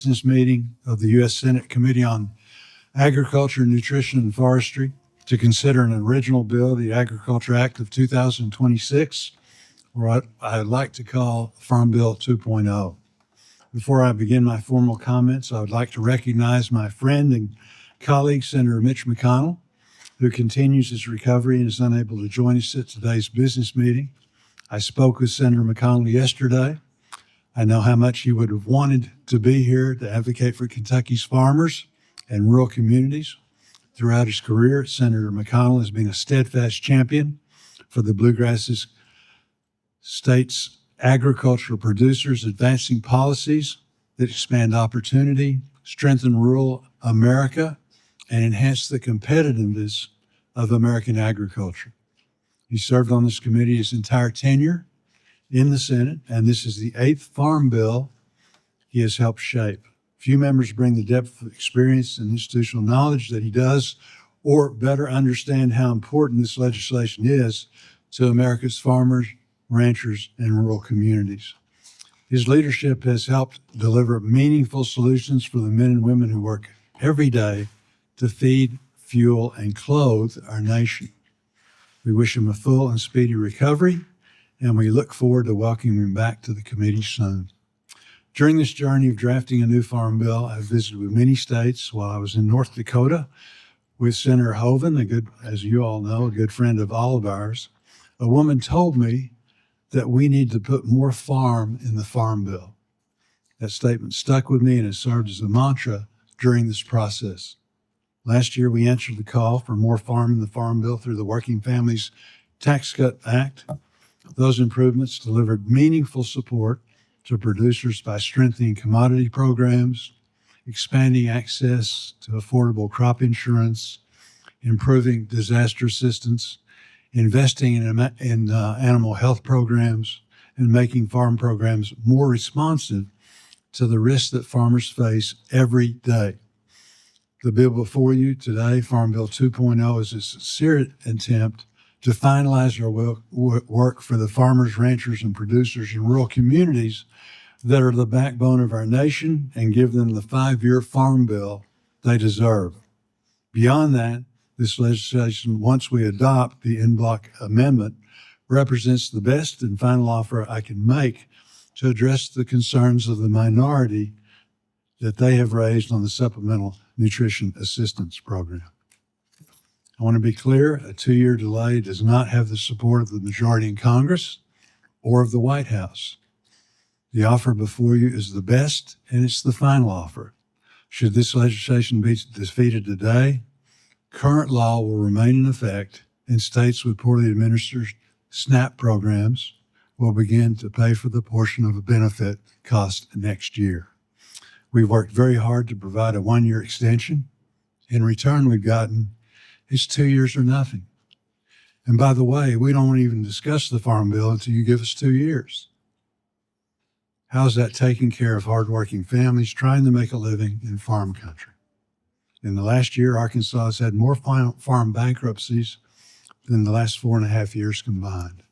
Business meeting of the U.S. Senate Committee on Agriculture, Nutrition, and Forestry to consider an original bill, the Agriculture Act of 2026, or what I'd like to call Farm Bill 2.0. Before I begin my formal comments, I would like to recognize my friend and colleague, Senator Mitch McConnell, who continues his recovery and is unable to join us at today's business meeting. I spoke with Senator McConnell yesterday. I know how much he would have wanted to be here to advocate for Kentucky's farmers and rural communities. Throughout his career, Senator McConnell has been a steadfast champion for the Bluegrass state's agricultural producers, advancing policies that expand opportunity, strengthen rural America, and enhance the competitiveness of American agriculture. He served on this committee his entire tenure in the Senate, and this is the 8th farm bill he has helped shape. Few members bring the depth of experience and institutional knowledge that he does, or better understand how important this legislation is to America's farmers, ranchers, and rural communities. His leadership has helped deliver meaningful solutions for the men and women who work every day to feed, fuel, and clothe our nation. We wish him a full and speedy recovery, and we look forward to welcoming him back to the committee soon. During this journey of drafting a new farm bill, I've visited with many states. While I was in North Dakota with Senator Hoeven, as you all know, a good friend of all of ours, a woman told me that we need to put more farm in the farm bill. That statement stuck with me and has served as a mantra during this process. Last year, we answered the call for more farm in the farm bill through the Working Families Tax Cut Act. Those improvements delivered meaningful support to producers by strengthening commodity programs, expanding access to affordable crop insurance, improving disaster assistance, investing in animal health programs, and making farm programs more responsive to the risks that farmers face every day. The bill before you today, Farm Bill 2.0, is a sincere attempt to finalize our work for the farmers, ranchers, and producers in rural communities that are the backbone of our nation and give them the 5-year farm bill they deserve. Beyond that, this legislation, once we adopt the en bloc amendment, represents the best and final offer I can make to address the concerns of the minority that they have raised on the Supplemental Nutrition Assistance Program. I want to be clear, a 2-year delay does not have the support of the majority in Congress or of the White House. The offer before you is the best, and it's the final offer. Should this legislation be defeated today, current law will remain in effect, and states with poorly administered SNAP programs will begin to pay for the portion of a benefit cost next year. We've worked very hard to provide a 1-year extension. In return, we've gotten is 2 years or nothing. And by the way, we don't even discuss the farm bill until you give us 2 years. How's that taking care of hardworking families trying to make a living in farm country? In the last year, Arkansas has had more farm bankruptcies than the last 4.5 years combined.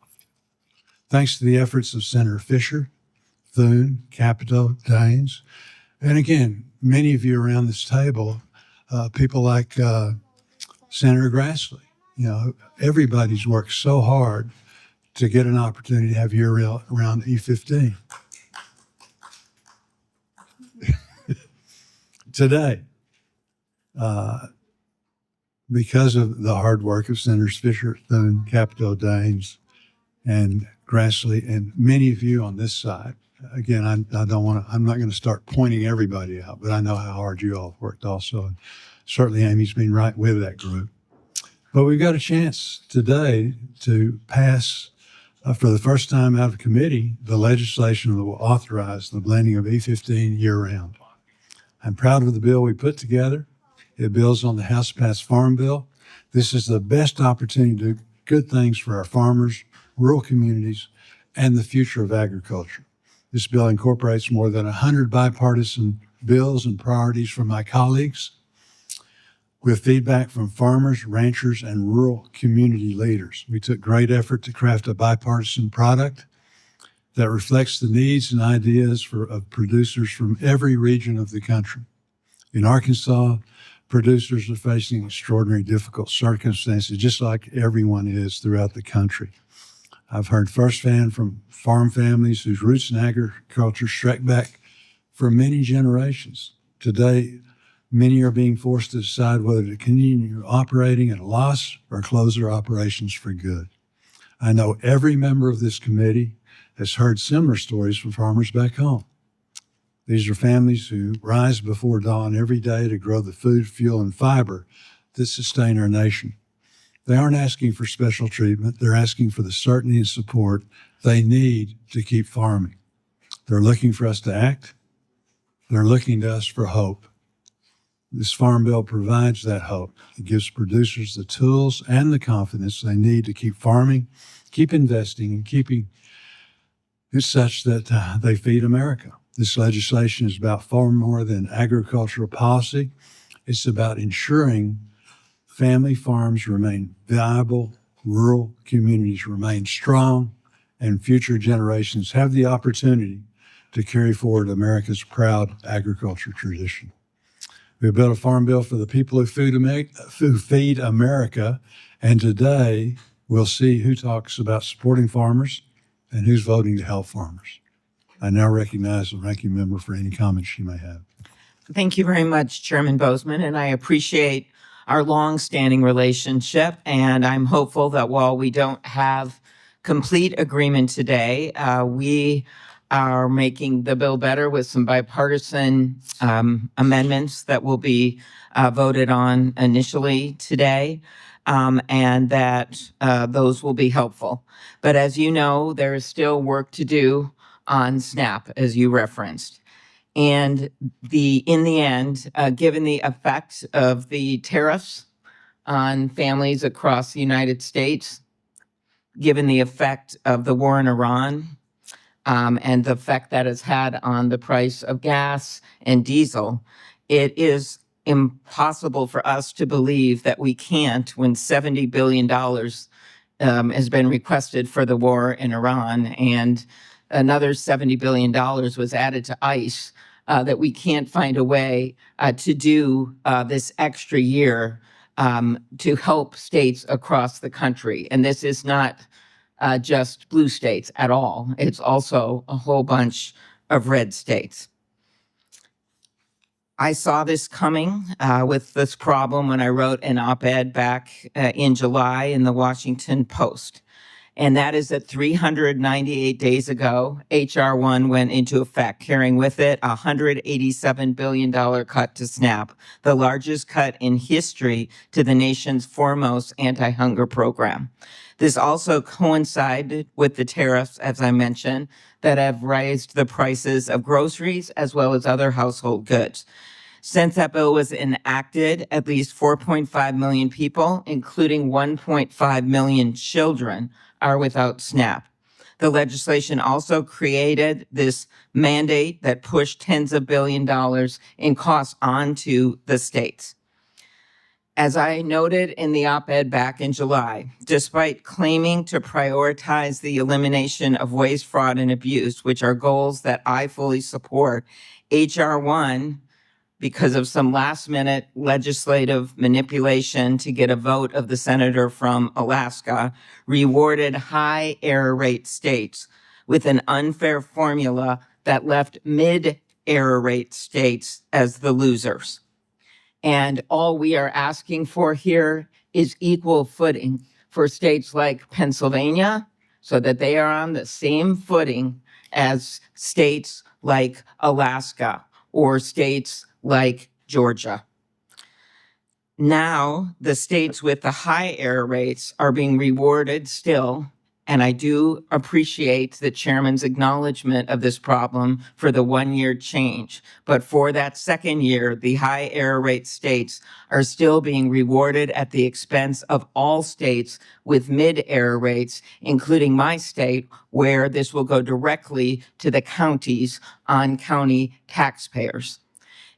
Thanks to the efforts of Senator Fisher, Thune, Capito, Daines, and again, many of you around this table, people like Senator Grassley. Everybody's worked so hard to get an opportunity to have year-round E15. Today, because of the hard work of Senators Fisher, Thune, Capito, Daines, and Grassley, and many of you on this side, again, I'm not going to start pointing everybody out, but I know how hard you all worked also. And certainly Amy's been right with that group. But we've got a chance today to pass, for the first time out of committee, the legislation that will authorize the blending of E15 year-round. I'm proud of the bill we put together. It builds on the House-passed Farm Bill. This is the best opportunity to do good things for our farmers, rural communities, and the future of agriculture. This bill incorporates more than 100 bipartisan bills and priorities from my colleagues, with feedback from farmers, ranchers, and rural community leaders. We took great effort to craft a bipartisan product that reflects the needs and ideas of producers from every region of the country. In Arkansas, producers are facing extraordinary difficult circumstances, just like everyone is throughout the country. I've heard firsthand from farm families whose roots in agriculture stretch back for many generations. Today, many are being forced to decide whether to continue operating at a loss or close their operations for good. I know every member of this committee has heard similar stories from farmers back home. These are families who rise before dawn every day to grow the food, fuel, and fiber that sustain our nation. They aren't asking for special treatment. They're asking for the certainty and support they need to keep farming. They're looking for us to act. They're looking to us for hope. This Farm Bill provides that hope. It gives producers the tools and the confidence they need to keep farming, keep investing, and keeping it such that they feed America. This legislation is about far more than agricultural policy. It's about ensuring family farms remain viable, rural communities remain strong, and future generations have the opportunity to carry forward America's proud agriculture tradition. We built a farm bill for the people who feed America, and today we'll see who talks about supporting farmers and who's voting to help farmers. I now recognize the ranking member for any comments she may have. Thank you very much, Chairman Bozeman, and I appreciate our long-standing relationship, and I'm hopeful that while we don't have complete agreement today, we are making the bill better with some bipartisan amendments that will be voted on initially today, and that those will be helpful. But as you know, there is still work to do on SNAP, as you referenced. And in the end, given the effect of the tariffs on families across the United States, given the effect of the war in Iran, and the effect that it's had on the price of gas and diesel, it is impossible for us to believe that we can't, when $70 billion has been requested for the war in Iran, and another $70 billion was added to ICE, that we can't find a way to do this extra year to help states across the country. And this is not just blue states at all. It's also a whole bunch of red states. I saw this coming with this problem when I wrote an op-ed back in July in the Washington Post. And that is that 398 days ago, H.R. 1 went into effect, carrying with it a $187 billion cut to SNAP, the largest cut in history to the nation's foremost anti-hunger program. This also coincided with the tariffs, as I mentioned, that have raised the prices of groceries as well as other household goods. Since that bill was enacted, at least 4.5 million people, including 1.5 million children, are without SNAP. The legislation also created this mandate that pushed tens of billions of dollars in costs onto the states. As I noted in the op-ed back in July, despite claiming to prioritize the elimination of waste, fraud, and abuse, which are goals that I fully support, H.R. 1, because of some last-minute legislative manipulation to get a vote of the senator from Alaska, rewarded high error rate states with an unfair formula that left mid-error rate states as the losers. And all we are asking for here is equal footing for states like Pennsylvania, so that they are on the same footing as states like Alaska or states like Georgia. Now, the states with the high error rates are being rewarded still, and I do appreciate the chairman's acknowledgement of this problem for the one-year change. But for that second year, the high error rate states are still being rewarded at the expense of all states with mid-error rates, including my state, where this will go directly to the counties on county taxpayers.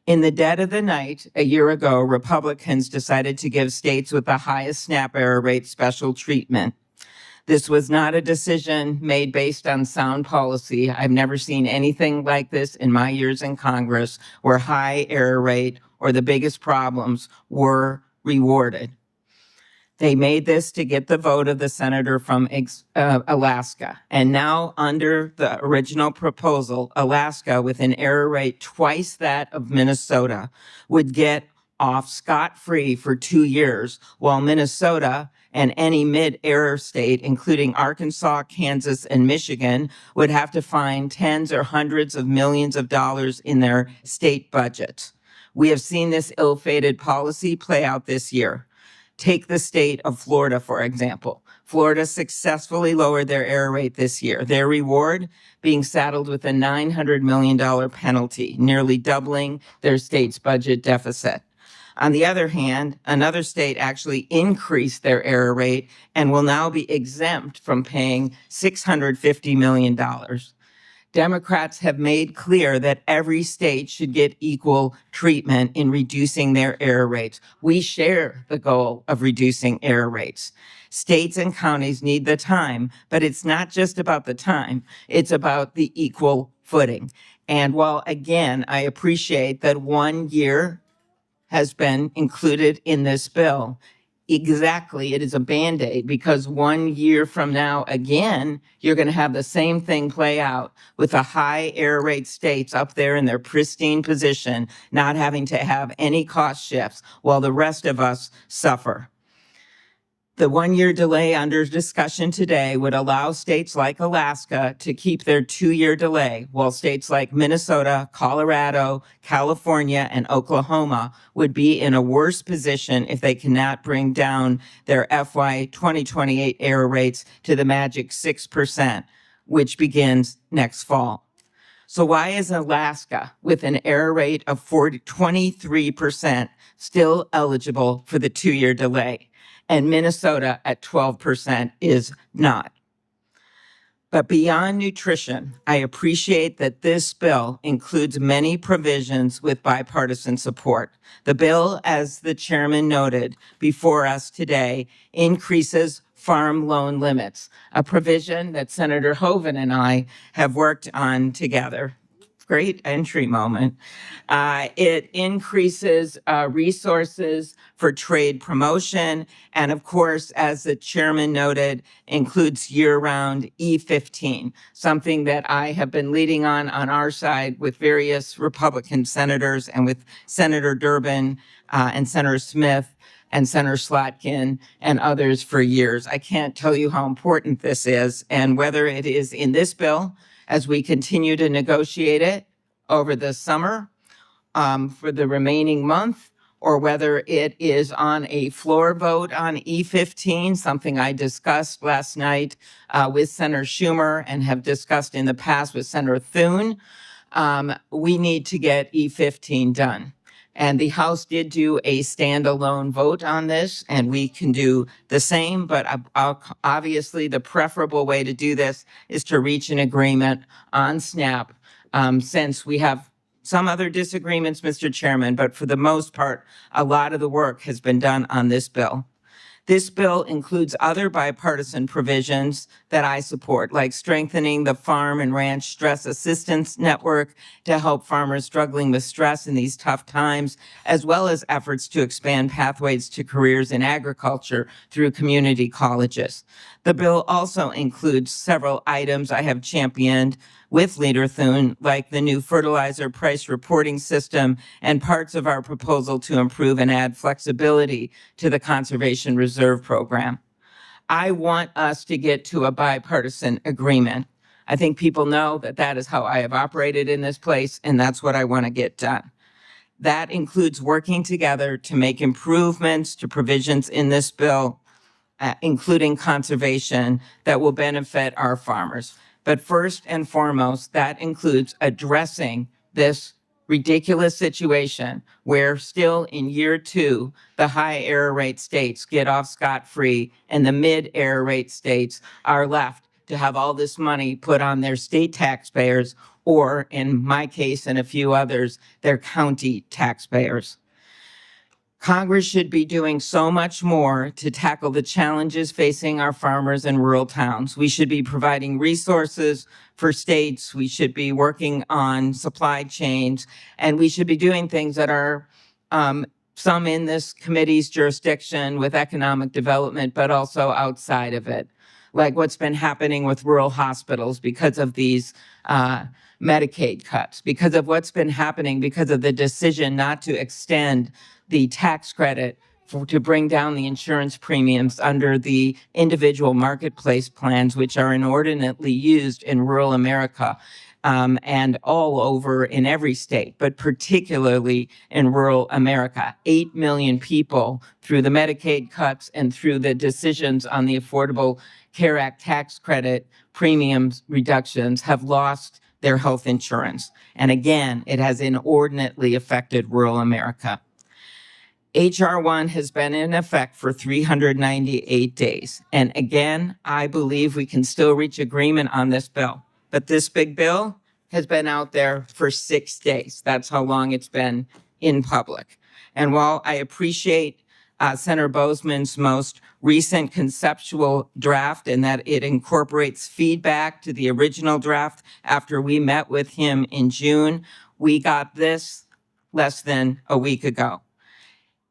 In the dead of the night, a year ago, Republicans decided to give states with the highest SNAP error rate special treatment. This was not a decision made based on sound policy. I've never seen anything like this in my years in Congress where high error rate or the biggest problems were rewarded. They made this to get the vote of the senator from Alaska. And now, under the original proposal, Alaska, with an error rate twice that of Minnesota, would get off scot-free for 2 years, while Minnesota and any mid-error state, including Arkansas, Kansas, and Michigan, would have to find tens or hundreds of millions of dollars in their state budgets. We have seen this ill-fated policy play out this year. Take the state of Florida, for example. Florida successfully lowered their error rate this year. Their reward being saddled with a $900 million penalty, nearly doubling their state's budget deficit. On the other hand, another state actually increased their error rate and will now be exempt from paying $650 million. Democrats have made clear that every state should get equal treatment in reducing their error rates. We share the goal of reducing error rates. States and counties need the time, but it's not just about the time, it's about the equal footing. And while, again, I appreciate that 1 year has been included in this bill, exactly, it is a Band-Aid, because 1 year from now, again, you're going to have the same thing play out with the high error rate states up there in their pristine position, not having to have any cost shifts while the rest of us suffer. The 1 year delay under discussion today would allow states like Alaska to keep their 2 year delay, while states like Minnesota, Colorado, California, and Oklahoma would be in a worse position if they cannot bring down their FY 2028 error rates to the magic 6%, which begins next fall. So why is Alaska, with an error rate of 23%, still eligible for the 2 year delay? And Minnesota at 12% is not. But beyond nutrition, I appreciate that this bill includes many provisions with bipartisan support. The bill, as the chairman noted before us today, increases farm loan limits, a provision that Senator Hoeven and I have worked on together. Great entry moment. It increases resources for trade promotion. And of course, as the chairman noted, includes year-round E15, something that I have been leading on our side with various Republican senators and with Senator Durbin and Senator Smith and Senator Slotkin and others for years. I can't tell you how important this is, and whether it is in this bill as we continue to negotiate it over the summer for the remaining month, or whether it is on a floor vote on E15, something I discussed last night with Senator Schumer and have discussed in the past with Senator Thune. We need to get E15 done. And the House did do a standalone vote on this, and we can do the same. But obviously, the preferable way to do this is to reach an agreement on SNAP, since we have some other disagreements, Mr. Chairman, but for the most part, a lot of the work has been done on this bill. This bill includes other bipartisan provisions that I support, like strengthening the Farm and Ranch Stress Assistance Network to help farmers struggling with stress in these tough times, as well as efforts to expand pathways to careers in agriculture through community colleges. The bill also includes several items I have championed with Leader Thune, like the new fertilizer price reporting system and parts of our proposal to improve and add flexibility to the Conservation Reserve Program. I want us to get to a bipartisan agreement. I think people know that that is how I have operated in this place, and that's what I want to get done. That includes working together to make improvements to provisions in this bill, including conservation, that will benefit our farmers. But first and foremost, that includes addressing this ridiculous situation where still in year 2, the high error rate states get off scot-free and the mid error rate states are left to have all this money put on their state taxpayers, or in my case and a few others, their county taxpayers. Congress should be doing so much more to tackle the challenges facing our farmers in rural towns. We should be providing resources for states. We should be working on supply chains, and we should be doing things that are some in this committee's jurisdiction with economic development, but also outside of it, like what's been happening with rural hospitals because of these Medicaid cuts, because of what's been happening because of the decision not to extend the tax credit to bring down the insurance premiums under the individual marketplace plans, which are inordinately used in rural America and all over in every state, but particularly in rural America. 8 million people through the Medicaid cuts and through the decisions on the Affordable Care Act tax credit premiums reductions have lost their health insurance. And again, it has inordinately affected rural America. HR 1 has been in effect for 398 days. And again, I believe we can still reach agreement on this bill. But this big bill has been out there for 6 days. That's how long it's been in public. And while I appreciate Senator Bozeman's most recent conceptual draft and that it incorporates feedback to the original draft after we met with him in June, we got this less than a week ago.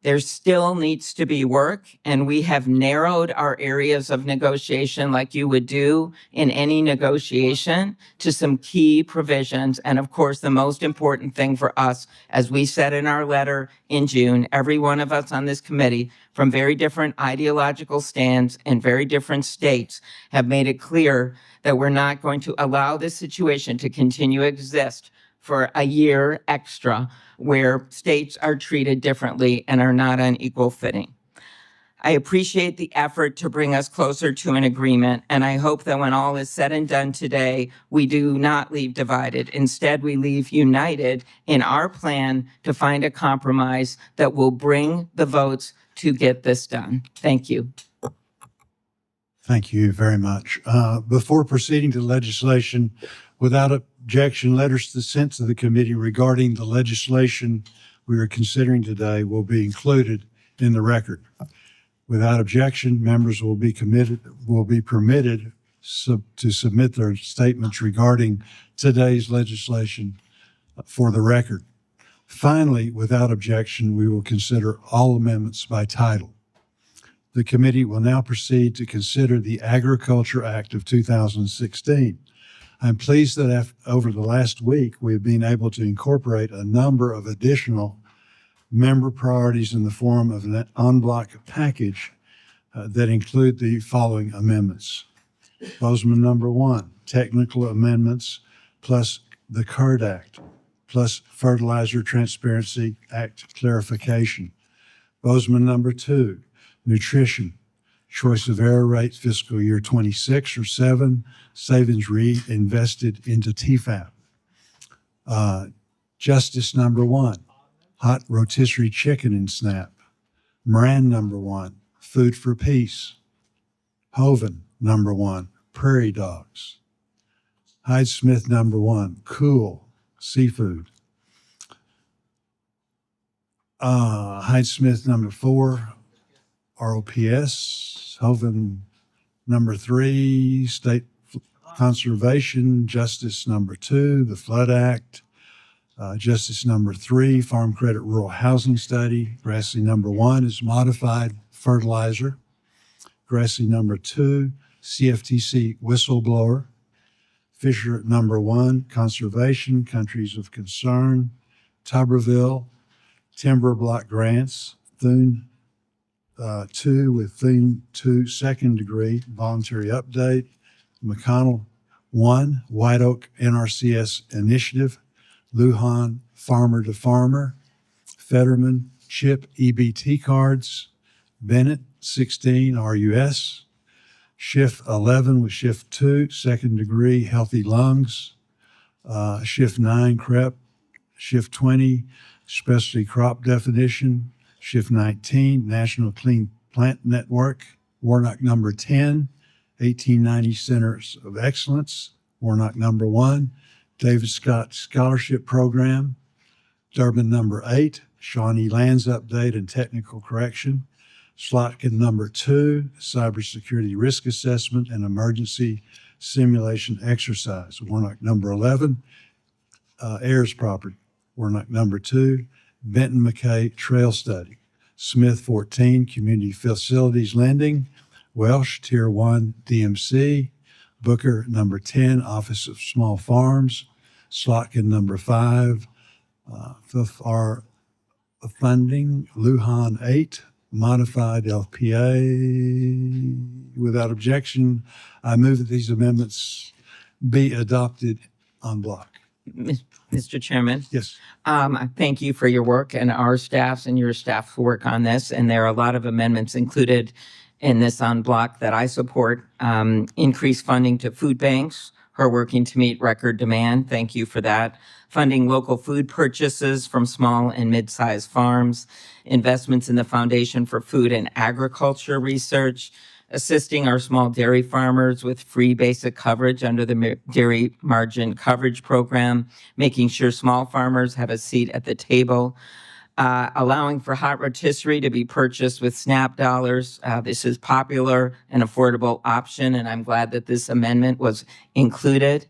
There still needs to be work, and we have narrowed our areas of negotiation like you would do in any negotiation to some key provisions. And of course, the most important thing for us, as we said in our letter in June, every one of us on this committee from very different ideological stands and very different states have made it clear that we're not going to allow this situation to continue to exist for a year extra where states are treated differently and are not on equal footing. I appreciate the effort to bring us closer to an agreement, and I hope that when all is said and done today, we do not leave divided. Instead, we leave united in our plan to find a compromise that will bring the votes to get this done. Thank you. Thank you very much. Before proceeding to legislation, without objection, letters to the sense of the committee regarding the legislation we are considering today will be included in the record. Without objection, members will be permitted to submit their statements regarding today's legislation for the record. Finally, without objection, we will consider all amendments by title. The committee will now proceed to consider the Agriculture Act of 2016. I'm pleased that over the last week, we have been able to incorporate a number of additional member priorities in the form of an en bloc package that include the following amendments. Bozeman number 1, technical amendments plus the CARD Act, plus Fertilizer Transparency Act clarification. Bozeman number 2, nutrition, choice of error rate fiscal year 26 or 7, savings reinvested into TFAP. Justice number 1, hot rotisserie chicken in SNAP. Moran number 1, food for peace. Hoven number 1, prairie dogs. Hyde-Smith number 1, cool seafood. Hyde-Smith number 4, ROPS. Hoven number 3, state conservation. Justice number 2, the Flood Act. Justice number 3, Farm Credit Rural Housing Study. Grassley number 1 is modified fertilizer. Grassley number 2, CFTC whistleblower. Fisher number 1, conservation, countries of concern. Tuberville, timber block grants. Thune 2 with Thune 2, second degree, voluntary update. McConnell 1, White Oak NRCS initiative. Lujan, farmer to farmer. Fetterman, CHIP EBT cards. Bennett, 16, RUS. Schiff 11 with Schiff 2, second degree, healthy lungs. Schiff 9, CREP. Schiff 20, specialty crop definition. Schiff 19, National Clean Plant Network. Warnock number 10, 1890 Centers of Excellence. Warnock number 1, David Scott Scholarship Program. Durbin number 8, Shawnee Lands Update and Technical Correction. Slotkin number 2, Cybersecurity Risk Assessment and Emergency Simulation Exercise. Warnock number 11, Ayers Property. Warnock number 2, Benton McKay Trail Study. Smith 14, Community Facilities Lending. Welsh Tier 1 DMC. Booker number 10, Office of Small Farms. Slotkin number 5, Fifth R Funding. Lujan 8, Modified LPA. Without objection, I move that these amendments be adopted en bloc. Mr. Chairman? Yes. Thank you for your work and our staff's and your staff's work on this. And there are a lot of amendments included in this en bloc that I support. Increased funding to food banks who are working to meet record demand. Thank you for that. Funding local food purchases from small and mid-sized farms. Investments in the Foundation for Food and Agriculture Research. Assisting our small dairy farmers with free basic coverage under the Dairy Margin Coverage Program, making sure small farmers have a seat at the table, allowing for hot rotisserie to be purchased with SNAP dollars. This is popular and affordable option, and I'm glad that this amendment was included.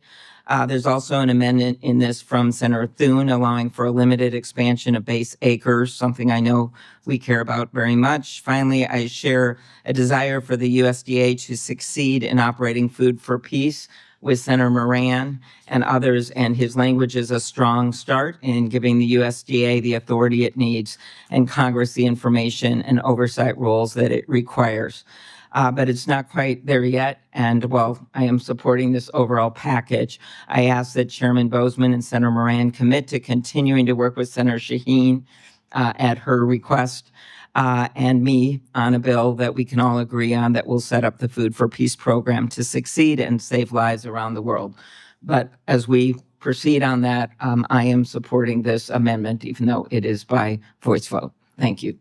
There's also an amendment in this from Senator Thune allowing for a limited expansion of base acres, something I know we care about very much. Finally, I share a desire for the USDA to succeed in operating Food for Peace with Senator Moran and others, and his language is a strong start in giving the USDA the authority it needs and Congress the information and oversight roles that it requires. But it's not quite there yet. And while I am supporting this overall package, I ask that Chairman Bozeman and Senator Moran commit to continuing to work with Senator Shaheen at her request and me on a bill that we can all agree on that will set up the Food for Peace program to succeed and save lives around the world. But as we proceed on that, I am supporting this amendment, even though it is by voice vote. Thank you.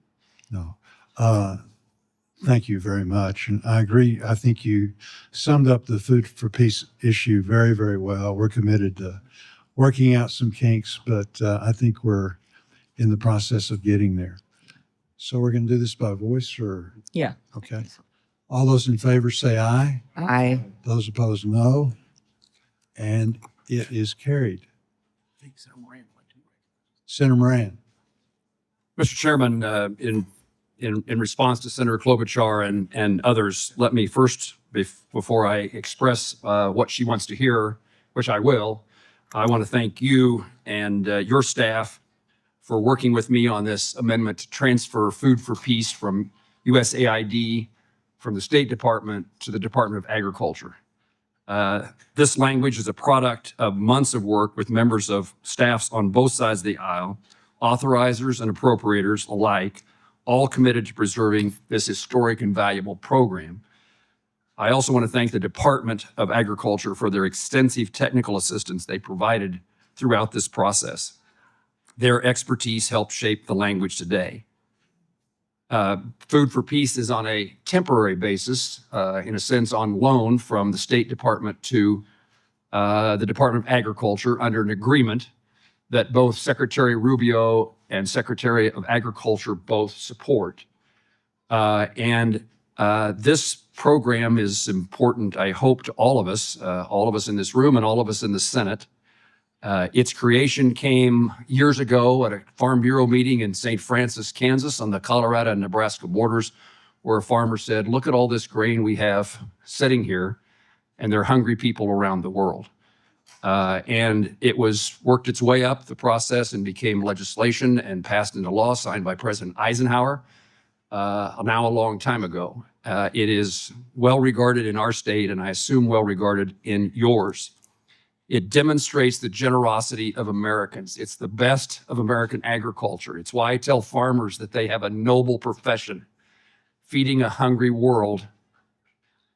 No. Thank you very much. And I agree. I think you summed up the Food for Peace issue very, very well. We're committed to working out some kinks, but I think we're in the process of getting there. So we're going to do this by voice or? Yeah. Okay. All those in favor say aye. Aye. Those opposed, no. And it is carried. Senator Moran. Mr. Chairman, in response to Senator Klobuchar and others, let me first, before I express what she wants to hear, which I will, I want to thank you and your staff for working with me on this amendment to transfer Food for Peace from USAID, from the State Department to the Department of Agriculture. This language is a product of months of work with members of staffs on both sides of the aisle, authorizers and appropriators alike, all committed to preserving this historic and valuable program. I also want to thank the Department of Agriculture for their extensive technical assistance they provided throughout this process. Their expertise helped shape the language today. Food for Peace is on a temporary basis, in a sense on loan from the State Department to the Department of Agriculture under an agreement that both Secretary Rubio and Secretary of Agriculture both support. This program is important, I hope, to all of us in this room and all of us in the Senate. Its creation came years ago at a Farm Bureau meeting in St. Francis, Kansas, on the Colorado and Nebraska borders, where a farmer said, look at all this grain we have sitting here, and there are hungry people around the world. And it worked its way up the process and became legislation and passed into law, signed by President Eisenhower, now a long time ago. It is well regarded in our state, and I assume well regarded in yours. It demonstrates the generosity of Americans. It's the best of American agriculture. It's why I tell farmers that they have a noble profession, feeding a hungry world.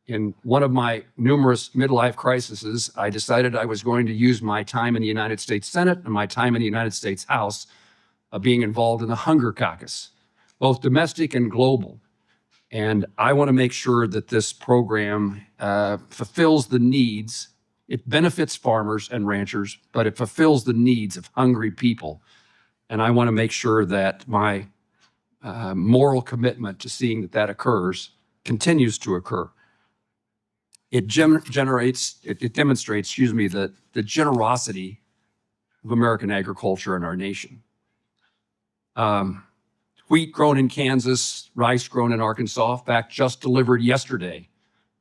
In one of my numerous midlife crises, I decided I was going to use my time in the United States Senate and my time in the United States House being involved in the Hunger Caucus, both domestic and global. And I want to make sure that this program fulfills the needs. It benefits farmers and ranchers, but it fulfills the needs of hungry people. And I want to make sure that my moral commitment to seeing that that occurs continues to occur. It demonstrates, the generosity of American agriculture in our nation. Wheat grown in Kansas, rice grown in Arkansas, in fact, just delivered yesterday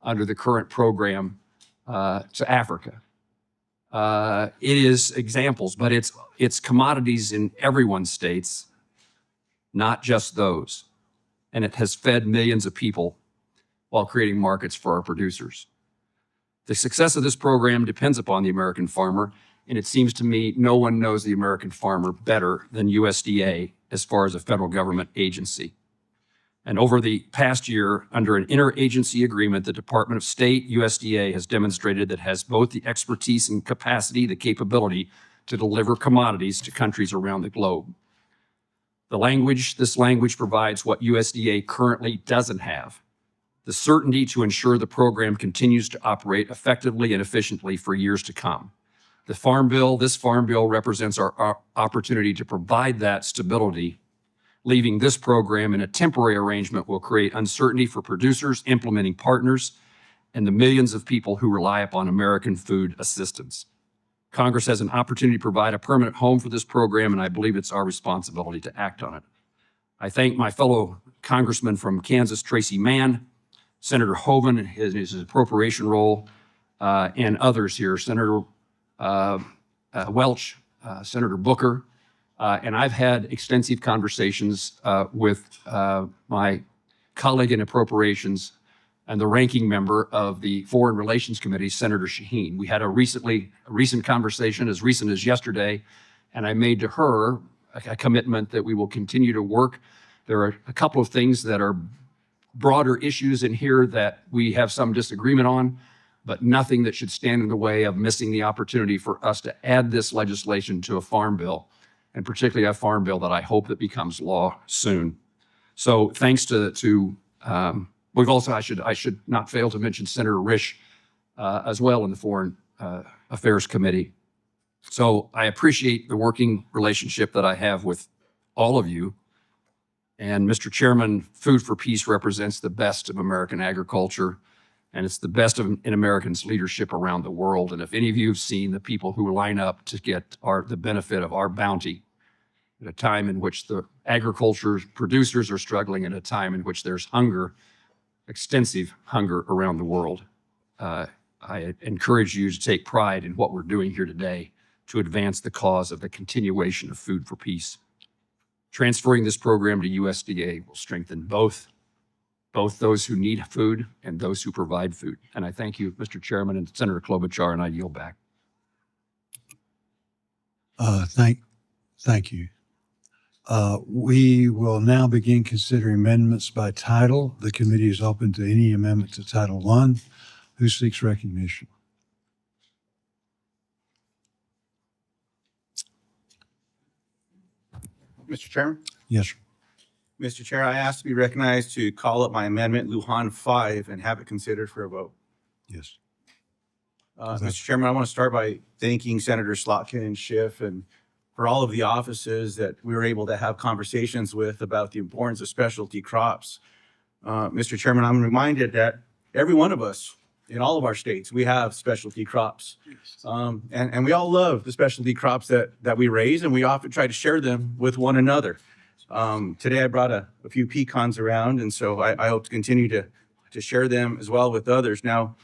under the current program to Africa. It is examples, but it's commodities in everyone's states, not just those. And it has fed millions of people while creating markets for our producers. The success of this program depends upon the American farmer, and it seems to me no one knows the American farmer better than USDA as far as a federal government agency. And over the past year, under an interagency agreement, the Department of State, USDA, has demonstrated that it has both the expertise and capacity, the capability to deliver commodities to countries around the globe. This language provides what USDA currently doesn't have: the certainty to ensure the program continues to operate effectively and efficiently for years to come. This Farm Bill represents our opportunity to provide that stability. Leaving this program in a temporary arrangement will create uncertainty for producers, implementing partners, and the millions of people who rely upon American food assistance. Congress has an opportunity to provide a permanent home for this program, and I believe it's our responsibility to act on it. I thank my fellow congressman from Kansas, Tracy Mann, Senator Hoeven in his appropriation role, and others here, Senator Welch, Senator Booker, and I've had extensive conversations with my colleague in appropriations and the ranking member of the Foreign Relations Committee, Senator Shaheen. We had a recent conversation, as recent as yesterday, and I made to her a commitment that we will continue to work. There are a couple of things that are broader issues in here that we have some disagreement on, but nothing that should stand in the way of missing the opportunity for us to add this legislation to a farm bill, and particularly a farm bill that I hope that becomes law soon. So thanks we've also, I should not fail to mention Senator Risch as well in the Foreign Affairs Committee. So I appreciate the working relationship that I have with all of you. And Mr. Chairman, Food for Peace represents the best of American agriculture, and it's the best in Americans' leadership around the world. And if any of you have seen the people who line up to get the benefit of our bounty at a time in which the agriculture producers are struggling, at a time in which there's hunger, extensive hunger around the world, I encourage you to take pride in what we're doing here today to advance the cause of the continuation of Food for Peace. Transferring this program to USDA will strengthen both those who need food and those who provide food. And I thank you, Mr. Chairman and Senator Klobuchar, and I yield back. Thank you. We will now begin considering amendments by title. The committee is open to any amendment to Title I. Who seeks recognition? Mr. Chairman? Yes, sir. Mr. Chair, I ask to be recognized to call up my amendment, Lujan 5, and have it considered for a vote. Yes. Mr. Chairman, I want to start by thanking Senator Slotkin and Schiff and for all of the offices that we were able to have conversations with about the importance of specialty crops. Mr. Chairman, I'm reminded that every one of us in all of our states, we have specialty crops. And we all love the specialty crops that we raise, and we often try to share them with one another. Today I brought a few pecans around, and so I hope to continue to share them as well with others. Now,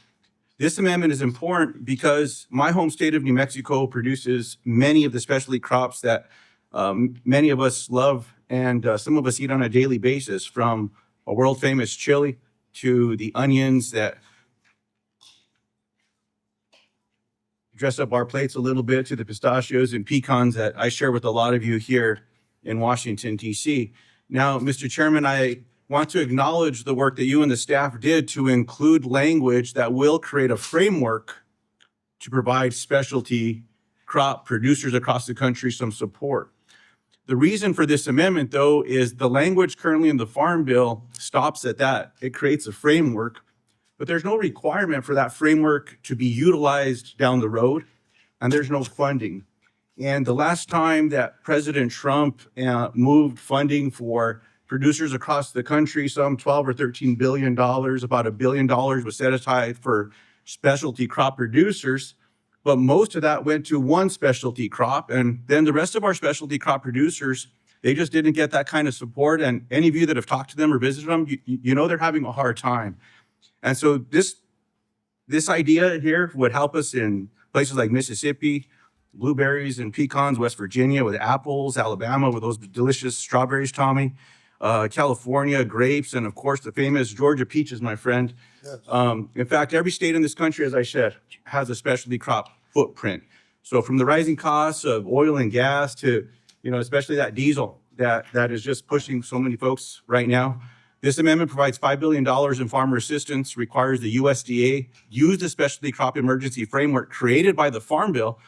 this amendment is important because my home state of New Mexico produces many of the specialty crops that many of us love and some of us eat on a daily basis, from a world famous chili to the onions that dress up our plates a little bit, to the pistachios and pecans that I share with a lot of you here in Washington, D.C. Now, Mr. Chairman, I want to acknowledge the work that you and the staff did to include language that will create a framework to provide specialty crop producers across the country some support. The reason for this amendment, though, is the language currently in the Farm Bill stops at that. It creates a framework, but there's no requirement for that framework to be utilized down the road, and there's no funding. And the last time that President Trump moved funding for producers across the country, some 12 or 13 billion dollars, about $1 billion was set aside for specialty crop producers. But most of that went to one specialty crop. And then the rest of our specialty crop producers, they just didn't get that kind of support. And any of you that have talked to them or visited them, you know they're having a hard time. And so this idea here would help us in places like Mississippi, blueberries and pecans, West Virginia with apples, Alabama with those delicious strawberries, Tommy, California, grapes, and of course the famous Georgia peaches, my friend. In fact, every state in this country, as I said, has a specialty crop footprint. So from the rising costs of oil and gas to, especially that diesel that is just pushing so many folks right now. This amendment provides $5 billion in farmer assistance, requires the USDA use the specialty crop emergency framework created by the Farm Bill,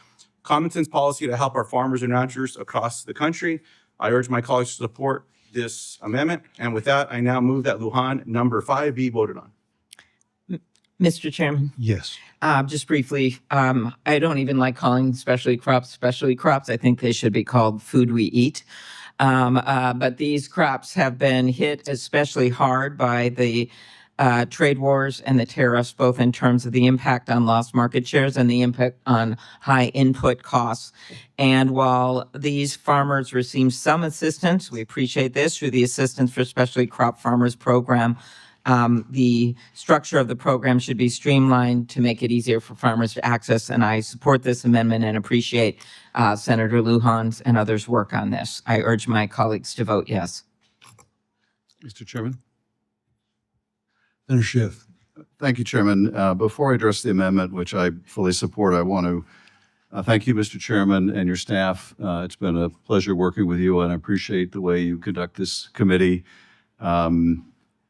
common sense policy to help our farmers and ranchers across the country. I urge my colleagues to support this amendment. And with that, I now move that Lujan number 5 be voted on. Mr. Chairman, Yes. just briefly, I don't even like calling specialty crops. I think they should be called food we eat. But these crops have been hit especially hard by the trade wars and the tariffs, both in terms of the impact on lost market shares and the impact on high input costs. And while these farmers receive some assistance, we appreciate this through the Assistance for Specialty Crop Farmers program. The structure of the program should be streamlined to make it easier for farmers to access, and I support this amendment and appreciate Senator Lujan's and others' work on this. I urge my colleagues to vote yes. Mr. Chairman. Senator Schiff. Thank you, Chairman. Before I address the amendment, which I fully support, I want to thank you, Mr. Chairman, and your staff. It's been a pleasure working with you, and I appreciate the way you conduct this committee.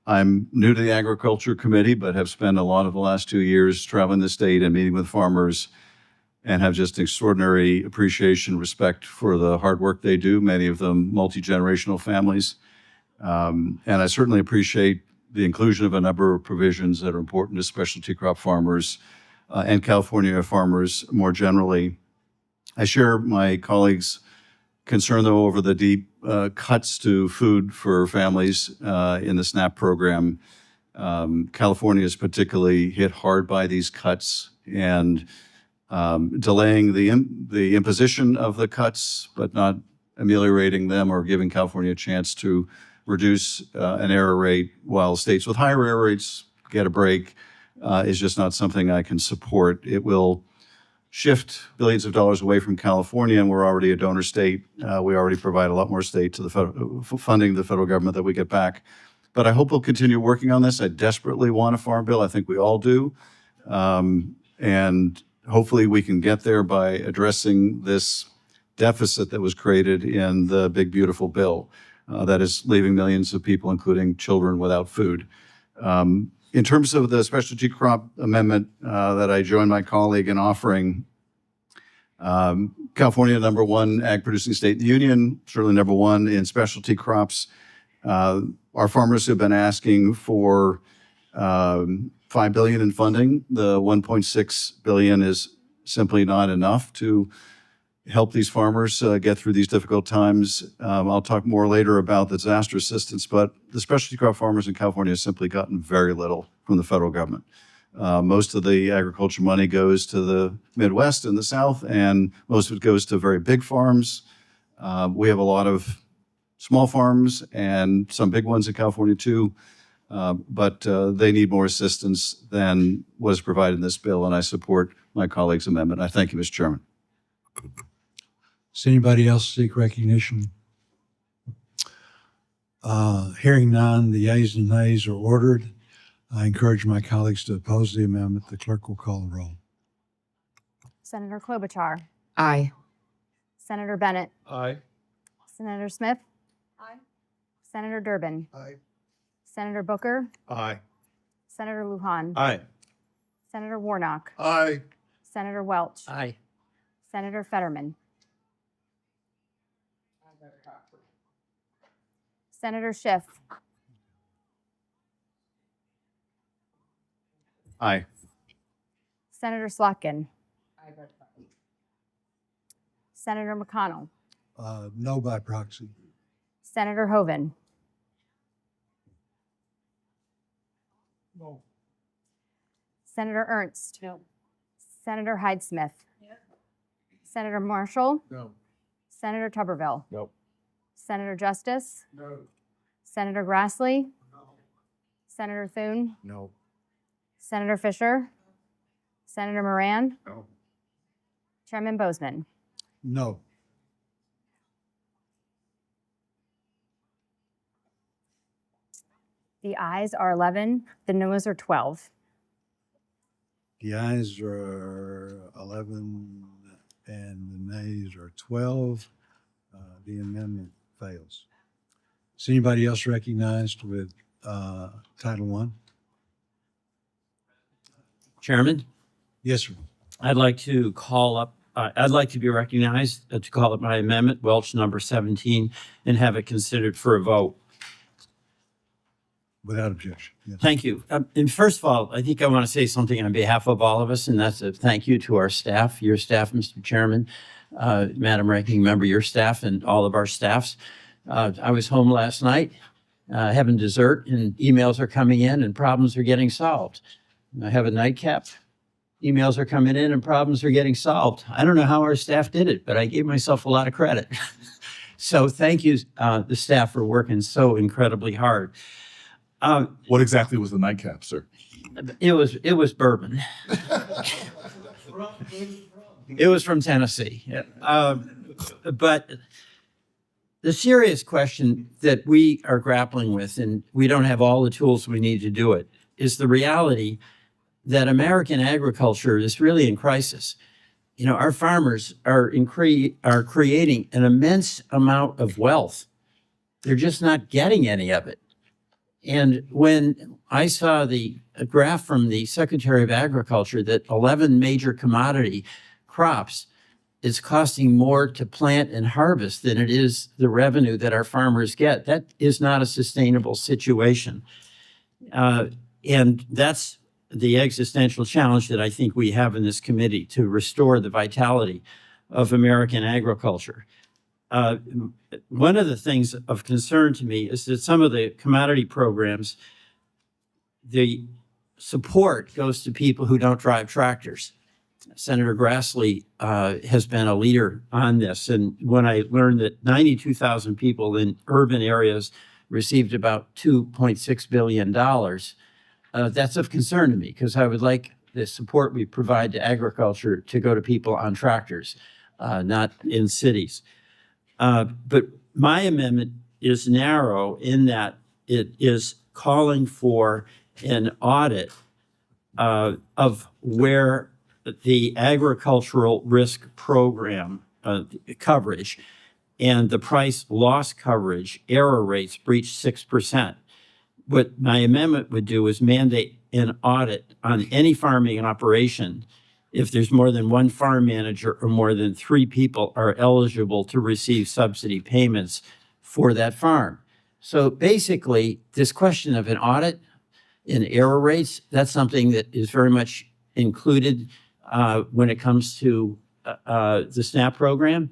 I'm new to the Agriculture Committee, but have spent a lot of the last 2 years traveling the state and meeting with farmers, and have just extraordinary appreciation, respect for the hard work they do, many of them multi-generational families. And I certainly appreciate the inclusion of a number of provisions that are important to specialty crop farmers and California farmers more generally. I share my colleagues' concern, though, over the deep cuts to food for families in the SNAP program. California is particularly hit hard by these cuts, and delaying the imposition of the cuts, but not ameliorating them or giving California a chance to reduce an error rate while states with higher error rates get a break is just not something I can support. It will shift billions of dollars away from California, and we're already a donor state. We already provide a lot more state to the funding the federal government that we get back. But I hope we'll continue working on this. I desperately want a farm bill. I think we all do. And hopefully we can get there by addressing this deficit that was created in the big, beautiful bill that is leaving millions of people, including children, without food. In terms of the specialty crop amendment that I joined my colleague in offering, California, #1 ag producing state in the union, certainly #1 in specialty crops. Our farmers have been asking for $5 billion in funding. The $1.6 billion is simply not enough to help these farmers get through these difficult times. I'll talk more later about the disaster assistance, but the specialty crop farmers in California have simply gotten very little from the federal government. Most of the agriculture money goes to the Midwest and the South, and most of it goes to very big farms. We have a lot of small farms and some big ones in California too, but they need more assistance than was provided in this bill, and I support my colleague's amendment. I thank you, Mr. Chairman. Does anybody else seek recognition? Hearing none, the ayes and nays are ordered. I encourage my colleagues to oppose the amendment. The clerk will call the roll. Senator Klobuchar. Aye. Senator Bennett. Aye. Senator Smith. Aye. Senator Durbin. Aye. Senator Booker. Aye. Senator Lujan. Aye. Senator Warnock. Aye. Senator Welch. Aye. Senator Fetterman. Senator Schiff. Aye. Senator Slotkin. Senator McConnell, No by proxy. Senator Hoven, No. Senator Ernst, Senator Hyde-Smith, Senator Marshall, No. Senator Tuberville, No. Senator Justice, No. Senator Grassley, Senator Thune, No. Senator Fisher, Senator Moran, No. Chairman Bozeman. No. The ayes are 11, the noes are 12. The ayes are 11 and the nays are 12. The amendment fails. Is anybody else recognized with Title I? Chairman, Yes, sir. I'd like to call up, I'd like to be recognized to call up my amendment, Welch number 17, and have it considered for a vote. Without objection. Yes. Thank you. And first of all, I think I want to say something on behalf of all of us, and that's a thank you to our staff, your staff, Mr. Chairman, Madam Ranking Member, your staff, and all of our staffs. I was home last night having dessert, and emails are coming in and problems are getting solved. I have a nightcap. Emails are coming in and problems are getting solved. I don't know how our staff did it, but I gave myself a lot of credit. So thank you, the staff, for working so incredibly hard. What exactly was the nightcap, sir? It was bourbon. It was from Tennessee. But the serious question that we are grappling with, and we don't have all the tools we need to do it, is the reality that American agriculture is really in crisis. You know, our farmers are creating an immense amount of wealth. They're just not getting any of it. And when I saw the graph from the Secretary of Agriculture that 11 major commodity crops is costing more to plant and harvest than it is the revenue that our farmers get, that is not a sustainable situation. And that's the existential challenge that I think we have in this committee to restore the vitality of American agriculture. One of the things of concern to me is that some of the commodity programs, the support goes to people who don't drive tractors. Senator Grassley has been a leader on this. And when I learned that 92,000 people in urban areas received about $2.6 billion, that's of concern to me, because I would like the support we provide to agriculture to go to people on tractors, not in cities. But my amendment is narrow in that it is calling for an audit of where the agricultural risk program coverage and the price loss coverage error rates breach 6%. What my amendment would do is mandate an audit on any farming operation if there's more than one farm manager or more than 3 people are eligible to receive subsidy payments for that farm. So basically, this question of an audit in error rates, that's something that is very much included when it comes to the SNAP program.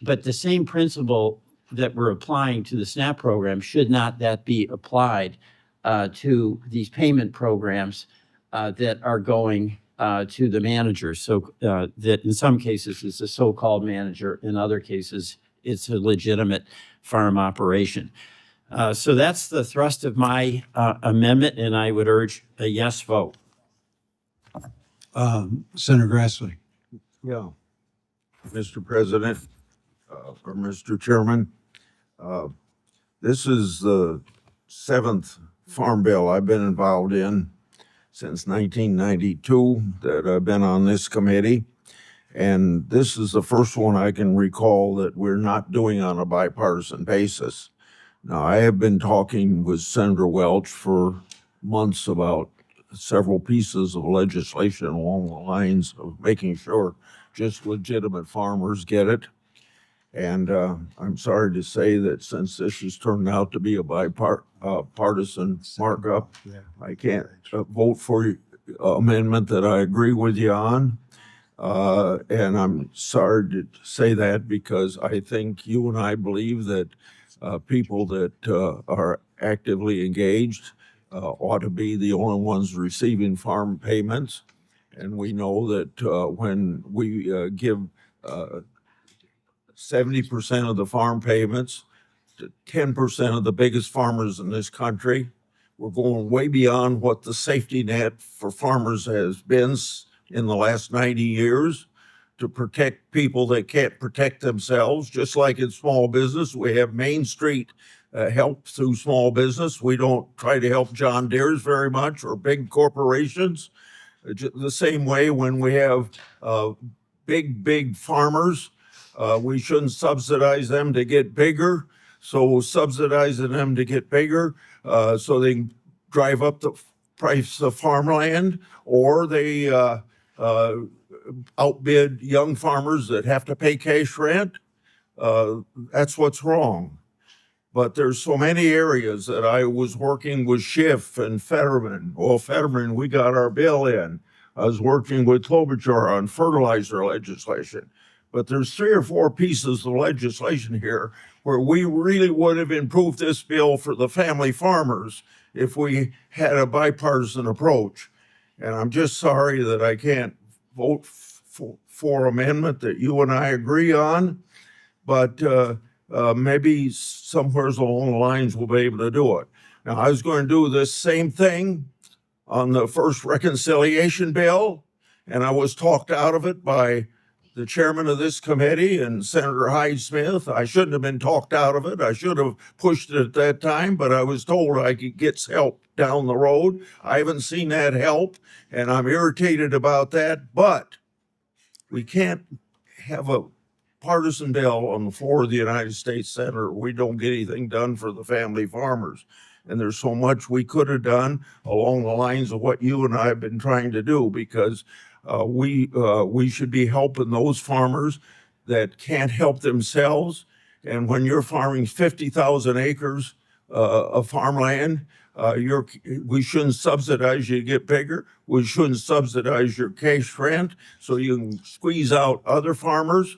But the same principle that we're applying to the SNAP program, should not that be applied to these payment programs that are going to the manager? So that in some cases it's a so-called manager, in other cases it's a legitimate farm operation. So that's the thrust of my amendment, and I would urge a yes vote. Senator Grassley. Yeah. Mr. President, or Mr. Chairman, this is the 7th farm bill I've been involved in since 1992 that I've been on this committee. And this is the first one I can recall that we're not doing on a bipartisan basis. Now, I have been talking with Senator Welch for months about several pieces of legislation along the lines of making sure just legitimate farmers get it. And I'm sorry to say that since this has turned out to be a bipartisan markup, I can't vote for an amendment that I agree with you on. And I'm sorry to say that because I think you and I believe that people that are actively engaged ought to be the only ones receiving farm payments. And we know that when we give 70% of the farm payments to 10% of the biggest farmers in this country, we're going way beyond what the safety net for farmers has been in the last 90 years to protect people that can't protect themselves. Just like in small business, we have Main Street help through small business. We don't try to help John Deere's very much or big corporations. The same way when we have big farmers, we shouldn't subsidize them to get bigger. So subsidizing them to get bigger so they can drive up the price of farmland, or they outbid young farmers that have to pay cash rent. That's what's wrong. But there's so many areas that I was working with Schiff and Fetterman. Well, Fetterman, we got our bill in. I was working with Klobuchar on fertilizer legislation. But there's 3 or 4 pieces of legislation here where we really would have improved this bill for the family farmers if we had a bipartisan approach. And I'm just sorry that I can't vote for amendment that you and I agree on, but maybe somewhere along the lines we'll be able to do it. Now, I was going to do this same thing on the first reconciliation bill, and I was talked out of it by the chairman of this committee and Senator Hyde Smith. I shouldn't have been talked out of it. I should have pushed it at that time, but I was told I could get help down the road. I haven't seen that help, and I'm irritated about that, but we can't have a partisan bill on the floor of the United States Senate. We don't get anything done for the family farmers. And there's so much we could have done along the lines of what you and I have been trying to do, because we should be helping those farmers that can't help themselves. And when you're farming 50,000 acres of farmland, we shouldn't subsidize you to get bigger. We shouldn't subsidize your cash rent so you can squeeze out other farmers.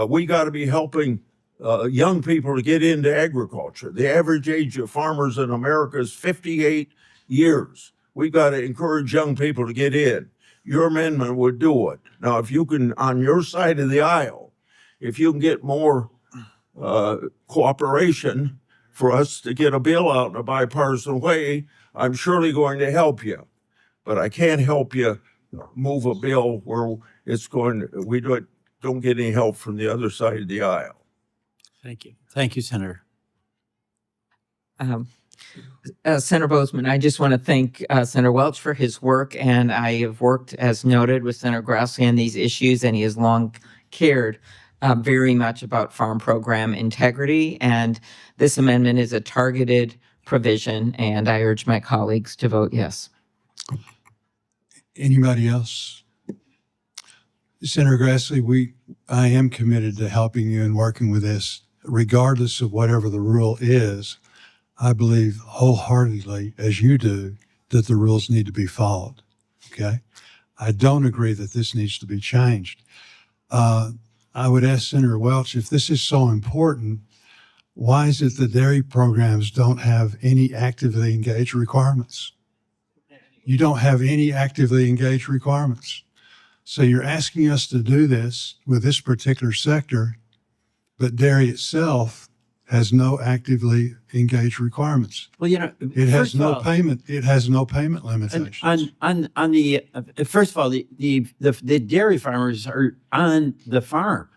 We got to be helping young people to get into agriculture. The average age of farmers in America is 58 years. We got to encourage young people to get in. Your amendment would do it. Now, if you can, on your side of the aisle, if you can get more cooperation for us to get a bill out in a bipartisan way, I'm surely going to help you. But I can't help you move a bill where we don't get any help from the other side of the aisle. Thank you. Thank you, Senator. Senator Bozeman, I just want to thank Senator Welch for his work, and I have worked, as noted, with Senator Grassley on these issues, and he has long cared very much about farm program integrity, and this amendment is a targeted provision, and I urge my colleagues to vote yes. Anybody else? Senator Grassley, I am committed to helping you and working with this, regardless of whatever the rule is. I believe wholeheartedly, as you do, that the rules need to be followed. Okay? I don't agree that this needs to be changed. I would ask Senator Welch, if this is so important, why is it that dairy programs don't have any actively engaged requirements? You don't have any actively engaged requirements. So you're asking us to do this with this particular sector, but dairy itself has no actively engaged requirements. Well, you know, It has no payment. It has no payment limitations. on the first of all, the dairy farmers are on the farm.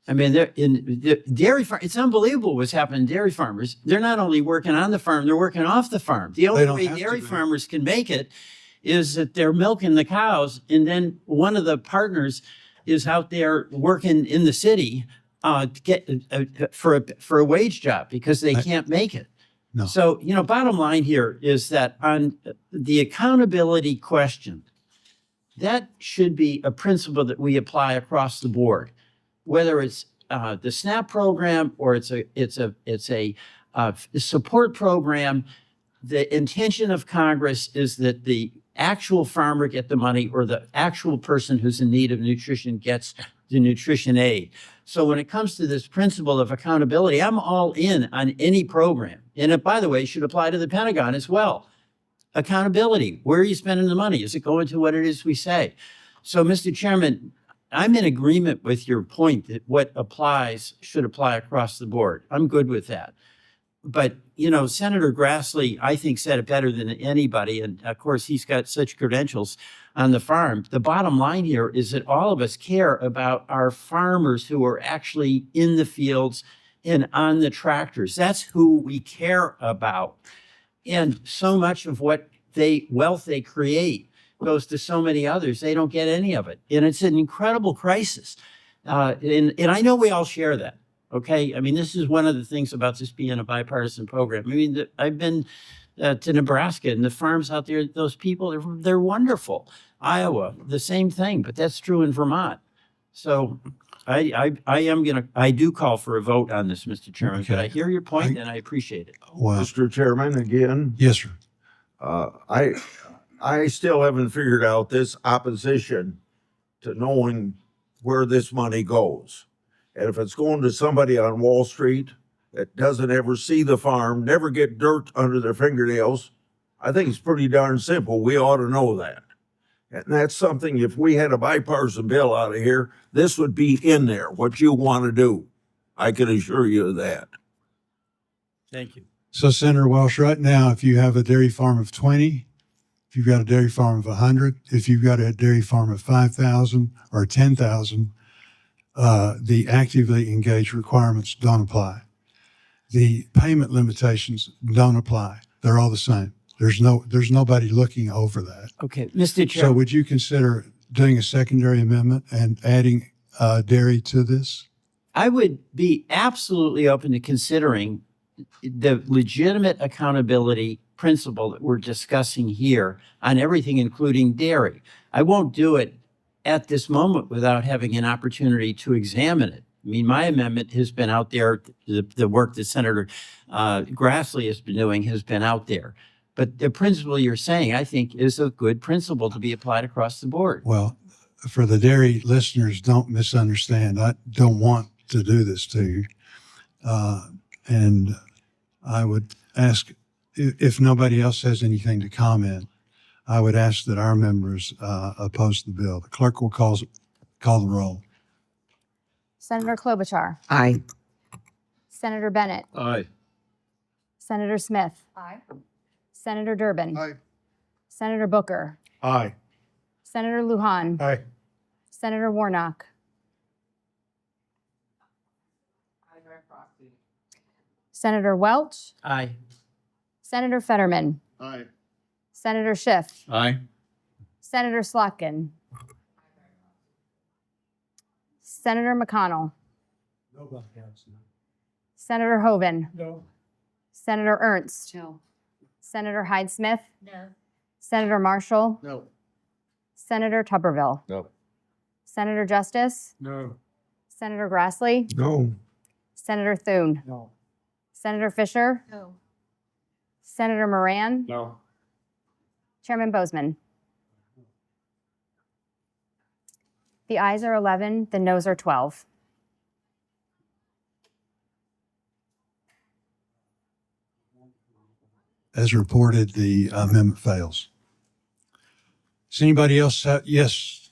I mean, they're in the dairy farm. It's unbelievable what's happening to dairy farmers. They're not only working on the farm, they're working off the farm. The only way dairy farmers can make it is that they're milking the cows, and then one of the partners is out there working in the city to get for a wage job because they can't make it. No. So, you know, bottom line here is that on the accountability question, that should be a principle that we apply across the board, whether it's the SNAP program or it's a support program. The intention of Congress is that the actual farmer get the money or the actual person who's in need of nutrition gets the nutrition aid. So when it comes to this principle of accountability, I'm all in on any program. And it, by the way, should apply to the Pentagon as well. Accountability. Where are you spending the money? Is it going to what it is we say? So, Mr. Chairman, I'm in agreement with your point that what applies should apply across the board. I'm good with that. But, you know, Senator Grassley, I think, said it better than anybody. And of course, he's got such credentials on the farm. The bottom line here is that all of us care about our farmers who are actually in the fields and on the tractors. That's who we care about. And so much of what wealth they create goes to so many others. They don't get any of it. And it's an incredible crisis. And I know we all share that. Okay. I mean, this is one of the things about this being a bipartisan program. I mean, I've been to Nebraska and the farms out there, those people, they're wonderful. Iowa, the same thing, but that's true in Vermont. So I do call for a vote on this, Mr. Chairman, but I hear your point and I appreciate it. Well, Mr. Chairman, again, yes, sir. I still haven't figured out this opposition to knowing where this money goes. And if it's going to somebody on Wall Street that doesn't ever see the farm, never get dirt under their fingernails, I think it's pretty darn simple. We ought to know that. And that's something, if we had a bipartisan bill out of here, this would be in there, what you want to do. I can assure you of that. Thank you. So, Senator Welsh, right now, if you have a dairy farm of 20, if you've got a dairy farm of 100, if you've got a dairy farm of 5,000 or 10,000, the actively engaged requirements don't apply. The payment limitations don't apply. They're all the same. There's nobody looking over that. Okay, Mr. Chair. So would you consider doing a secondary amendment and adding dairy to this? I would be absolutely open to considering the legitimate accountability principle that we're discussing here on everything, including dairy. I won't do it at this moment without having an opportunity to examine it. I mean, my amendment has been out there. The work that Senator Grassley has been doing has been out there. But the principle you're saying, I think, is a good principle to be applied across the board. Well, for the dairy listeners, don't misunderstand. I don't want to do this to you. And I would ask, if nobody else has anything to comment, I would ask that our members oppose the bill. The clerk will call the roll. Senator Klobuchar. Aye. Senator Bennett. Aye. Senator Smith. Aye. Senator Durbin. Aye. Senator Booker. Aye. Senator Lujan. Aye. Senator Warnock. Senator Welch. Aye. Senator Fetterman. Aye. Senator Schiff. Aye. Senator Slotkin. Senator McConnell. Senator Hoven. No. Senator Ernst. No. Senator Hyde-Smith. No. Senator Marshall. No. Senator Tuberville. No. Senator Justice. No. Senator Grassley. No. Senator Thune. No. Senator Fisher. No. Senator Moran. No. Chairman Bozeman. The ayes are 11, the noes are 12. As reported, the amendment fails. Does anybody else have? Yes,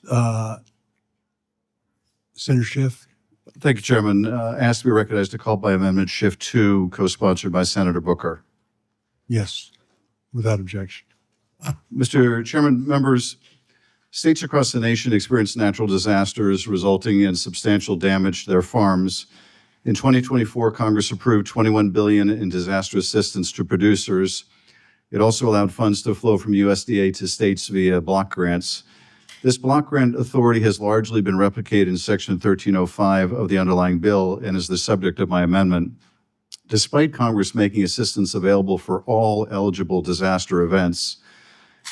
Senator Schiff. Thank you, Chairman. Asked to be recognized to call by amendment Shift 2, co-sponsored by Senator Booker. Yes, without objection. Mr. Chairman, members, states across the nation experience natural disasters resulting in substantial damage to their farms. In 2024, Congress approved $21 billion in disaster assistance to producers. It also allowed funds to flow from USDA to states via block grants. This block grant authority has largely been replicated in Section 1305 of the underlying bill and is the subject of my amendment. Despite Congress making assistance available for all eligible disaster events,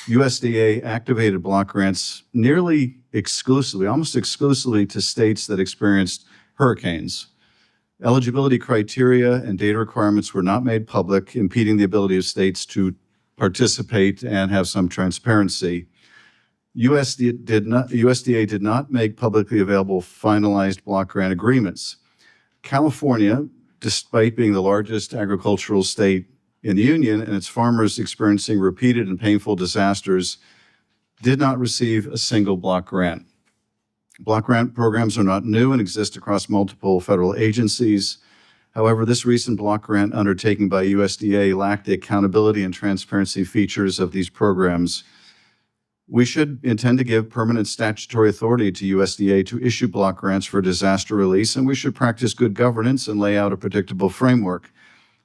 USDA activated block grants nearly exclusively, almost exclusively to states that experienced hurricanes. Eligibility criteria and data requirements were not made public, impeding the ability of states to participate and have some transparency. USDA did not make publicly available finalized block grant agreements. California, despite being the largest agricultural state in the union and its farmers experiencing repeated and painful disasters, did not receive a single block grant. Block grant programs are not new and exist across multiple federal agencies. However, this recent block grant undertaking by USDA lacked the accountability and transparency features of these programs. We should intend to give permanent statutory authority to USDA to issue block grants for disaster release, and we should practice good governance and lay out a predictable framework.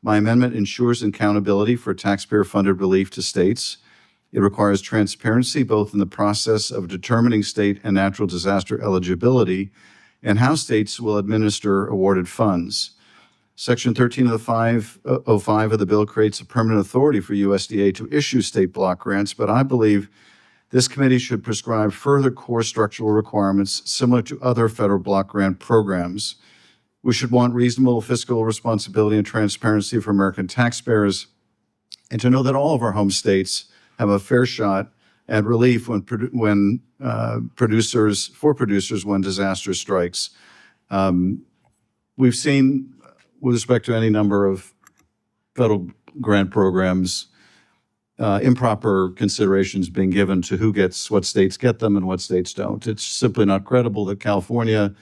My amendment ensures accountability for taxpayer-funded relief to states. It requires transparency both in the process of determining state and natural disaster eligibility and how states will administer awarded funds. Section 1305 of the bill creates a permanent authority for USDA to issue state block grants, but I believe this committee should prescribe further core structural requirements similar to other federal block grant programs. We should want reasonable fiscal responsibility and transparency for American taxpayers, and to know that all of our home states have a fair shot at relief when producers when disaster strikes. We've seen, with respect to any number of federal grant programs, improper considerations being given to who gets, what states get them and what states don't. It's simply not credible that California,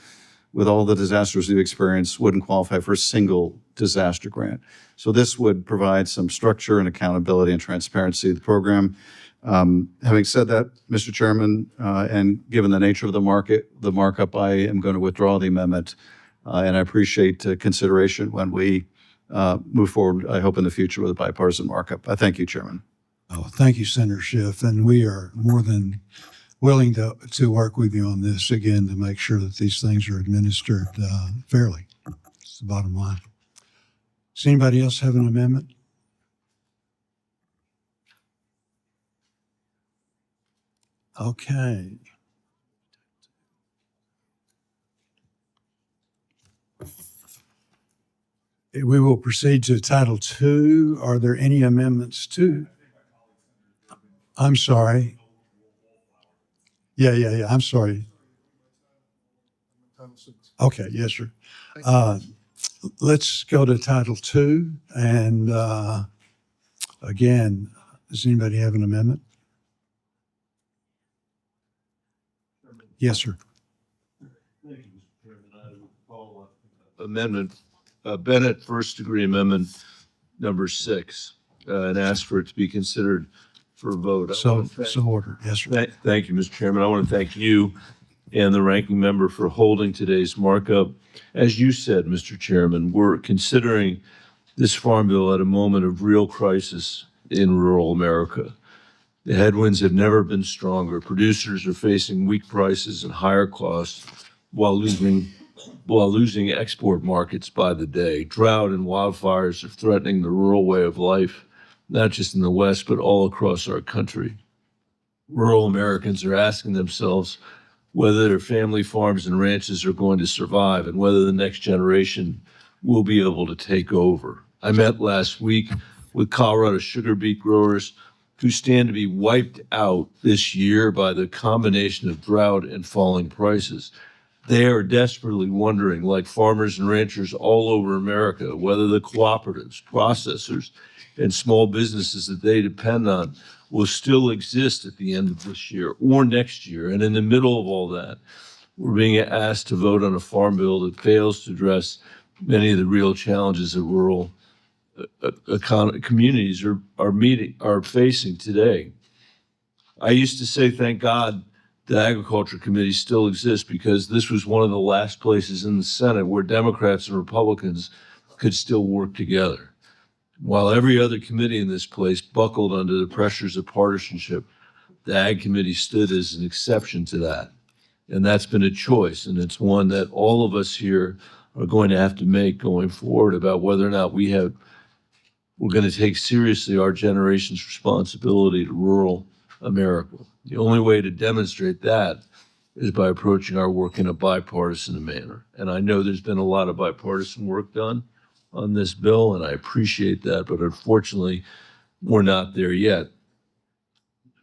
with all the disasters we've experienced, wouldn't qualify for a single disaster grant. So this would provide some structure and accountability and transparency of the program. Having said that, Mr. Chairman, and given the nature of the markup, I am going to withdraw the amendment, and I appreciate consideration when we move forward, I hope in the future, with a bipartisan markup. I thank you, Chairman. Oh, thank you, Senator Schiff, and we are more than willing to work with you on this again to make sure that these things are administered fairly. It's the bottom line. Does anybody else have an amendment? Okay. We will proceed to Title II. Are there any amendments to? I'm sorry. Yeah. I'm sorry. Okay, yes, sir. Let's go to Title II. And again, does anybody have an amendment? Yes, sir. Amendment, Bennett First Degree Amendment number 6, and ask for it to be considered for a vote. So ordered. Yes, sir. Thank you, Mr. Chairman. I want to thank you and the ranking member for holding today's markup. As you said, Mr. Chairman, we're considering this farm bill at a moment of real crisis in rural America. The headwinds have never been stronger. Producers are facing weak prices and higher costs while losing export markets by the day. Drought and wildfires are threatening the rural way of life, not just in the West, but all across our country. Rural Americans are asking themselves whether their family farms and ranches are going to survive and whether the next generation will be able to take over. I met last week with Colorado sugar beet growers who stand to be wiped out this year by the combination of drought and falling prices. They are desperately wondering, like farmers and ranchers all over America, whether the cooperatives, processors, and small businesses that they depend on will still exist at the end of this year or next year. And in the middle of all that, we're being asked to vote on a farm bill that fails to address many of the real challenges that rural communities are facing today. I used to say, thank God the Agriculture Committee still exists, because this was one of the last places in the Senate where Democrats and Republicans could still work together. While every other committee in this place buckled under the pressures of partisanship, the Ag Committee stood as an exception to that. And that's been a choice, and it's one that all of us here are going to have to make going forward about whether or not we're going to take seriously our generation's responsibility to rural America. The only way to demonstrate that is by approaching our work in a bipartisan manner. And I know there's been a lot of bipartisan work done on this bill, and I appreciate that. But unfortunately, we're not there yet.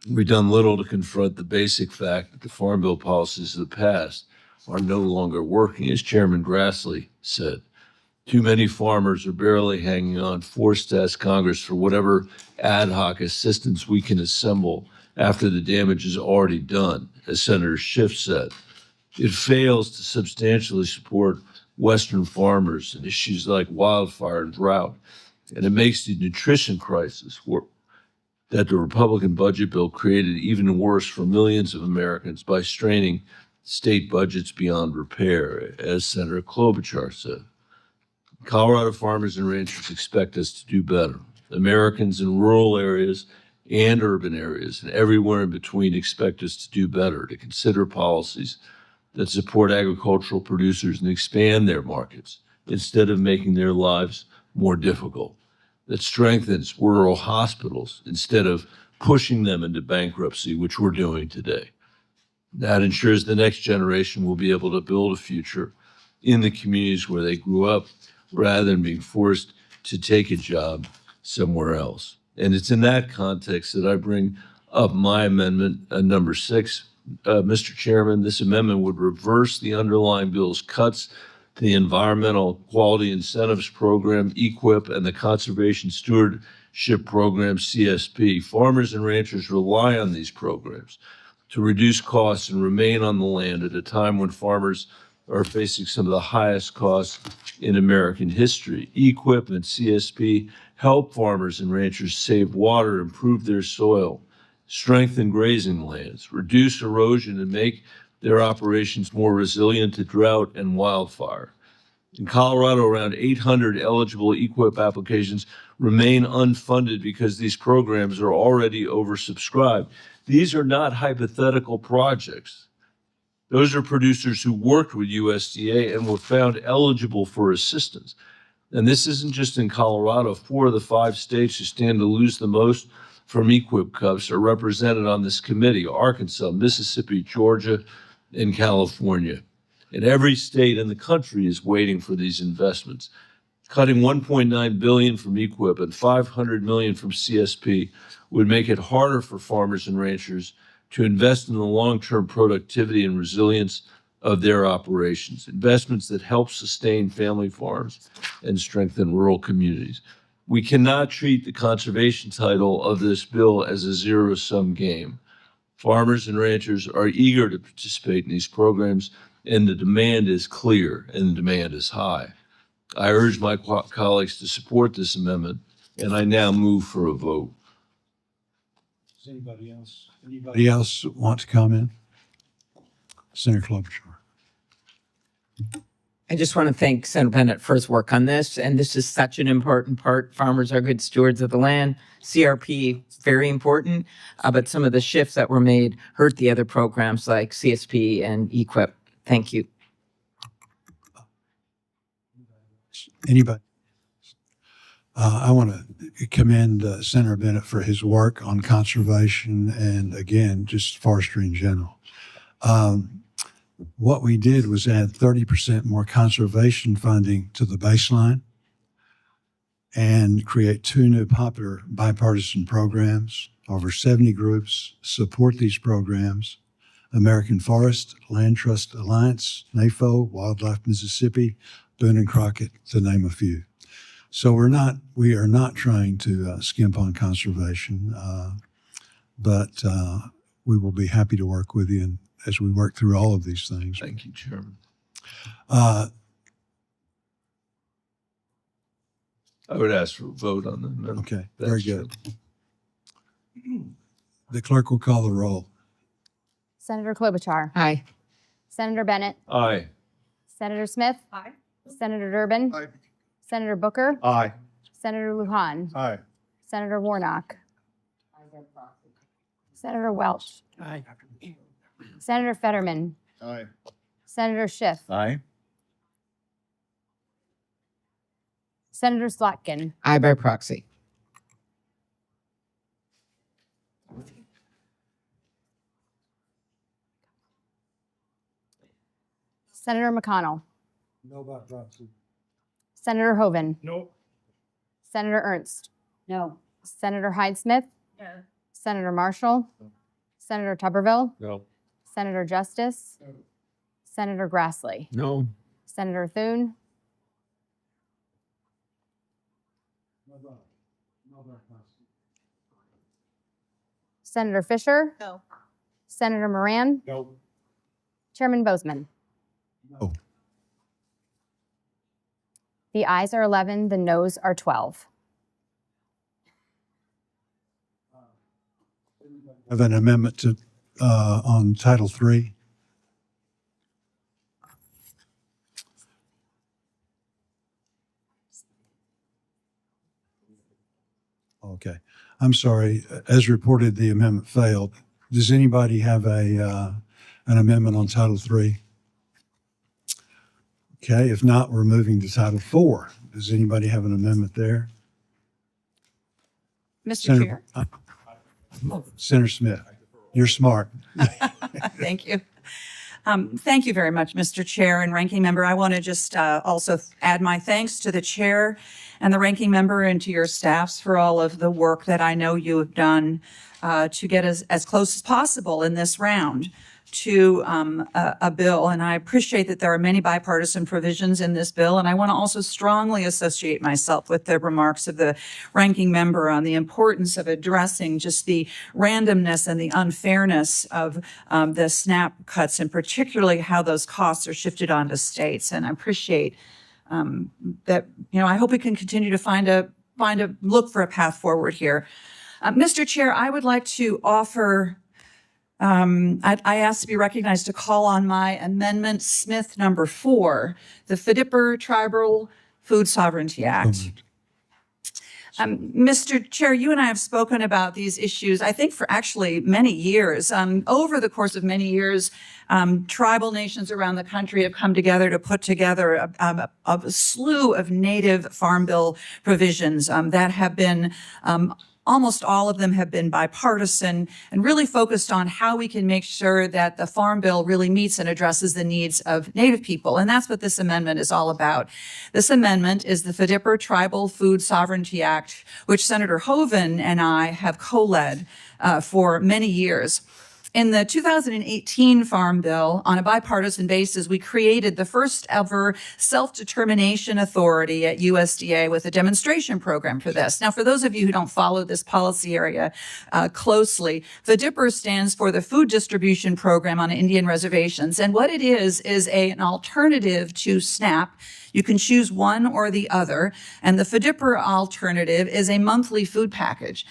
We've done little to confront the basic fact that the Farm Bill policies of the past are no longer working, as Chairman Grassley said. Too many farmers are barely hanging on, forced to ask Congress for whatever ad hoc assistance we can assemble after the damage is already done, as Senator Schiff said. It fails to substantially support Western farmers in issues like wildfire and drought, and it makes the nutrition crisis that the Republican budget bill created even worse for millions of Americans by straining state budgets beyond repair, as Senator Klobuchar said. Colorado farmers and ranchers expect us to do better. Americans in rural areas and urban areas and everywhere in between expect us to do better, to consider policies that support agricultural producers and expand their markets instead of making their lives more difficult, that strengthens rural hospitals instead of pushing them into bankruptcy, which we're doing today. That ensures the next generation will be able to build a future in the communities where they grew up rather than being forced to take a job somewhere else. And it's in that context that I bring up my amendment, number 6. Mr. Chairman, this amendment would reverse the underlying bill's cuts to the Environmental Quality Incentives Program, EQIP, and the Conservation Stewardship Program, CSP. Farmers and ranchers rely on these programs to reduce costs and remain on the land at a time when farmers are facing some of the highest costs in American history. EQIP and CSP help farmers and ranchers save water, improve their soil, strengthen grazing lands, reduce erosion, and make their operations more resilient to drought and wildfire. In Colorado, around 800 eligible EQIP applications remain unfunded because these programs are already oversubscribed. These are not hypothetical projects. Those are producers who worked with USDA and were found eligible for assistance. And this isn't just in Colorado. 4 of the 5 states who stand to lose the most from EQIP cuts are represented on this committee: Arkansas, Mississippi, Georgia, and California. And every state in the country is waiting for these investments. Cutting $1.9 billion from EQIP and $500 million from CSP would make it harder for farmers and ranchers to invest in the long-term productivity and resilience of their operations, investments that help sustain family farms and strengthen rural communities. We cannot treat the conservation title of this bill as a zero-sum game. Farmers and ranchers are eager to participate in these programs, and the demand is clear and the demand is high. I urge my colleagues to support this amendment, and I now move for a vote. Does anybody else want to comment? Senator Klobuchar. I just want to thank Senator Bennett for his work on this. And this is such an important part. Farmers are good stewards of the land. CRP, very important. But some of the shifts that were made hurt the other programs like CSP and EQIP. Thank you. Anybody? I want to commend Senator Bennett for his work on conservation and, again, just forestry in general. What we did was add 30% more conservation funding to the baseline and create 2 new popular bipartisan programs. Over 70 groups support these programs: American Forest, Land Trust Alliance, NAFO, Wildlife Mississippi, Boone and Crockett, to name a few. So we are not trying to skimp on conservation, but we will be happy to work with you as we work through all of these things. Thank you, Chairman. Uh, I would ask for a vote on the amendment. okay, very good. The clerk will call the roll. Senator Klobuchar. Aye. Senator Bennett. Aye. Senator Smith. Aye. Senator Durbin. Aye. Senator Booker. Aye. Senator Lujan. Aye. Senator Warnock. Senator Welch. Aye. Senator Fetterman. Aye. Senator Schiff. Aye. Senator Slotkin. Aye by proxy. Senator McConnell. No by proxy. Senator Hoven. No. Senator Ernst. No. Senator Hyde-Smith. Senator Marshall. Senator Tuberville. No. Senator Justice. Senator Grassley. No. Senator Thune. Senator Fisher. No. Senator Moran. No. Chairman Bozeman. No. The ayes are 11, the noes are 12. Have an amendment to, on Title III. Okay. I'm sorry. As reported, the amendment failed. Does anybody have an amendment on Title III? Okay. If not, we're moving to Title IV. Does anybody have an amendment there? Mr. Chair. Senator Smith, you're smart. Thank you. Thank you very much, Mr. Chair and Ranking Member. I want to just also add my thanks to the Chair and the Ranking Member and to your staffs for all of the work that I know you have done to get as close as possible in this round to a bill. And I appreciate that there are many bipartisan provisions in this bill. And I want to also strongly associate myself with the remarks of the Ranking Member on the importance of addressing just the randomness and the unfairness of the SNAP cuts, and particularly how those costs are shifted onto states. And I appreciate that, I hope we can continue to find a look for a path forward here. Mr. Chair, I would like to offer I asked to be recognized to call on my amendment Smith number 4, the FDIPR Tribal Food Sovereignty Act. Mr. Chair, you and I have spoken about these issues, I think, for actually many years. Over the course of many years, tribal nations around the country have come together to put together a slew of native farm bill provisions that have been almost all of them have been bipartisan and really focused on how we can make sure that the Farm Bill really meets and addresses the needs of Native people. And that's what this amendment is all about. This amendment is the FDIPR Tribal Food Sovereignty Act, which Senator Hoeven and I have co-led for many years. In the 2018 Farm Bill, on a bipartisan basis, we created the first ever self-determination authority at USDA with a demonstration program for this. Now, for those of you who don't follow this policy area closely, the DIPR stands for the Food Distribution Program on Indian Reservations. And what it is an alternative to SNAP. You can choose one or the other. And the FDIPR alternative is a monthly food package.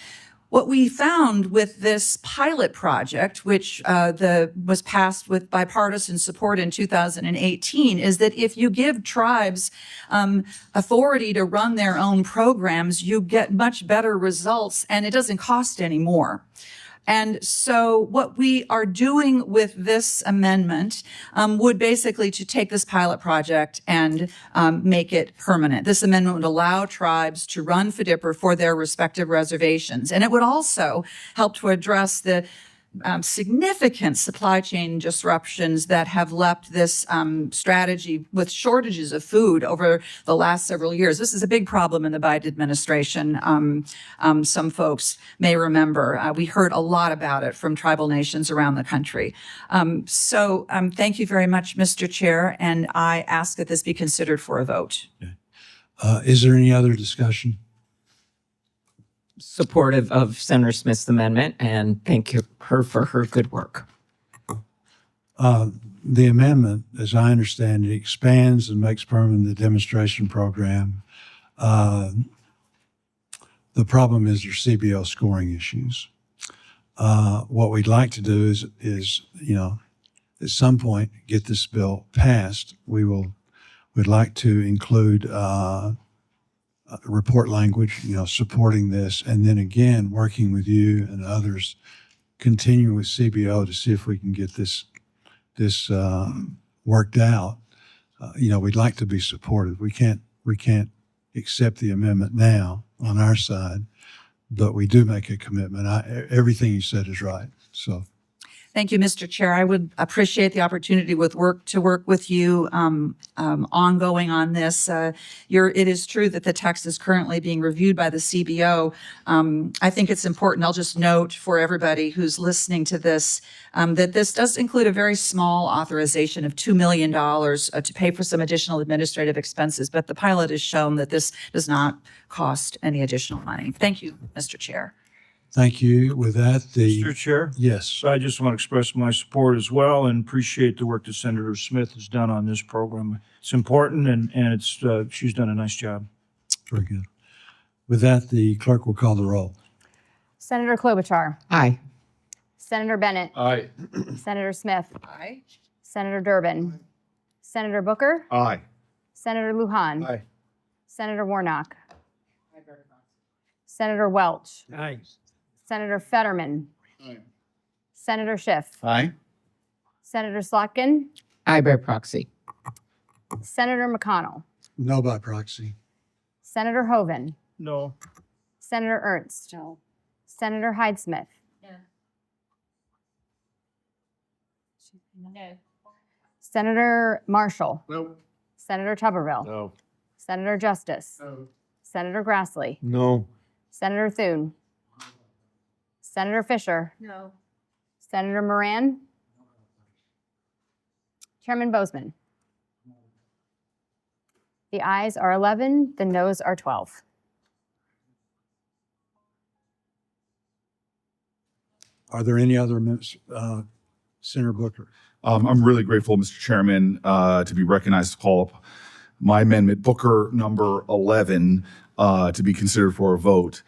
What we found with this pilot project, which was passed with bipartisan support in 2018, is that if you give tribes authority to run their own programs, you get much better results, and it doesn't cost any more. And so what we are doing with this amendment would basically to take this pilot project and make it permanent. This amendment would allow tribes to run FDIPR for their respective reservations. And it would also help to address the significant supply chain disruptions that have left this strategy with shortages of food over the last several years. This is a big problem in the Biden administration. Some folks may remember. We heard a lot about it from tribal nations around the country. So thank you very much, Mr. Chair, and I ask that this be considered for a vote. Okay. Is there any other discussion? Supportive of Senator Smith's amendment, and thank her for her good work. The amendment, as I understand it, expands and makes permanent the demonstration program. The problem is there's CBO scoring issues. What we'd like to do is at some point get this bill passed. We'd like to include report language, supporting this, and then again working with you and others, continuing with CBO to see if we can get this worked out. We'd like to be supportive. We can't accept the amendment now on our side, but we do make a commitment. Everything you said is right. So, Thank you, Mr. Chair. I would appreciate the opportunity to work with you ongoing on this. It is true that the text is currently being reviewed by the CBO. I think it's important. I'll just note for everybody who's listening to this that this does include a very small authorization of $2 million to pay for some additional administrative expenses, but the pilot has shown that this does not cost any additional money. Thank you, Mr. Chair. Thank you. With that, Mr. Chair? yes, I just want to express my support as well and appreciate the work that Senator Smith has done on this program. It's important and she's done a nice job. very good. With that, the clerk will call the roll. Senator Klobuchar, Aye. Senator Bennett, Aye. Senator Smith, Aye. Senator Durbin, Senator Booker, Aye. Senator Lujan, Aye. Senator Warnock, Senator Welch, Aye. Senator Fetterman, Senator Schiff, Aye. Senator Slotkin, Aye by proxy. Senator McConnell, No by proxy. Senator Hoven, No. Senator Ernst, Senator Hyde-Smith, Senator Marshall, No. Senator Tuberville, No. Senator Justice, Senator Grassley, No. Senator Thune, Senator Fisher, Senator Moran, Chairman Bozeman. The ayes are 11, the noes are 12. Are there any other amendments? Senator Booker. I'm really grateful, Mr. Chairman, to be recognized to call up my amendment, Booker number 11, to be considered for a vote.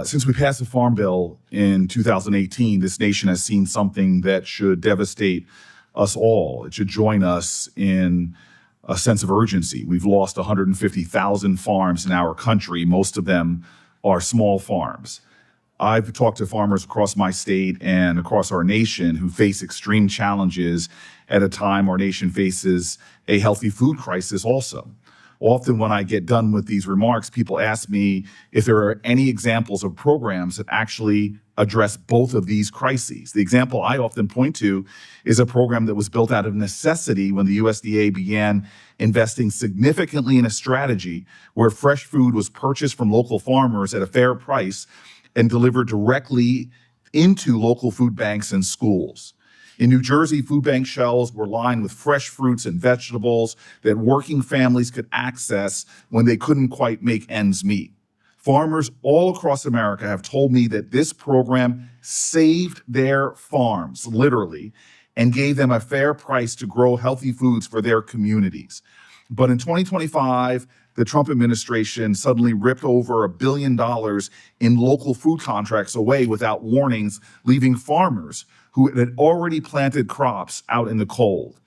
Since we passed the Farm Bill in 2018, this nation has seen something that should devastate us all. It should join us in a sense of urgency. We've lost 150,000 farms in our country. Most of them are small farms. I've talked to farmers across my state and across our nation who face extreme challenges at a time our nation faces a healthy food crisis also. Often when I get done with these remarks, people ask me if there are any examples of programs that actually address both of these crises. The example I often point to is a program that was built out of necessity when the USDA began investing significantly in a strategy where fresh food was purchased from local farmers at a fair price and delivered directly into local food banks and schools. In New Jersey, food bank shelves were lined with fresh fruits and vegetables that working families could access when they couldn't quite make ends meet. Farmers all across America have told me that this program saved their farms, literally, and gave them a fair price to grow healthy foods for their communities. But in 2025, the Trump administration suddenly ripped over $1 billion in local food contracts away without warnings, leaving farmers who had already planted crops out in the cold.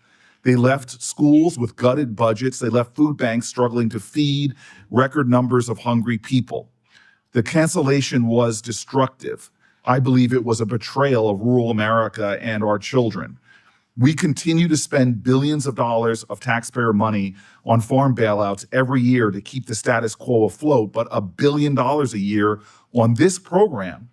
They left schools with gutted budgets. They left food banks struggling to feed record numbers of hungry people. The cancellation was destructive. I believe it was a betrayal of rural America and our children. We continue to spend billions of dollars of taxpayer money on farm bailouts every year to keep the status quo afloat, but $1 billion a year on this program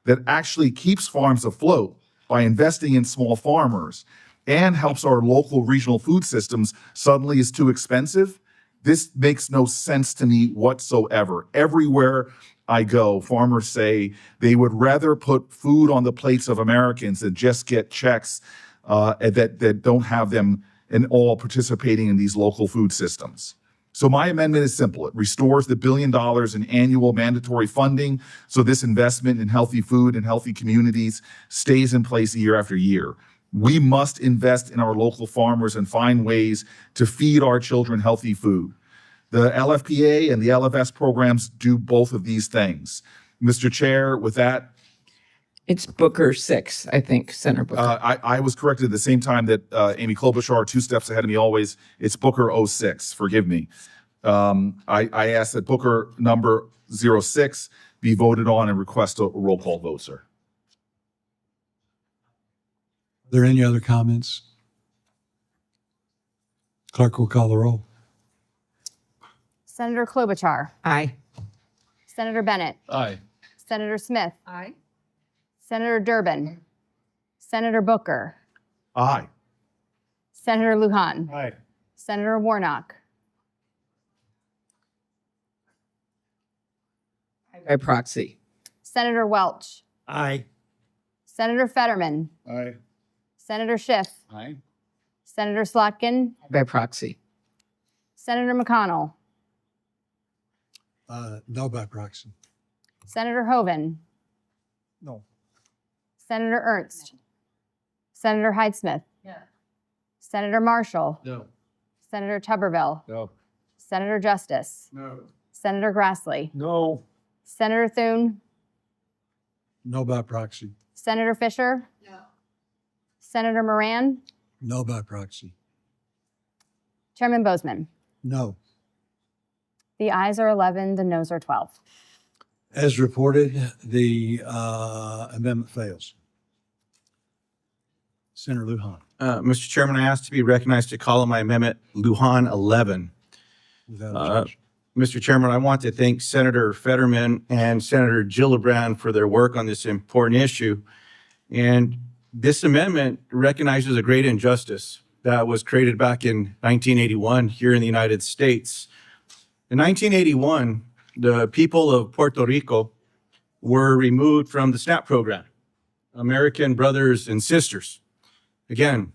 that actually keeps farms afloat by investing in small farmers and helps our local regional food systems suddenly is too expensive. This makes no sense to me whatsoever. Everywhere I go, farmers say they would rather put food on the plates of Americans than just get checks that don't have them in all participating in these local food systems. So my amendment is simple. It restores the $1 billion in annual mandatory funding so this investment in healthy food and healthy communities stays in place year after year. We must invest in our local farmers and find ways to feed our children healthy food. The LFPA and the LFS programs do both of these things. Mr. Chair, with that, It's Booker 6, I think, Senator Booker. I was corrected at the same time that Amy Klobuchar, 2 steps ahead of me always. It's Booker 06, forgive me. I asked that Booker number 06 be voted on and request a roll call vote, sir. Are there any other comments? Clerk will call the roll. Senator Klobuchar, Aye. Senator Bennett, Aye. Senator Smith, Aye. Senator Durbin, Senator Booker, Aye. Senator Lujan, Aye. Senator Warnock, By proxy. Senator Welch, Aye. Senator Fetterman, Aye. Senator Schiff, Aye. Senator Slotkin, By proxy. Senator McConnell, No by proxy. Senator Hoven, No. Senator Ernst, Senator Hyde-Smith, Senator Marshall, No. Senator Tuberville, No. Senator Justice, No. Senator Grassley, No. Senator Thune, No by proxy. Senator Fisher, Senator Moran, No by proxy. Chairman Bozeman. No. The ayes are 11, the noes are 12. As reported, the amendment fails. Senator Lujan, Mr. Chairman, I ask to be recognized to call on my amendment Lujan 11. without Uh, objection. Mr. Chairman, I want to thank Senator Fetterman and Senator Gillibrand for their work on this important issue. And this amendment recognizes a great injustice that was created back in 1981 here in the United States. In 1981, the people of Puerto Rico were removed from the SNAP program, American Brothers and Sisters. Again,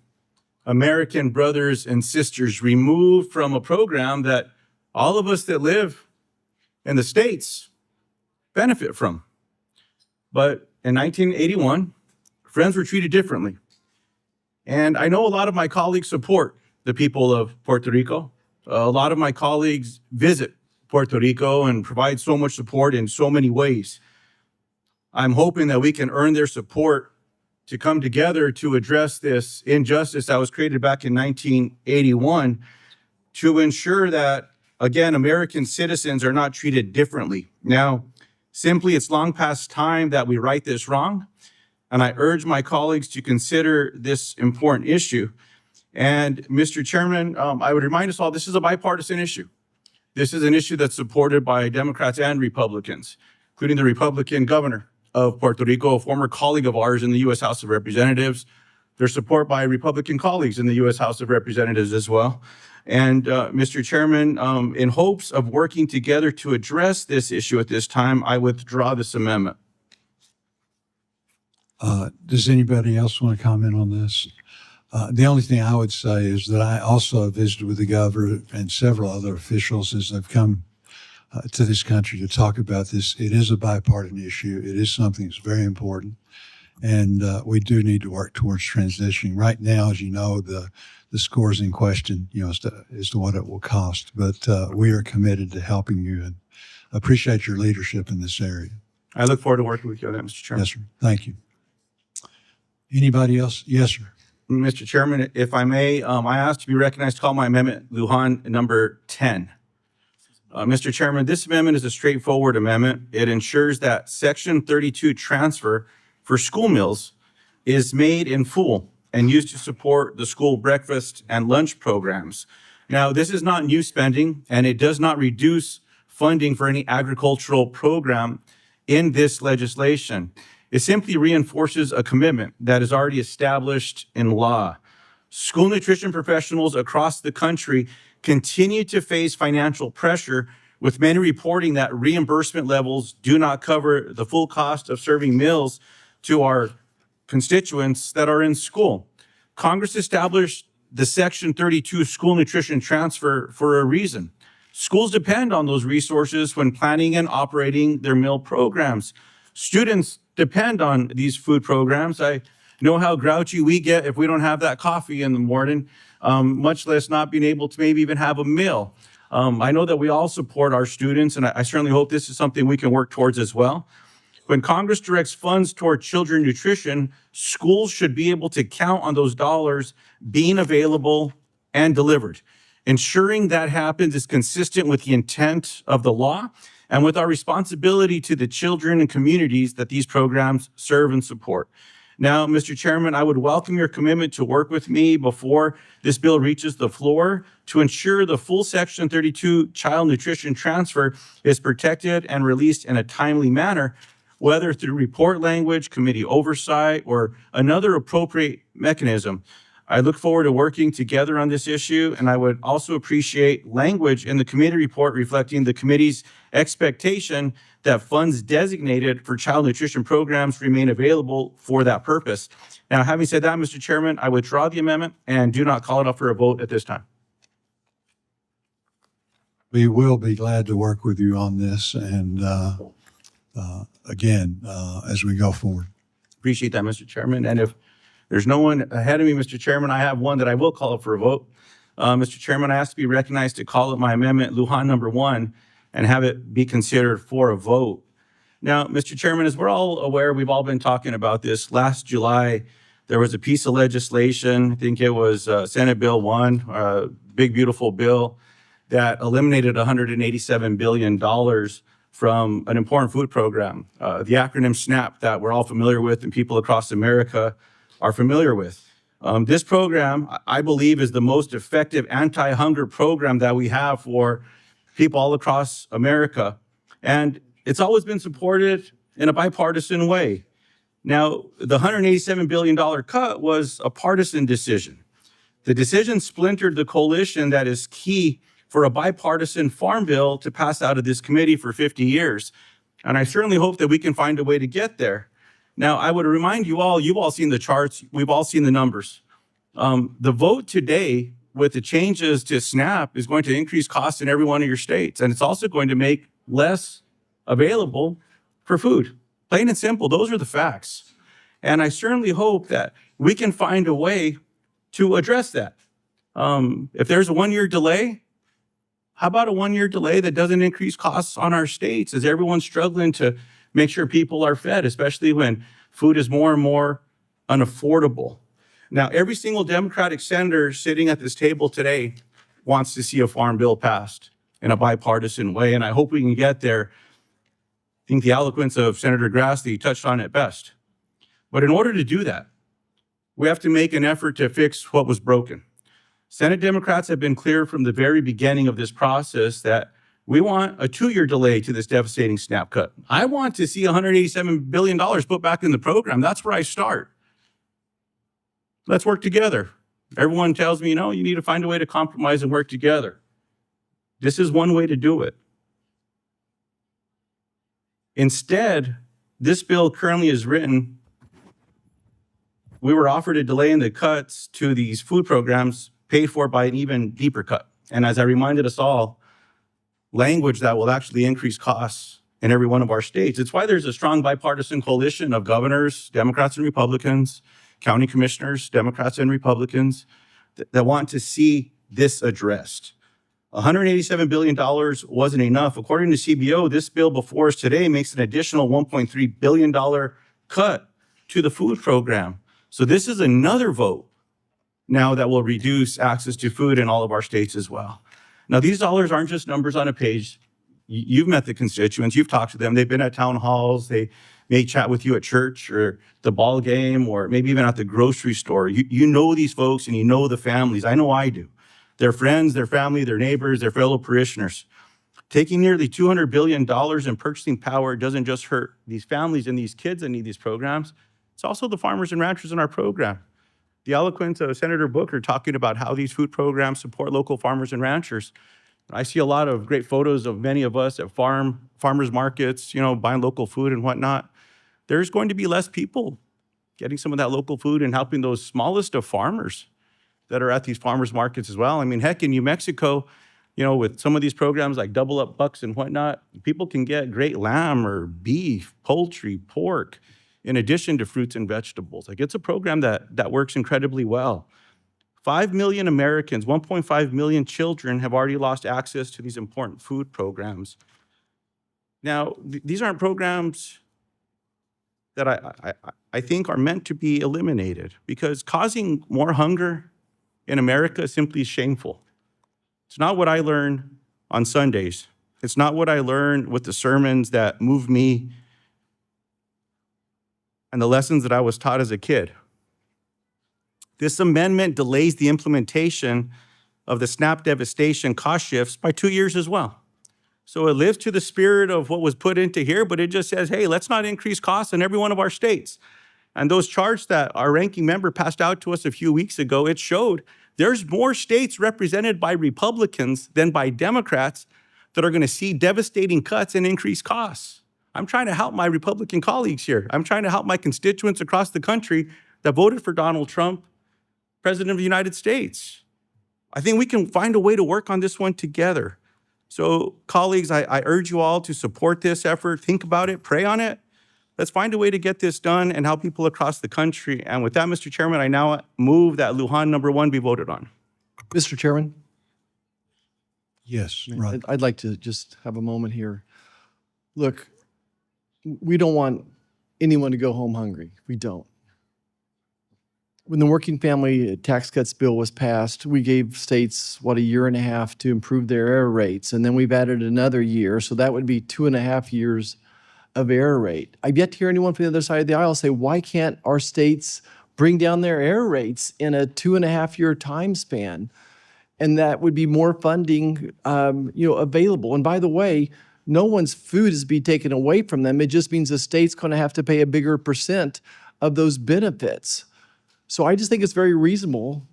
American brothers and sisters removed from a program that all of us that live in the States benefit from. But in 1981, friends were treated differently. And I know a lot of my colleagues support the people of Puerto Rico. A lot of my colleagues visit Puerto Rico and provide so much support in so many ways. I'm hoping that we can earn their support to come together to address this injustice that was created back in 1981 to ensure that, again, American citizens are not treated differently. Now, simply, it's long past time that we right this wrong, and I urge my colleagues to consider this important issue. And Mr. Chairman, I would remind us all, this is a bipartisan issue. This is an issue that's supported by Democrats and Republicans, including the Republican governor of Puerto Rico, a former colleague of ours in the U.S. House of Representatives. There's support by Republican colleagues in the U.S. House of Representatives as well. And Mr. Chairman, in hopes of working together to address this issue at this time, I withdraw this amendment. Does anybody else want to comment on this? The only thing I would say is that I also visited with the governor and several other officials as they've come to this country to talk about this. It is a bipartisan issue. It is something that's very important. And we do need to work towards transitioning. Right now, as you know, the scores in question, as to what it will cost. But we are committed to helping you and appreciate your leadership in this area. I look forward to working with you on that, Mr. Chairman. Yes, sir. Thank you. Anybody else? Yes, sir. Mr. Chairman, if I may, I ask to be recognized to call my amendment Lujan number 10. Mr. Chairman, this amendment is a straightforward amendment. It ensures that Section 32 transfer for school meals is made in full and used to support the school breakfast and lunch programs. Now, this is not new spending, and it does not reduce funding for any agricultural program in this legislation. It simply reinforces a commitment that is already established in law. School nutrition professionals across the country continue to face financial pressure, with many reporting that reimbursement levels do not cover the full cost of serving meals to our constituents that are in school. Congress established the Section 32 school nutrition transfer for a reason. Schools depend on those resources when planning and operating their meal programs. Students depend on these food programs. I know how grouchy we get if we don't have that coffee in the morning, much less not being able to maybe even have a meal. I know that we all support our students, and I certainly hope this is something we can work towards as well. When Congress directs funds toward children nutrition, schools should be able to count on those dollars being available and delivered. Ensuring that happens is consistent with the intent of the law and with our responsibility to the children and communities that these programs serve and support. Now, Mr. Chairman, I would welcome your commitment to work with me before this bill reaches the floor to ensure the full Section 32 child nutrition transfer is protected and released in a timely manner. whether through report language, committee oversight, or another appropriate mechanism. I look forward to working together on this issue, and I would also appreciate language in the committee report reflecting the committee's expectation that funds designated for child nutrition programs remain available for that purpose. Now, having said that, Mr. Chairman, I withdraw the amendment and do not call it up for a vote at this time. We will be glad to work with you on this and again, as we go forward. Appreciate that, Mr. Chairman. And if there's no one ahead of me, Mr. Chairman, I have one that I will call up for a vote. Mr. Chairman, I ask to be recognized to call up my amendment, Lujan number 1, and have it be considered for a vote. Now, Mr. Chairman, as we're all aware, we've all been talking about this. Last July, there was a piece of legislation, I think it was Senate Bill 1, a big, beautiful bill that eliminated $187 billion from an important food program, the acronym SNAP that we're all familiar with and people across America are familiar with. This program, I believe, is the most effective anti-hunger program that we have for people all across America. And it's always been supported in a bipartisan way. Now, the $187 billion cut was a partisan decision. The decision splintered the coalition that is key for a bipartisan farm bill to pass out of this committee for 50 years. And I certainly hope that we can find a way to get there. Now, I would remind you all, you've all seen the charts, we've all seen the numbers. The vote today with the changes to SNAP is going to increase costs in every one of your states. And it's also going to make less available for food. Plain and simple, those are the facts. And I certainly hope that we can find a way to address that. If there's a 1-year delay, how about a 1-year delay that doesn't increase costs on our states as everyone's struggling to make sure people are fed, especially when food is more and more unaffordable. Now, every single Democratic senator sitting at this table today wants to see a farm bill passed in a bipartisan way, and I hope we can get there. I think the eloquence of Senator Grassley touched on it best. But in order to do that, we have to make an effort to fix what was broken. Senate Democrats have been clear from the very beginning of this process that we want a 2-year delay to this devastating SNAP cut. I want to see $187 billion put back in the program. That's where I start. Let's work together. Everyone tells me, you need to find a way to compromise and work together. This is one way to do it. Instead, this bill currently is written, we were offered a delay in the cuts to these food programs paid for by an even deeper cut. And as I reminded us all, language that will actually increase costs in every one of our states. It's why there's a strong bipartisan coalition of governors, Democrats and Republicans, county commissioners, Democrats and Republicans, that want to see this addressed. $187 billion wasn't enough. According to CBO, this bill before us today makes an additional $1.3 billion cut to the food program. So this is another vote now that will reduce access to food in all of our states as well. Now, these dollars aren't just numbers on a page. You've met the constituents, you've talked to them, they've been at town halls, they may chat with you at church or the ball game or maybe even at the grocery store. You know these folks and you know the families. I know I do. Their friends, their family, their neighbors, their fellow parishioners. Taking nearly $200 billion in purchasing power doesn't just hurt these families and these kids that need these programs. It's also the farmers and ranchers in our program. The eloquence of Senator Booker talking about how these food programs support local farmers and ranchers. I see a lot of great photos of many of us at farmers markets, buying local food and whatnot. There's going to be less people getting some of that local food and helping those smallest of farmers that are at these farmers markets as well. I mean, heck, in New Mexico, with some of these programs like Double Up Bucks and whatnot, people can get great lamb or beef, poultry, pork, in addition to fruits and vegetables. Like, it's a program that works incredibly well. 5 million Americans, 1.5 million children have already lost access to these important food programs. Now, these aren't programs that I think are meant to be eliminated, because causing more hunger in America is simply shameful. It's not what I learn on Sundays. It's not what I learned with the sermons that moved me and the lessons that I was taught as a kid. This amendment delays the implementation of the SNAP devastation cost shifts by 2 years as well. So it lives to the spirit of what was put into here, but it just says, hey, let's not increase costs in every one of our states. And those charts that our ranking member passed out to us a few weeks ago, it showed there's more states represented by Republicans than by Democrats that are going to see devastating cuts and increased costs. I'm trying to help my Republican colleagues here. I'm trying to help my constituents across the country that voted for Donald Trump, President of the United States. I think we can find a way to work on this one together. So, colleagues, I urge you all to support this effort. Think about it, pray on it. Let's find a way to get this done and help people across the country. And with that, Mr. Chairman, I now move that Lujan number 1 be voted on. Mr. Chairman, Yes, Rod. I'd like to just have a moment here. Look, we don't want anyone to go home hungry. We don't. When the Working Family Tax Cuts Bill was passed, we gave states, a year and a half to improve their error rates. And then we've added another year. So that would be 2.5 years of error rate. I've yet to hear anyone from the other side of the aisle say, why can't our states bring down their error rates in a 2.5-year time span? And that would be more funding available. And by the way, no one's food is being taken away from them. It just means the state's going to have to pay a bigger percent of those benefits. So I just think it's very reasonable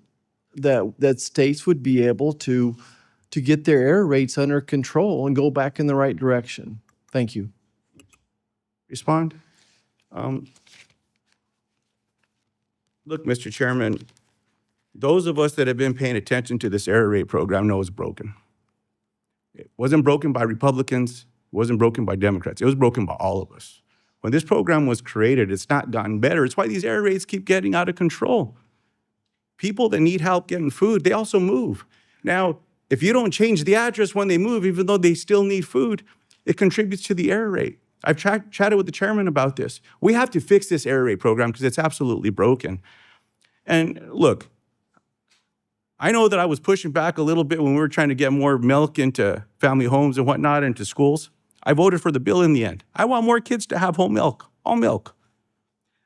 that states would be able to get their error rates under control and go back in the right direction. Thank you. Respond? Look, Mr. Chairman, those of us that have been paying attention to this error rate program know it's broken. It wasn't broken by Republicans. It wasn't broken by Democrats. It was broken by all of us. When this program was created, it's not gotten better. It's why these error rates keep getting out of control. People that need help getting food, they also move. Now, if you don't change the address when they move, even though they still need food, it contributes to the error rate. I've chatted with the chairman about this. We have to fix this error rate program because it's absolutely broken. And look, I know that I was pushing back a little bit when we were trying to get more milk into family homes and whatnot, into schools. I voted for the bill in the end. I want more kids to have whole milk, all milk.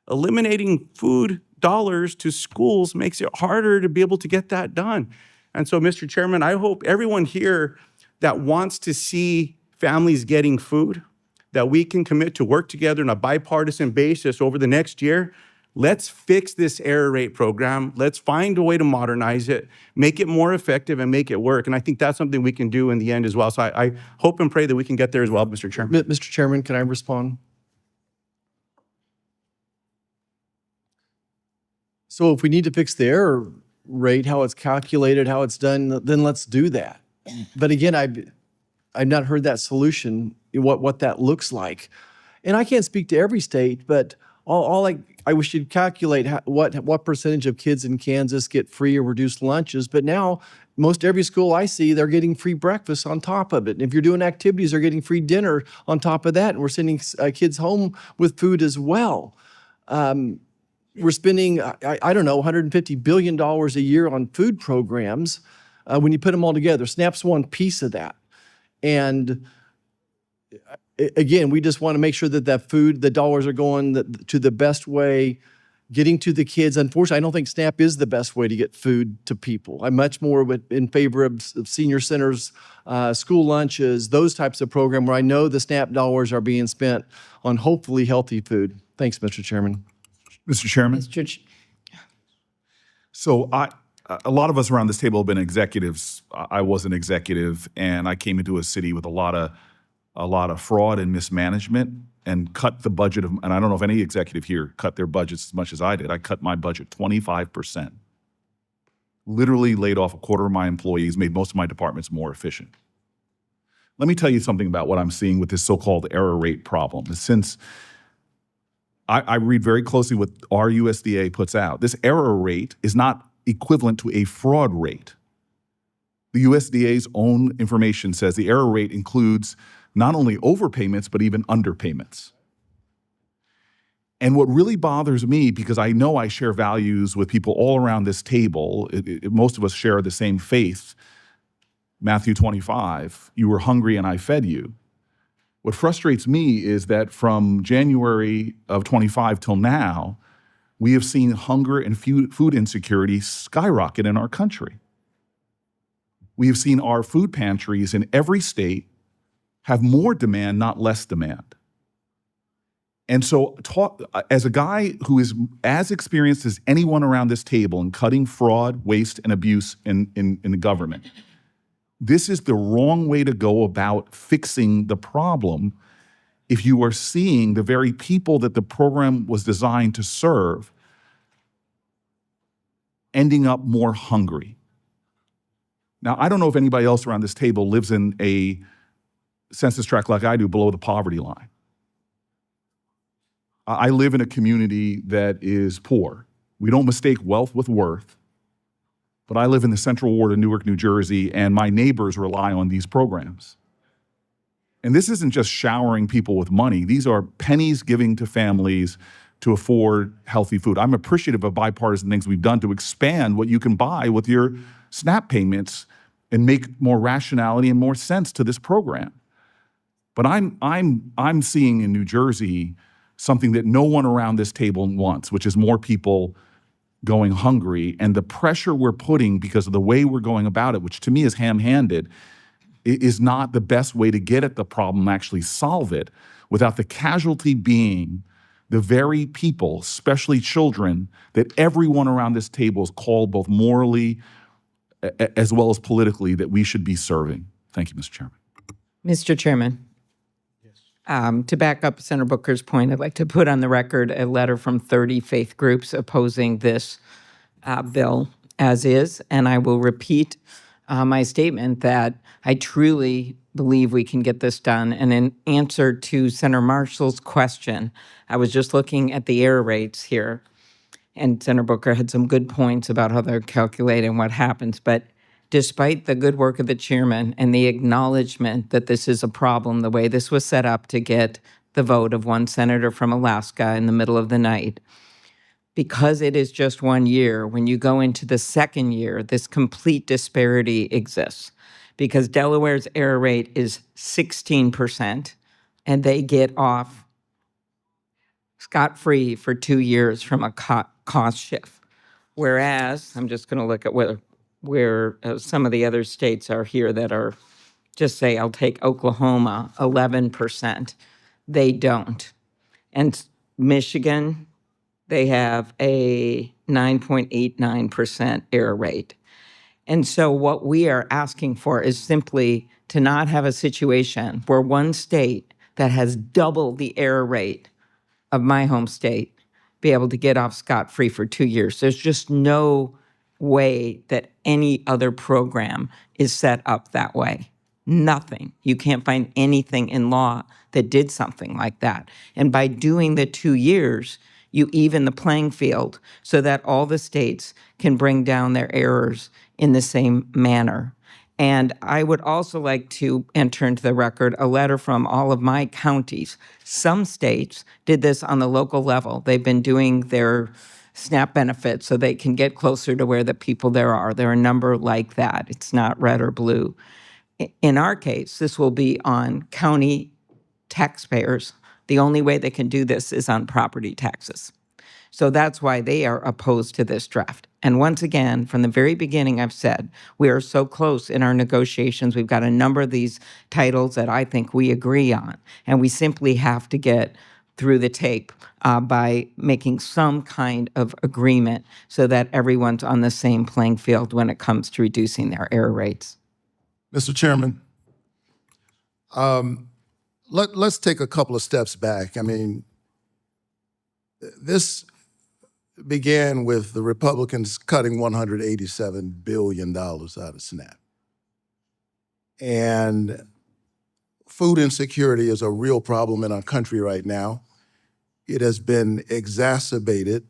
Eliminating food dollars to schools makes it harder to be able to get that done. And so, Mr. Chairman, I hope everyone here that wants to see families getting food, that we can commit to work together on a bipartisan basis over the next year. Let's fix this error rate program. Let's find a way to modernize it, make it more effective, and make it work. And I think that's something we can do in the end as well. So I hope and pray that we can get there as well, Mr. Chairman. Mr. Chairman, can I respond? So if we need to fix the error rate, how it's calculated, how it's done, then let's do that. But again, I've not heard that solution, what that looks like. And I can't speak to every state, but I wish you'd calculate what percentage of kids in Kansas get free or reduced lunches. But now, most every school I see, they're getting free breakfast on top of it. And if you're doing activities, they're getting free dinner on top of that. And we're sending kids home with food as well. We're spending, I don't know, $150 billion a year on food programs when you put them all together. SNAP's one piece of that. And again, we just want to make sure that food, the dollars are going to the best way, getting to the kids. Unfortunately, I don't think SNAP is the best way to get food to people. I'm much more in favor of senior centers, school lunches, those types of programs where I know the SNAP dollars are being spent on hopefully healthy food. Thanks, Mr. Chairman. Mr. Chairman. So a lot of us around this table have been executives. I was an executive, and I came into a city with a lot of fraud and mismanagement, and cut the budget of, and I don't know if any executive here cut their budgets as much as I did. I cut my budget 25%. Literally laid off a quarter of my employees, made most of my departments more efficient. Let me tell you something about what I'm seeing with this so-called error rate problem. Since I read very closely what our USDA puts out, this error rate is not equivalent to a fraud rate. The USDA's own information says the error rate includes not only overpayments, but even underpayments. And what really bothers me, because I know I share values with people all around this table, most of us share the same faith, Matthew 25, you were hungry and I fed you. What frustrates me is that from January of 25 till now, we have seen hunger and food insecurity skyrocket in our country. We have seen our food pantries in every state have more demand, not less demand. And so, as a guy who is as experienced as anyone around this table in cutting fraud, waste, and abuse in the government, this is the wrong way to go about fixing the problem if you are seeing the very people that the program was designed to serve ending up more hungry. Now, I don't know if anybody else around this table lives in a census tract like I do below the poverty line. I live in a community that is poor. We don't mistake wealth with worth, but I live in the Central Ward of Newark, New Jersey, and my neighbors rely on these programs. And this isn't just showering people with money. These are pennies giving to families to afford healthy food. I'm appreciative of bipartisan things we've done to expand what you can buy with your SNAP payments and make more rationality and more sense to this program. But I'm seeing in New Jersey something that no one around this table wants, which is more people going hungry. And the pressure we're putting because of the way we're going about it, which to me is ham-handed, is not the best way to get at the problem, actually solve it, without the casualty being the very people, especially children, that everyone around this table is called both morally as well as politically that we should be serving. Thank you, Mr. Chairman. Mr. Chairman. To back up Senator Booker's point, I'd like to put on the record a letter from 30 faith groups opposing this bill as is, and I will repeat my statement that I truly believe we can get this done. And in answer to Senator Marshall's question, I was just looking at the error rates here, and Senator Booker had some good points about how they're calculating what happens, but despite the good work of the chairman and the acknowledgement that this is a problem, the way this was set up to get the vote of one senator from Alaska in the middle of the night, because it is just 1 year, when you go into the second year, this complete disparity exists. Because Delaware's error rate is 16%, and they get off scot-free for 2 years from a cost shift. Whereas, I'm just going to look at where some of the other states are here that are, just say, I'll take Oklahoma, 11%. They don't. And Michigan, they have a 9.89% error rate. And so what we are asking for is simply to not have a situation where one state that has double the error rate of my home state be able to get off scot-free for 2 years. There's just no way that any other program is set up that way. Nothing. You can't find anything in law that did something like that. And by doing the 2 years, you even the playing field so that all the states can bring down their errors in the same manner. And I would also like to enter into the record a letter from all of my counties. Some states did this on the local level. They've been doing their SNAP benefits so they can get closer to where the people there are. There are a number like that. It's not red or blue. In our case, this will be on county taxpayers. The only way they can do this is on property taxes. So that's why they are opposed to this draft. And once again, from the very beginning, I've said we are so close in our negotiations. We've got a number of these titles that I think we agree on. And we simply have to get through the tape by making some kind of agreement so that everyone's on the same playing field when it comes to reducing their error rates. Mr. Chairman, let's take a couple of steps back. I mean, this began with the Republicans cutting $187 billion out of SNAP. And food insecurity is a real problem in our country right now. It has been exacerbated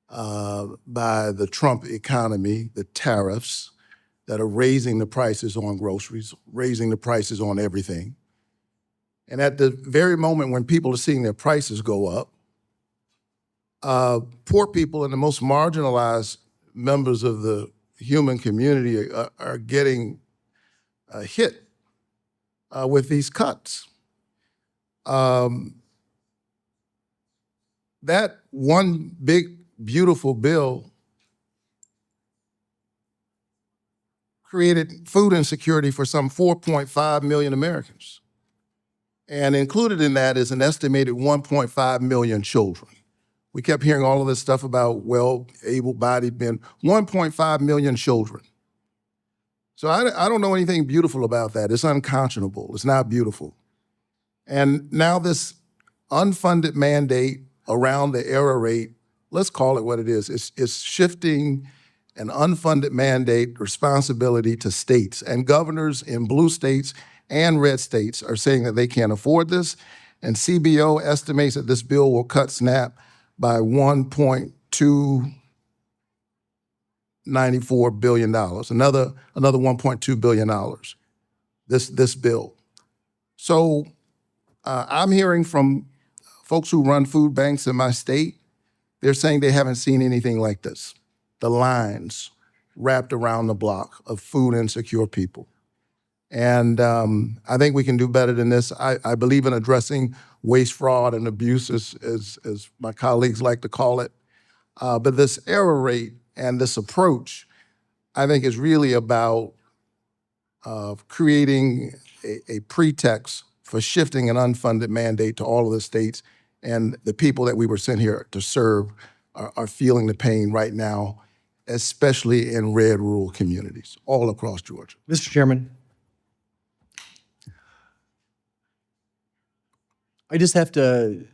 by the Trump economy, the tariffs that are raising the prices on groceries, raising the prices on everything. And at the very moment when people are seeing their prices go up, poor people and the most marginalized members of the human community are getting hit with these cuts. That one big, beautiful bill created food insecurity for some 4.5 million Americans. And included in that is an estimated 1.5 million children. We kept hearing all of this stuff about, well, able-bodied men, 1.5 million children. So I don't know anything beautiful about that. It's unconscionable. It's not beautiful. And now this unfunded mandate around the error rate, let's call it what it is. It's shifting an unfunded mandate responsibility to states. And governors in blue states and red states are saying that they can't afford this. And CBO estimates that this bill will cut SNAP by $1.294 billion, another $1.2 billion, this bill. So I'm hearing from folks who run food banks in my state, they're saying they haven't seen anything like this. The lines wrapped around the block of food insecure people. And I think we can do better than this. I believe in addressing waste, fraud, and abuse, as my colleagues like to call it. But this error rate and this approach, I think, is really about creating a pretext for shifting an unfunded mandate to all of the states. And the people that we were sent here to serve are feeling the pain right now, especially in red rural communities all across Georgia. Mr. Chairman. I just have to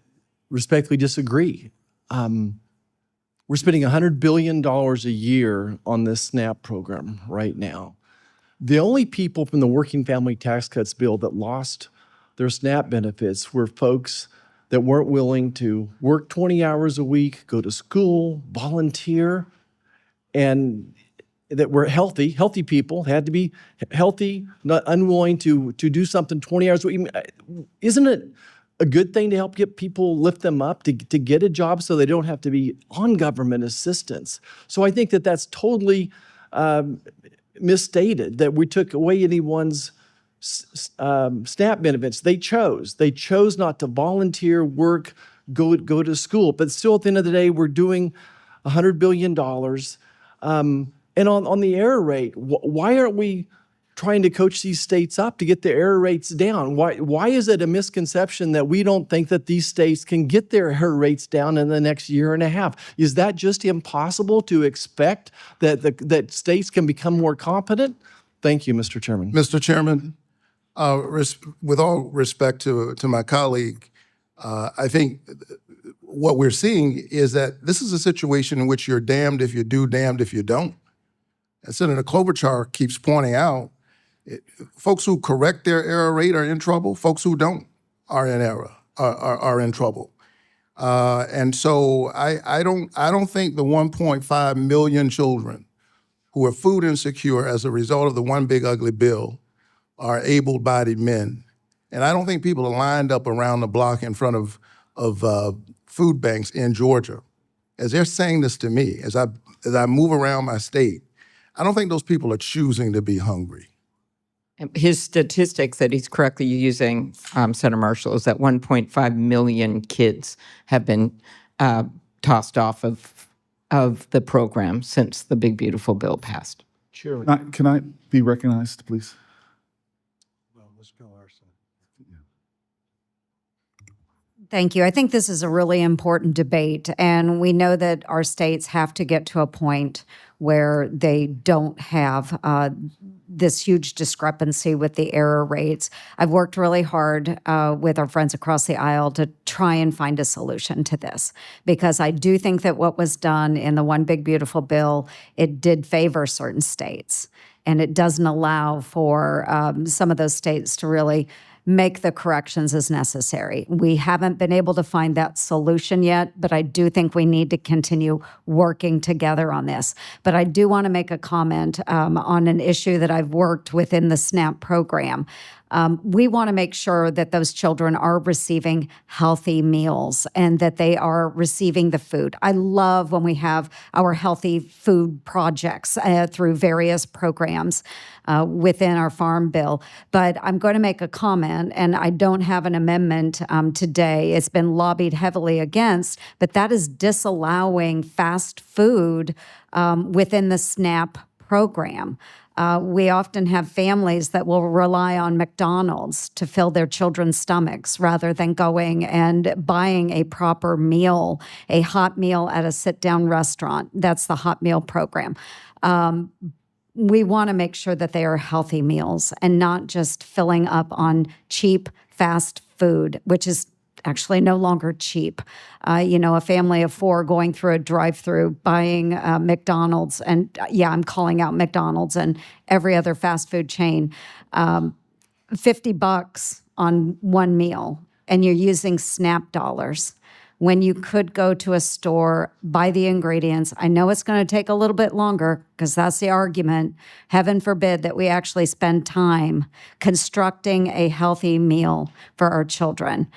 respectfully disagree. We're spending $100 billion a year on this SNAP program right now. The only people from the Working Family Tax Cuts bill that lost their SNAP benefits were folks that weren't willing to work 20 hours a week, go to school, volunteer, and that were healthy people, had to be healthy, not unwilling to do something 20 hours a week. Isn't it a good thing to help get people, lift them up, to get a job so they don't have to be on government assistance? So I think that that's totally misstated, that we took away anyone's SNAP benefits. They chose not to volunteer, work, go to school. But still, at the end of the day, we're doing $100 billion. And on the error rate, why aren't we trying to coach these states up to get their error rates down? Why is it a misconception that we don't think that these states can get their error rates down in the next year and a half? Is that just impossible to expect that states can become more competent? Thank you, Mr. Chairman. Mr. Chairman, with all respect to my colleague, I think what we're seeing is that this is a situation in which you're damned if you do, damned if you don't. As Senator Klobuchar keeps pointing out, folks who correct their error rate are in trouble. Folks who don't are in error, are in trouble. And so I don't think the 1.5 million children who are food insecure as a result of the one big ugly bill are able-bodied men. And I don't think people are lined up around the block in front of food banks in Georgia. As they're saying this to me, as I move around my state, I don't think those people are choosing to be hungry. His statistics that he's correctly using, Senator Marshall, is that 1.5 million kids have been tossed off of the program since the Big Beautiful Bill passed. Sure. Can I be recognized, please? Well, let's go our side. Thank you. I think this is a really important debate, and we know that our states have to get to a point where they don't have this huge discrepancy with the error rates. I've worked really hard with our friends across the aisle to try and find a solution to this, because I do think that what was done in the One Big Beautiful Bill, it did favor certain states, and it doesn't allow for some of those states to really make the corrections as necessary. We haven't been able to find that solution yet, but I do think we need to continue working together on this. But I do want to make a comment on an issue that I've worked within the SNAP program. We want to make sure that those children are receiving healthy meals and that they are receiving the food. I love when we have our healthy food projects through various programs within our farm bill. But I'm going to make a comment, and I don't have an amendment today. It's been lobbied heavily against, but that is disallowing fast food within the SNAP program. We often have families that will rely on McDonald's to fill their children's stomachs rather than going and buying a proper meal, a hot meal at a sit-down restaurant. That's the hot meal program. We want to make sure that they are healthy meals and not just filling up on cheap, fast food, which is actually no longer cheap. A family of 4 going through a drive-through, buying McDonald's, and I'm calling out McDonald's and every other fast food chain, $50 on one meal, and you're using SNAP dollars when you could go to a store, buy the ingredients. I know it's going to take a little bit longer because that's the argument. Heaven forbid that we actually spend time constructing a healthy meal for our children.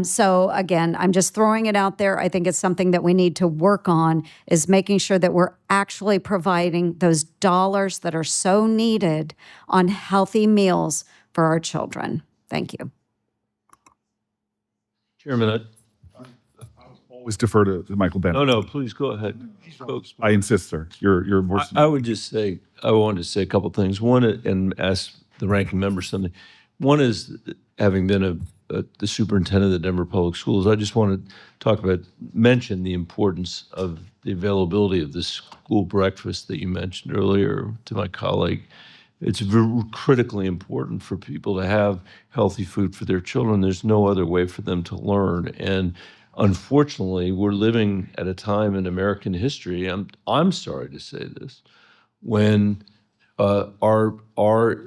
So again, I'm just throwing it out there. I think it's something that we need to work on, is making sure that we're actually providing those dollars that are so needed on healthy meals for our children. Thank you. Chairman, Always defer to Michael Bennett. no, please go ahead. Folks, I insist, sir. Your voice. I would just say, I wanted to say a couple things. One, and ask the ranking member something. One is, having been the superintendent of the Denver Public Schools, I just want to mention the importance of the availability of this school breakfast that you mentioned earlier to my colleague. It's critically important for people to have healthy food for their children. There's no other way for them to learn. And unfortunately, we're living at a time in American history, I'm sorry to say this, when our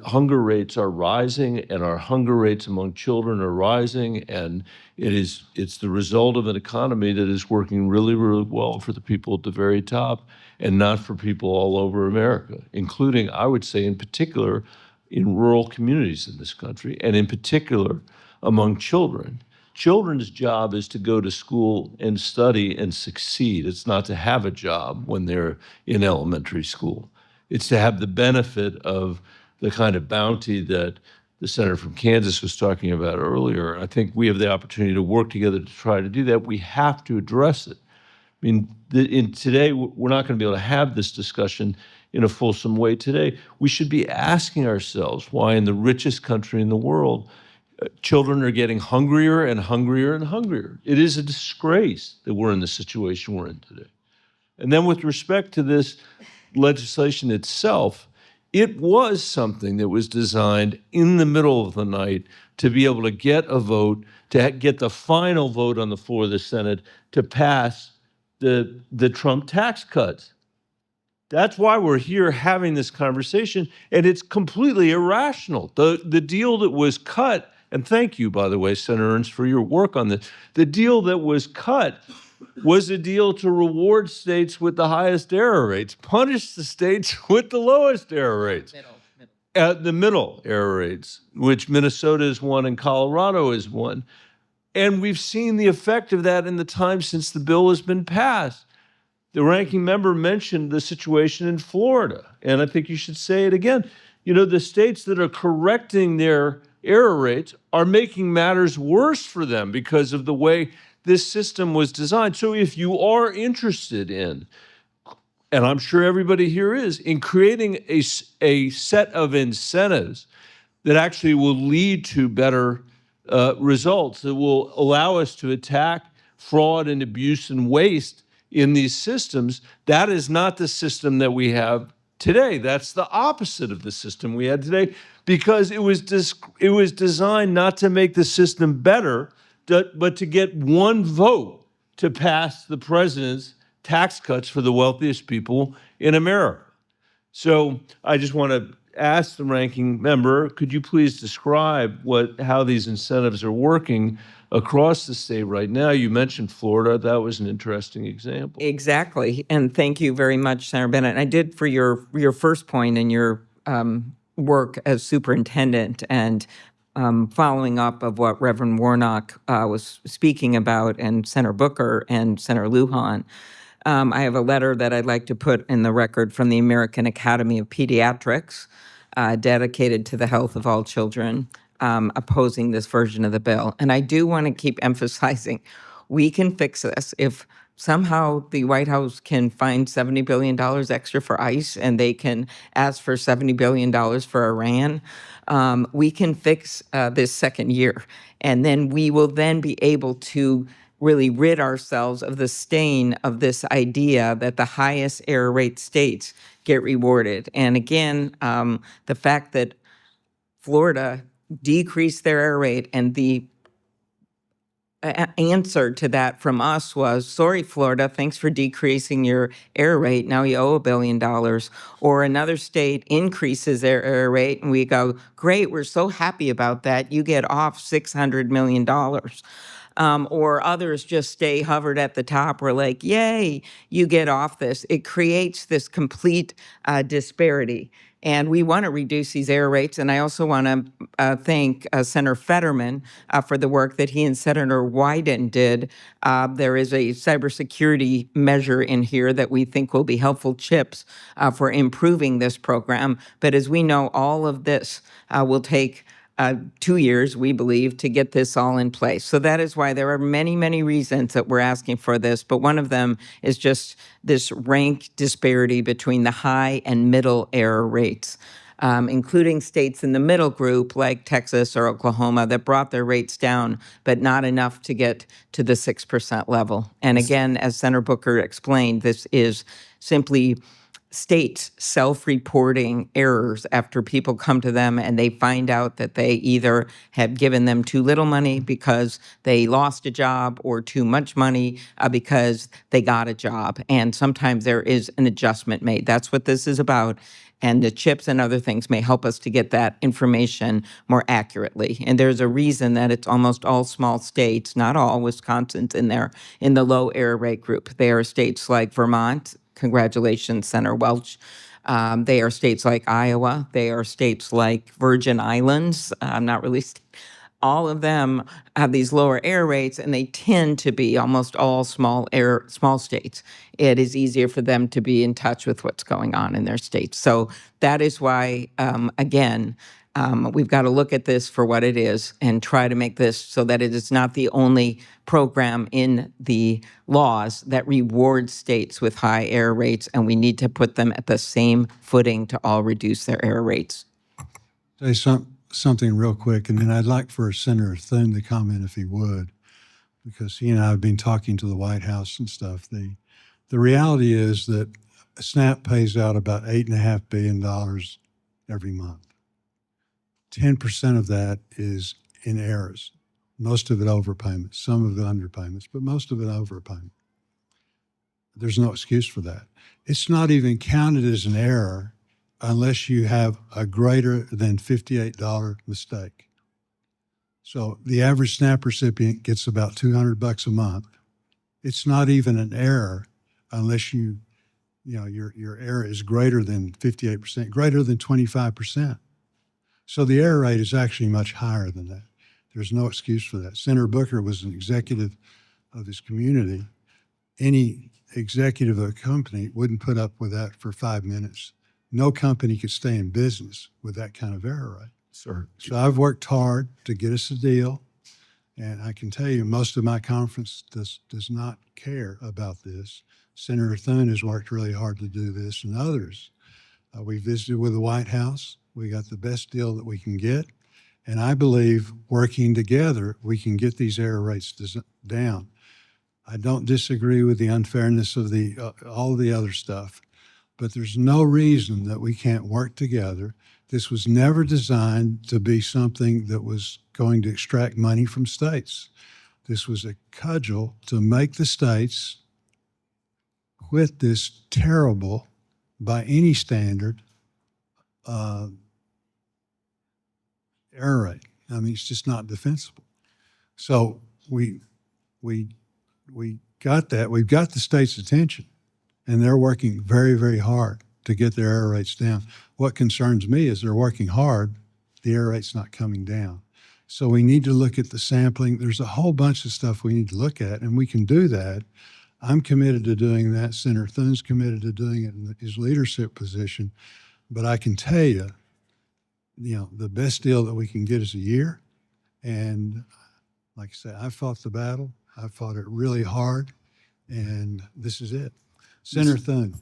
hunger rates are rising, and our hunger rates among children are rising, and it's the result of an economy that is working really, really well for the people at the very top, and not for people all over America, including, I would say, in particular, in rural communities in this country, and in particular among children. Children's job is to go to school and study and succeed. It's not to have a job when they're in elementary school. It's to have the benefit of the kind of bounty that the senator from Kansas was talking about earlier. I think we have the opportunity to work together to try to do that. We have to address it. I mean, today, we're not going to be able to have this discussion in a fulsome way today. We should be asking ourselves why in the richest country in the world, children are getting hungrier and hungrier and hungrier. It is a disgrace that we're in the situation we're in today. And then with respect to this legislation itself, it was something that was designed in the middle of the night to be able to get a vote, to get the final vote on the floor of the Senate to pass the Trump tax cuts. That's why we're here having this conversation, and it's completely irrational. The deal that was cut, and thank you, by the way, Senator Ernst, for your work on this, the deal that was cut was a deal to reward states with the highest error rates, punish the states with the lowest error rates. The middle error rates, which Minnesota is one and Colorado is one. And we've seen the effect of that in the time since the bill has been passed. The ranking member mentioned the situation in Florida, and I think you should say it again. You know, the states that are correcting their error rates are making matters worse for them because of the way this system was designed. So if you are interested in, and I'm sure everybody here is, in creating a set of incentives that actually will lead to better results, that will allow us to attack fraud and abuse and waste in these systems, that is not the system that we have today. That's the opposite of the system we had today, because it was designed not to make the system better, but to get one vote to pass the president's tax cuts for the wealthiest people in America. So I just want to ask the ranking member, could you please describe how these incentives are working across the state right now? You mentioned Florida. That was an interesting example. Exactly. And thank you very much, Senator Bennett. And I did for your first point in your work as superintendent, and following up of what Reverend Warnock was speaking about, and Senator Booker and Senator Lujan. I have a letter that I'd like to put in the record from the American Academy of Pediatrics, dedicated to the health of all children, opposing this version of the bill. And I do want to keep emphasizing, we can fix this if somehow the White House can find $70 billion extra for ICE and they can ask for $70 billion for Iran, we can fix this second year. And then we will then be able to really rid ourselves of the stain of this idea that the highest error rate states get rewarded. And again, the fact that Florida decreased their error rate, and the answer to that from us was, sorry, Florida, thanks for decreasing your error rate. Now you owe $1 billion. Or another state increases their error rate, and we go, great, we're so happy about that. You get off $600 million. Or others just stay hovered at the top. We're like, yay, you get off this. It creates this complete disparity. And we want to reduce these error rates. And I also want to thank Senator Fetterman for the work that he and Senator Wyden did. There is a cybersecurity measure in here that we think will be helpful chips for improving this program. But as we know, all of this will take 2 years, we believe, to get this all in place. So that is why there are many, many reasons that we're asking for this. But one of them is just this rank disparity between the high and middle error rates, including states in the middle group like Texas or Oklahoma that brought their rates down, but not enough to get to the 6% level. And again, as Senator Booker explained, this is simply states self-reporting errors after people come to them and they find out that they either have given them too little money because they lost a job, or too much money because they got a job. And sometimes there is an adjustment made. That's what this is about. And the chips and other things may help us to get that information more accurately. And there's a reason that it's almost all small states, not all, Wisconsin's in there, in the low error rate group. There are states like Vermont. Congratulations, Senator Welch. They are states like Iowa. They are states like Virgin Islands. Not really. All of them have these lower error rates, and they tend to be almost all small states. It is easier for them to be in touch with what's going on in their states. So that is why, again, we've got to look at this for what it is and try to make this so that it is not the only program in the laws that rewards states with high error rates, and we need to put them at the same footing to all reduce their error rates. Say something real quick, and then I'd like for Senator Thune to comment if he would, because he and I have been talking to the White House and stuff. The reality is that SNAP pays out about $8.5 billion every month. 10% of that is in errors, most of it overpayments, some of it underpayments, but most of it overpayment. There's no excuse for that. It's not even counted as an error unless you have a greater than $58 mistake. So the average SNAP recipient gets about $200 a month. It's not even an error unless your error is greater than 58%, greater than 25%. So the error rate is actually much higher than that. There's no excuse for that. Senator Booker was an executive of his community. Any executive of a company wouldn't put up with that for 5 minutes. No company could stay in business with that kind of error rate. Sir. So I've worked hard to get us a deal, and I can tell you most of my conference does not care about this. Senator Thune has worked really hard to do this, and others. We visited with the White House. We got the best deal that we can get, and I believe working together, we can get these error rates down. I don't disagree with the unfairness of all of the other stuff, but there's no reason that we can't work together. This was never designed to be something that was going to extract money from states. This was a cudgel to make the states quit this terrible, by any standard, error rate. I mean, it's just not defensible. So we got that. We've got the state's attention, and they're working very, very hard to get their error rates down. What concerns me is they're working hard, the error rate's not coming down. So we need to look at the sampling. There's a whole bunch of stuff we need to look at, and we can do that. I'm committed to doing that. Senator Thune's committed to doing it in his leadership position. But I can tell you, the best deal that we can get is a year. And like I said, I fought the battle. I fought it really hard. And this is it. Senator Thune.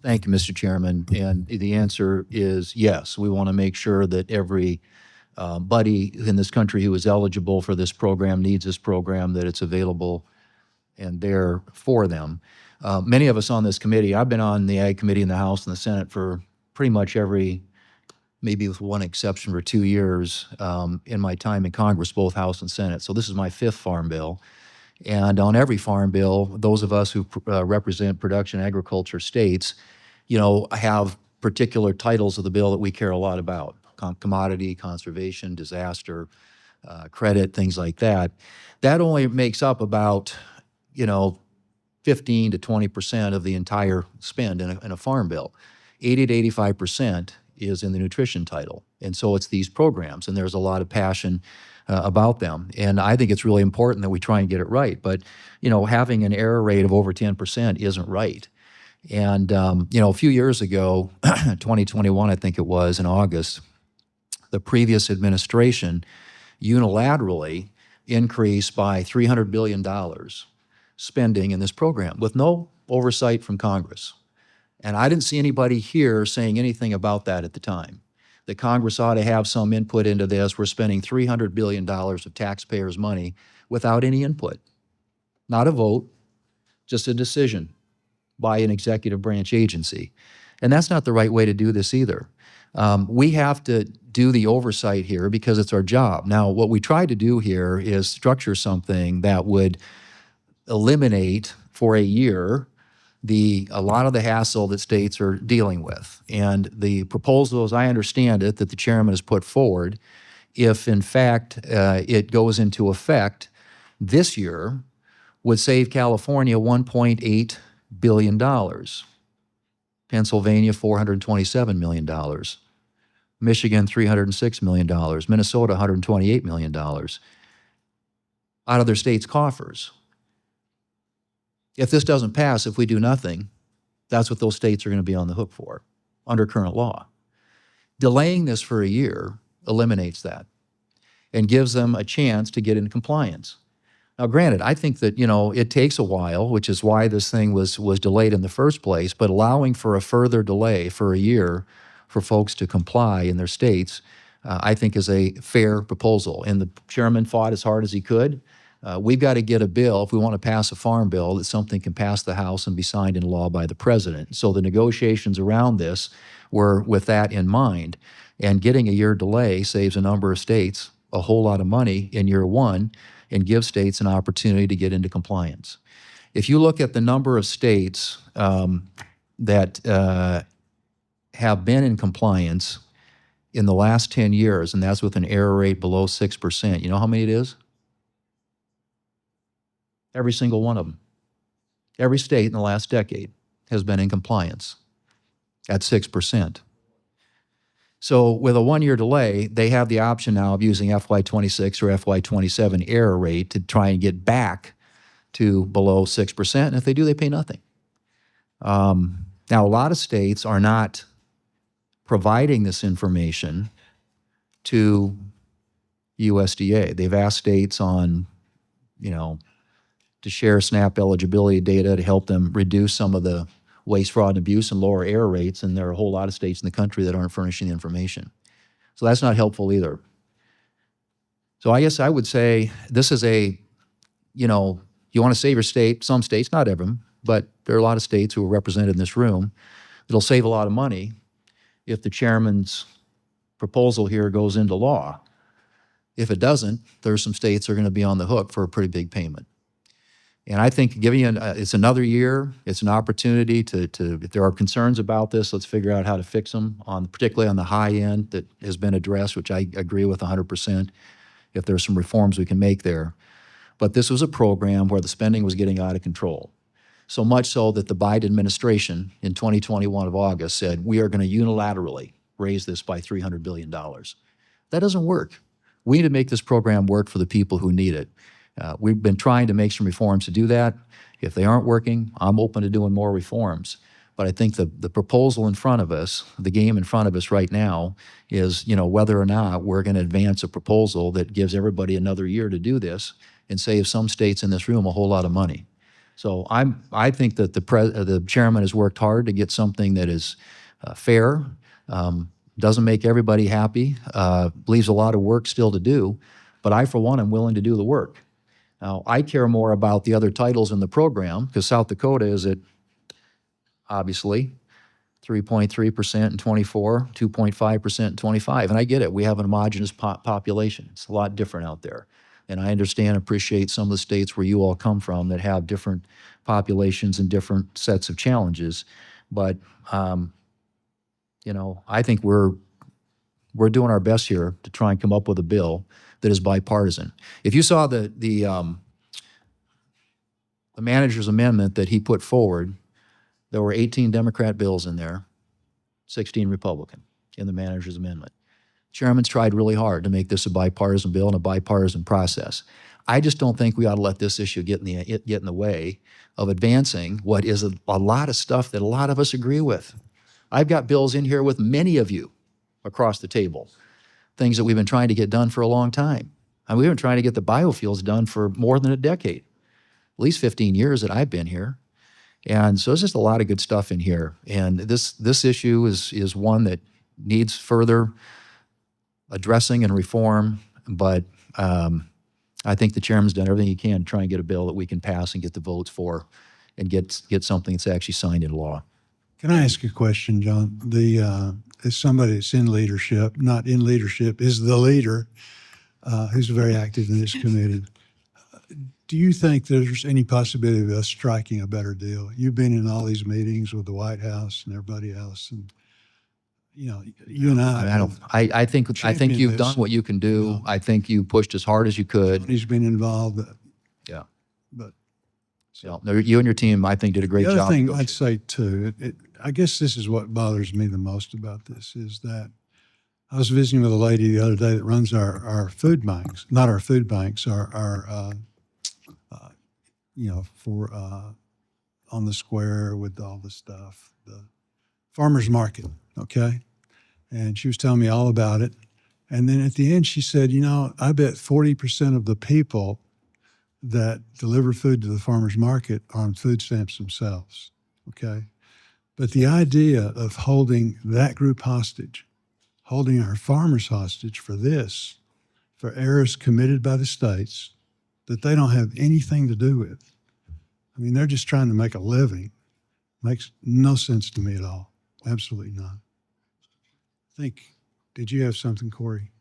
Thank you, Mr. Chairman. And the answer is yes. We want to make sure that every buddy in this country who is eligible for this program, needs this program, that it's available and there for them. Many of us on this committee, I've been on the Ag Committee in the House and the Senate for pretty much maybe with one exception for 2 years in my time in Congress, both House and Senate. So this is my 5th Farm Bill. And on every Farm Bill, those of us who represent production agriculture states, have particular titles of the bill that we care a lot about: commodity, conservation, disaster, credit, things like that. That only makes up about, 15 to 20% of the entire spend in a farm bill. 80 to 85% is in the nutrition title. And so it's these programs, and there's a lot of passion about them. And I think it's really important that we try and get it right. But, having an error rate of over 10% isn't right. And, a few years ago, 2021, I think it was, in August, the previous administration unilaterally increased by $300 billion spending in this program with no oversight from Congress. And I didn't see anybody here saying anything about that at the time, that Congress ought to have some input into this. We're spending $300 billion of taxpayers' money without any input. Not a vote, just a decision by an executive branch agency. And that's not the right way to do this either. We have to do the oversight here because it's our job. Now, what we try to do here is structure something that would eliminate for a year a lot of the hassle that states are dealing with. And the proposal, as I understand it, that the chairman has put forward, if in fact it goes into effect this year, would save California $1.8 billion. Pennsylvania, $427 million. Michigan, $306 million. Minnesota, $128 million out of their state's coffers. If this doesn't pass, if we do nothing, that's what those states are going to be on the hook for under current law. Delaying this for a year eliminates that and gives them a chance to get into compliance. Now, granted, I think that, it takes a while, which is why this thing was delayed in the first place, but allowing for a further delay for a year for folks to comply in their states, I think is a fair proposal. And the chairman fought as hard as he could. We've got to get a bill, if we want to pass a farm bill, that something can pass the House and be signed into law by the president. So the negotiations around this were with that in mind. And getting a year delay saves a number of states a whole lot of money in year one and gives states an opportunity to get into compliance. If you look at the number of states that have been in compliance in the last 10 years, and that's with an error rate below 6%, you know how many it is? Every single one of them. Every state in the last decade has been in compliance at 6%. So with a one-year delay, they have the option now of using FY26 or FY27 error rate to try and get back to below 6%. And if they do, they pay nothing. Now, a lot of states are not providing this information to USDA. They've asked states on, to share SNAP eligibility data to help them reduce some of the waste, fraud, and abuse and lower error rates, and there are a whole lot of states in the country that aren't furnishing the information. So that's not helpful either. So I guess I would say this is you want to save your state, some states, not every them, but there are a lot of states who are represented in this room that'll save a lot of money if the chairman's proposal here goes into law. If it doesn't, there's some states that are going to be on the hook for a pretty big payment. And I think giving it's another year, it's an opportunity to, if there are concerns about this, let's figure out how to fix them, particularly on the high end that has been addressed, which I agree with 100%, if there's some reforms we can make there. But this was a program where the spending was getting out of control. So much so that the Biden administration in 2021 of August said, we are going to unilaterally raise this by $300 billion. That doesn't work. We need to make this program work for the people who need it. We've been trying to make some reforms to do that. If they aren't working, I'm open to doing more reforms. But I think the proposal in front of us, the game in front of us right now is, whether or not we're going to advance a proposal that gives everybody another year to do this and save some states in this room a whole lot of money. So I think that the chairman has worked hard to get something that is fair, doesn't make everybody happy, leaves a lot of work still to do, but I, for one, am willing to do the work. Now, I care more about the other titles in the program, because South Dakota is at, obviously, 3.3% in 24, 2.5% in 25. And I get it. We have an homogeneous population. It's a lot different out there. And I understand and appreciate some of the states where you all come from that have different populations and different sets of challenges. But, you know, I think we're doing our best here to try and come up with a bill that is bipartisan. If you saw the manager's amendment that he put forward, there were 18 Democrat bills in there, 16 Republican in the manager's amendment. Chairman's tried really hard to make this a bipartisan bill and a bipartisan process. I just don't think we ought to let this issue get in the way of advancing what is a lot of stuff that a lot of us agree with. I've got bills in here with many of you across the table, things that we've been trying to get done for a long time. And we've been trying to get the biofuels done for more than a decade, at least 15 years that I've been here. And so there's just a lot of good stuff in here. And this issue is one that needs further addressing and reform, but I think the chairman's done everything he can to try and get a bill that we can pass and get the votes for and get something that's actually signed into law. Can I ask a question, John? As somebody that's in leadership, not in leadership, is the leader who's very active in this committee. Do you think there's any possibility of us striking a better deal? You've been in all these meetings with the White House and everybody else, and you know, you and I think you've done what you can do. Yeah. I think you pushed as hard as you could. He's been involved. Yeah. But So no, you and your team, I think, did a great job. The other thing I'd say too, I guess this is what bothers me the most about this, is that I was visiting with a lady the other day that runs our food banks, not our food banks, our you know, for on the square with all the stuff, the farmer's market, okay? And she was telling me all about it. And then at the end, she said, you know, I bet 40% of the people that deliver food to the farmer's market are on food stamps themselves, okay? But the idea of holding that group hostage, holding our farmers hostage for this, for errors committed by the states that they don't have anything to do with. I mean, they're just trying to make a living. Makes no sense to me at all. Absolutely not. I think, did you have something, Corey?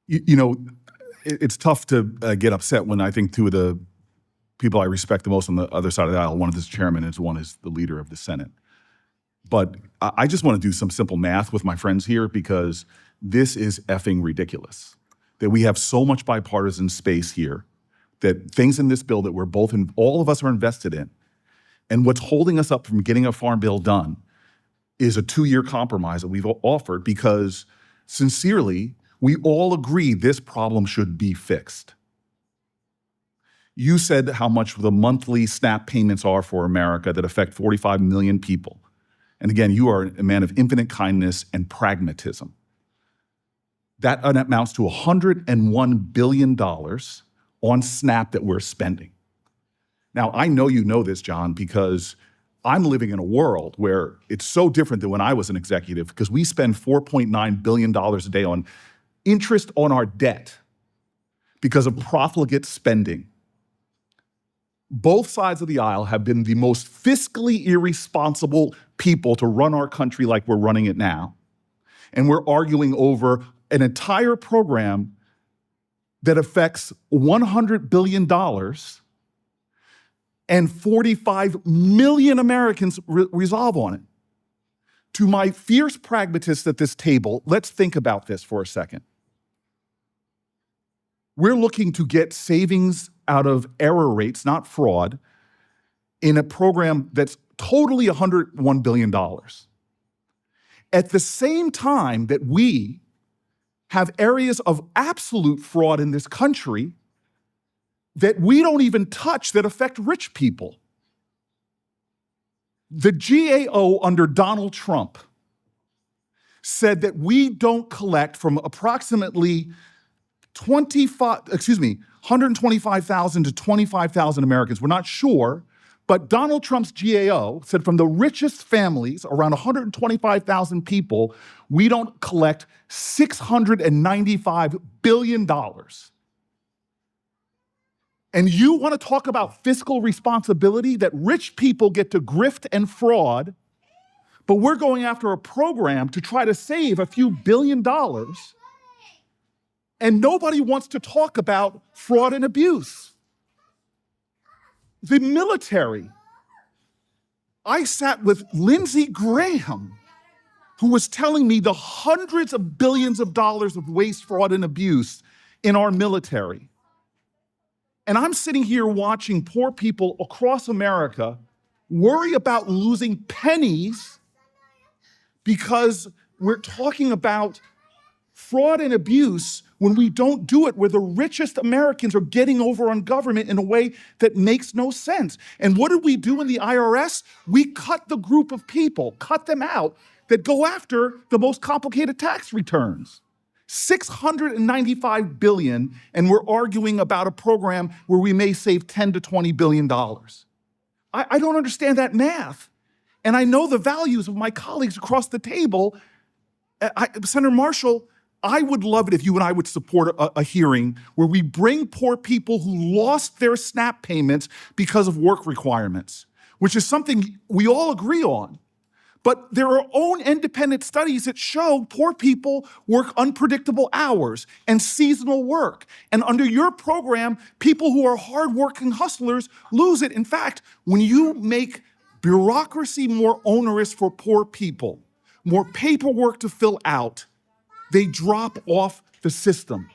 You know, it's tough to get upset when I think two of the people I respect the most on the other side of the aisle, one is the chairman and one is the leader of the Senate. But I just want to do some simple math with my friends here, because this is effing ridiculous. That we have so much bipartisan space here, that things in this bill that we're both in, all of us are invested in. And what's holding us up from getting a farm bill done is a 2-year compromise that we've offered, because sincerely, we all agree this problem should be fixed. You said how much the monthly SNAP payments are for America that affect 45 million people. And again, you are a man of infinite kindness and pragmatism. That amounts to $101 billion on SNAP that we're spending. Now, I know you know this, John, because I'm living in a world where it's so different than when I was an executive, because we spend $4.9 billion a day on interest on our debt because of profligate spending. Both sides of the aisle have been the most fiscally irresponsible people to run our country like we're running it now. And we're arguing over an entire program that affects $100 billion and 45 million Americans resolve on it. To my fierce pragmatists at this table, let's think about this for a second. We're looking to get savings out of error rates, not fraud, in a program that's totally $101 billion. At the same time that we have areas of absolute fraud in this country that we don't even touch that affect rich people. The GAO under Donald Trump said that we don't collect from approximately 125,000 to 25,000 Americans. We're not sure, but Donald Trump's GAO said from the richest families, around 125,000 people, we don't collect $695 billion. And you want to talk about fiscal responsibility, that rich people get to grift and fraud, but we're going after a program to try to save a few $billion, and nobody wants to talk about fraud and abuse. The military. I sat with Lindsey Graham, who was telling me the hundreds of billions of dollars of waste, fraud, and abuse in our military. And I'm sitting here watching poor people across America worry about losing pennies because we're talking about fraud and abuse when we don't do it, where the richest Americans are getting over on government in a way that makes no sense. And what did we do in the IRS? We cut the group of people, cut them out, that go after the most complicated tax returns. $695 billion, and we're arguing about a program where we may save $10 to $20 billion. I don't understand that math. And I know the values of my colleagues across the table. Senator Marshall, I would love it if you and I would support a hearing where we bring poor people who lost their SNAP payments because of work requirements, which is something we all agree on. But there are own independent studies that show poor people work unpredictable hours and seasonal work. And under your program, people who are hardworking hustlers lose it. In fact, when you make bureaucracy more onerous for poor people, more paperwork to fill out, they drop off the system.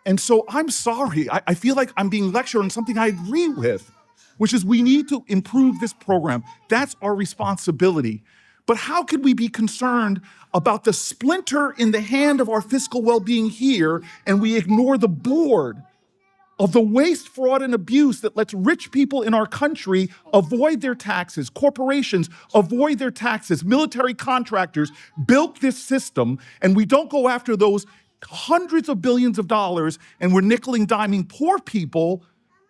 And so I'm sorry, I feel like I'm being lectured on something I agree with, which is we need to improve this program. That's our responsibility. But how could we be concerned about the splinter in the hand of our fiscal well-being here, and we ignore the board of the waste, fraud, and abuse that lets rich people in our country avoid their taxes, corporations avoid their taxes, military contractors built this system, and we don't go after those hundreds of billions of dollars, and we're nickel and diming poor people,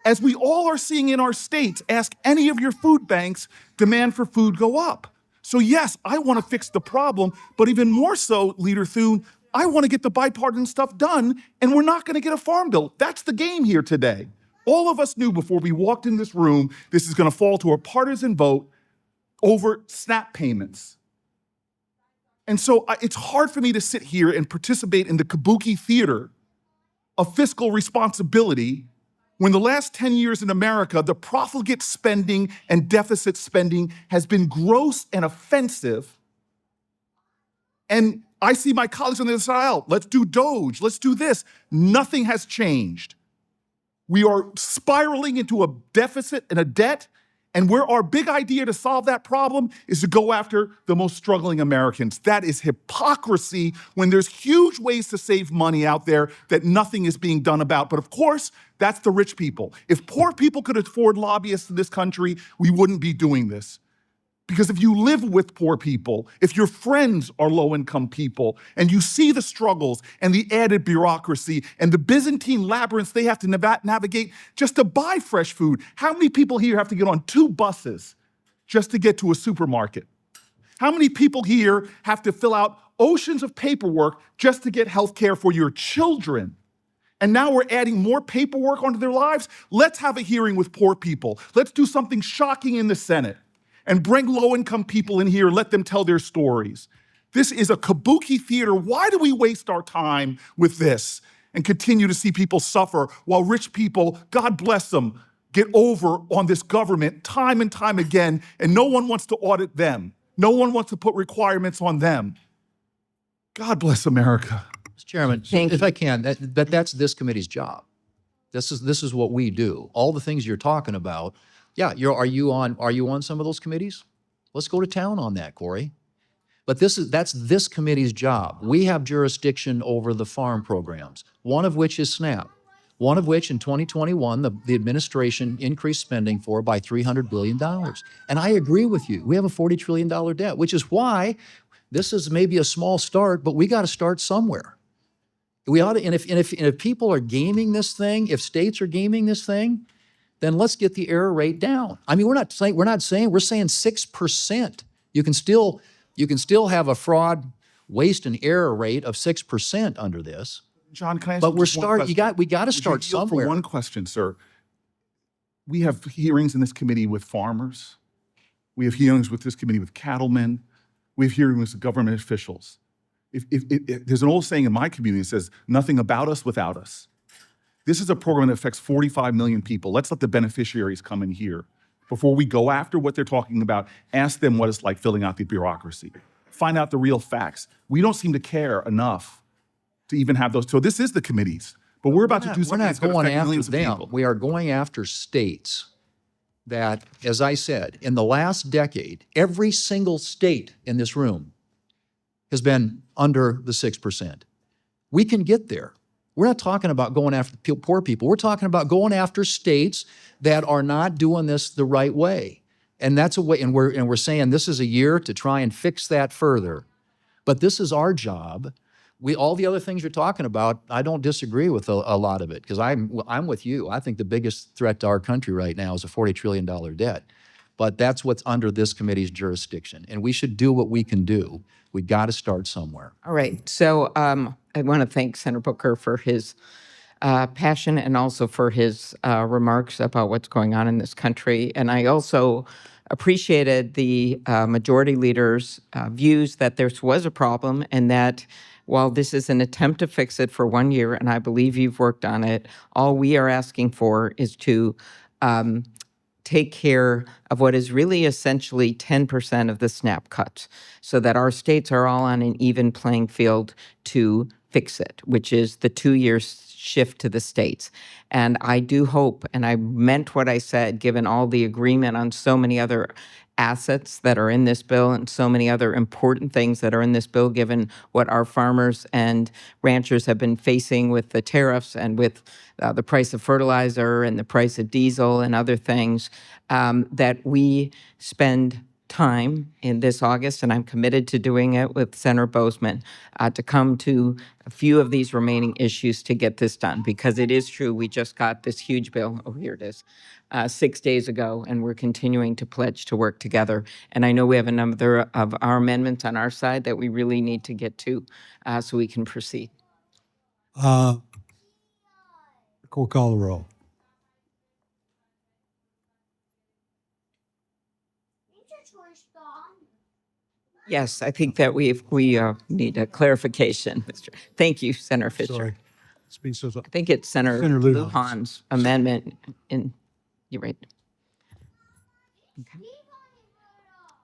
as we all are seeing in our states. Ask any of your food banks, demand for food go up. So yes, I want to fix the problem, but even more so, Leader Thune, I want to get the bipartisan stuff done, and we're not going to get a farm bill. That's the game here today. All of us knew before we walked in this room, this is going to fall to a partisan vote over SNAP payments. And so it's hard for me to sit here and participate in the kabuki theater of fiscal responsibility when the last 10 years in America, the profligate spending and deficit spending has been gross and offensive. And I see my colleagues on the other side out. Let's do Doge. Let's do this. Nothing has changed. We are spiraling into a deficit and a debt, and where our big idea to solve that problem is to go after the most struggling Americans. That is hypocrisy when there's huge ways to save money out there that nothing is being done about. But of course, that's the rich people. If poor people could afford lobbyists in this country, we wouldn't be doing this. Because if you live with poor people, if your friends are low-income people, and you see the struggles and the added bureaucracy and the Byzantine labyrinths they have to navigate just to buy fresh food, how many people here have to get on 2 buses just to get to a supermarket? How many people here have to fill out oceans of paperwork just to get health care for your children? And now we're adding more paperwork onto their lives? Let's have a hearing with poor people. Let's do something shocking in the Senate and bring low-income people in here, let them tell their stories. This is a kabuki theater. Why do we waste our time with this and continue to see people suffer while rich people, God bless them, get over on this government time and time again, and no one wants to audit them. No one wants to put requirements on them. God bless America. Mr. Chairman, if I can, that's this committee's job. This is what we do. All the things you're talking about. Yeah, are you on some of those committees? Let's go to town on that, Corey. But that's this committee's job. We have jurisdiction over the farm programs, one of which is SNAP, one of which in 2021, the administration increased spending for by $300 billion. And I agree with you. We have a $40 trillion debt, which is why this is maybe a small start, but we got to start somewhere. We ought to, and if people are gaming this thing, if states are gaming this thing, then let's get the error rate down. I mean, we're saying 6%. You can still have a fraud, waste, and error rate of 6% under this. John, can I ask But you just one question? we got to Would you start yield somewhere. For one question, sir. We have hearings in this committee with farmers. We have hearings with this committee with cattlemen. We have hearings with government officials. If there's an old saying in my community that says, nothing about us without us. This is a program that affects 45 million people. Let's let the beneficiaries come in here. Before we go after what they're talking about, ask them what it's like filling out the bureaucracy. Find out the real facts. We don't seem to care enough to even have those. So this is the committees. But we're about to do something that's going to affect millions of people. We are going after states that, as I said, in the last decade, every single state in this room has been under the 6%. We can get there. We're not talking about going after poor people. We're talking about going after states that are not doing this the right way. And that's a way, and we're saying this is a year to try and fix that further. But this is our job. All the other things you're talking about, I don't disagree with a lot of it, because I'm with you. I think the biggest threat to our country right now is a $40 trillion debt. But that's what's under this committee's jurisdiction. And we should do what we can do. We got to start somewhere. All right. So I want to thank Senator Booker for his passion and also for his remarks about what's going on in this country. And I also appreciated the majority leader's views that there was a problem, and that while this is an attempt to fix it for 1 year, and I believe you've worked on it, all we are asking for is to take care of what is really essentially 10% of the SNAP cuts, so that our states are all on an even playing field to fix it, which is the 2-year shift to the states. And I do hope, and I meant what I said, given all the agreement on so many other assets that are in this bill and so many other important things that are in this bill, given what our farmers and ranchers have been facing with the tariffs and with the price of fertilizer and the price of diesel and other things, that we spend time in this August, and I'm committed to doing it with Senator Bozeman, to come to a few of these remaining issues to get this done, because it is true, we just got this huge bill, oh, here it is, 6 days ago, and we're continuing to pledge to work together. And I know we have a number of our amendments on our side that we really need to get to so we can proceed. Call the roll. Yes, I think that we need a clarification, Mr. Thank you, Senator Fisher. Sorry. It's been so. I think it's Senator Lujan's. Lujan's amendment. You're right. Okay.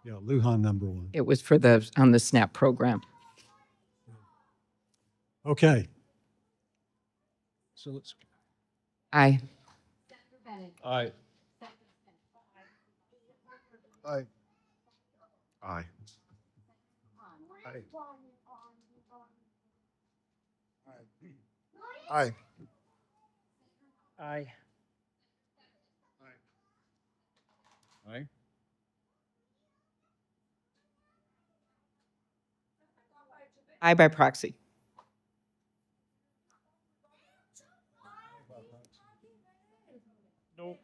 Yeah, Lujan number 1. It was for on the SNAP program. Okay. So let's. Aye. Aye. Aye. Aye. Aye. Aye. Aye. Aye by proxy. No.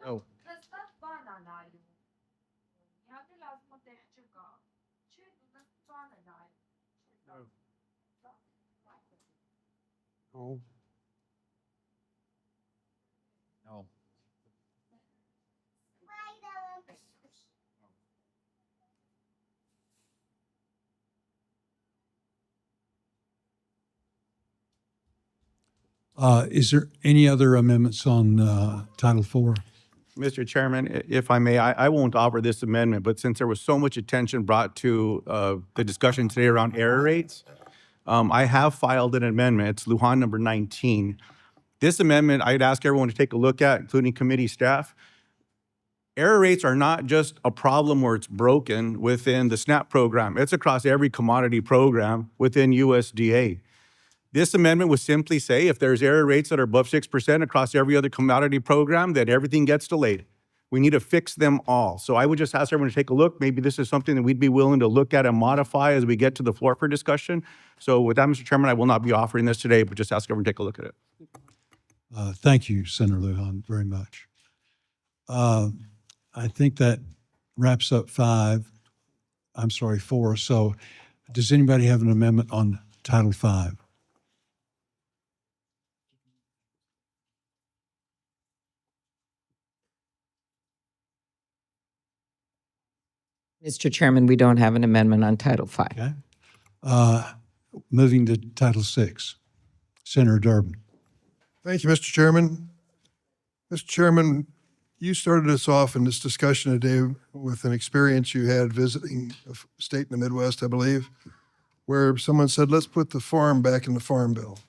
No. No. No. Is there any other amendments on Title IV? Mr. Chairman, if I may, I won't offer this amendment, but since there was so much attention brought to the discussion today around error rates, I have filed an amendment. It's Lujan number 19. This amendment, I'd ask everyone to take a look at, including committee staff. Error rates are not just a problem where it's broken within the SNAP program. It's across every commodity program within USDA. This amendment would simply say if there's error rates that are above 6% across every other commodity program, then everything gets delayed. We need to fix them all. So I would just ask everyone to take a look. Maybe this is something that we'd be willing to look at and modify as we get to the floor for discussion. So with that, Mr. Chairman, I will not be offering this today, but just ask everyone to take a look at it. Thank you, Senator Lujan, very much. I think that wraps up 4. So does anybody have an amendment on Title V? Mr. Chairman, we don't have an amendment on Title V. Okay. Moving to Title VI, Senator Durbin. Thank you, Mr. Chairman. Mr. Chairman, you started us off in this discussion today with an experience you had visiting a state in the Midwest, I believe, where someone said, let's put the farm back in the Farm Bill.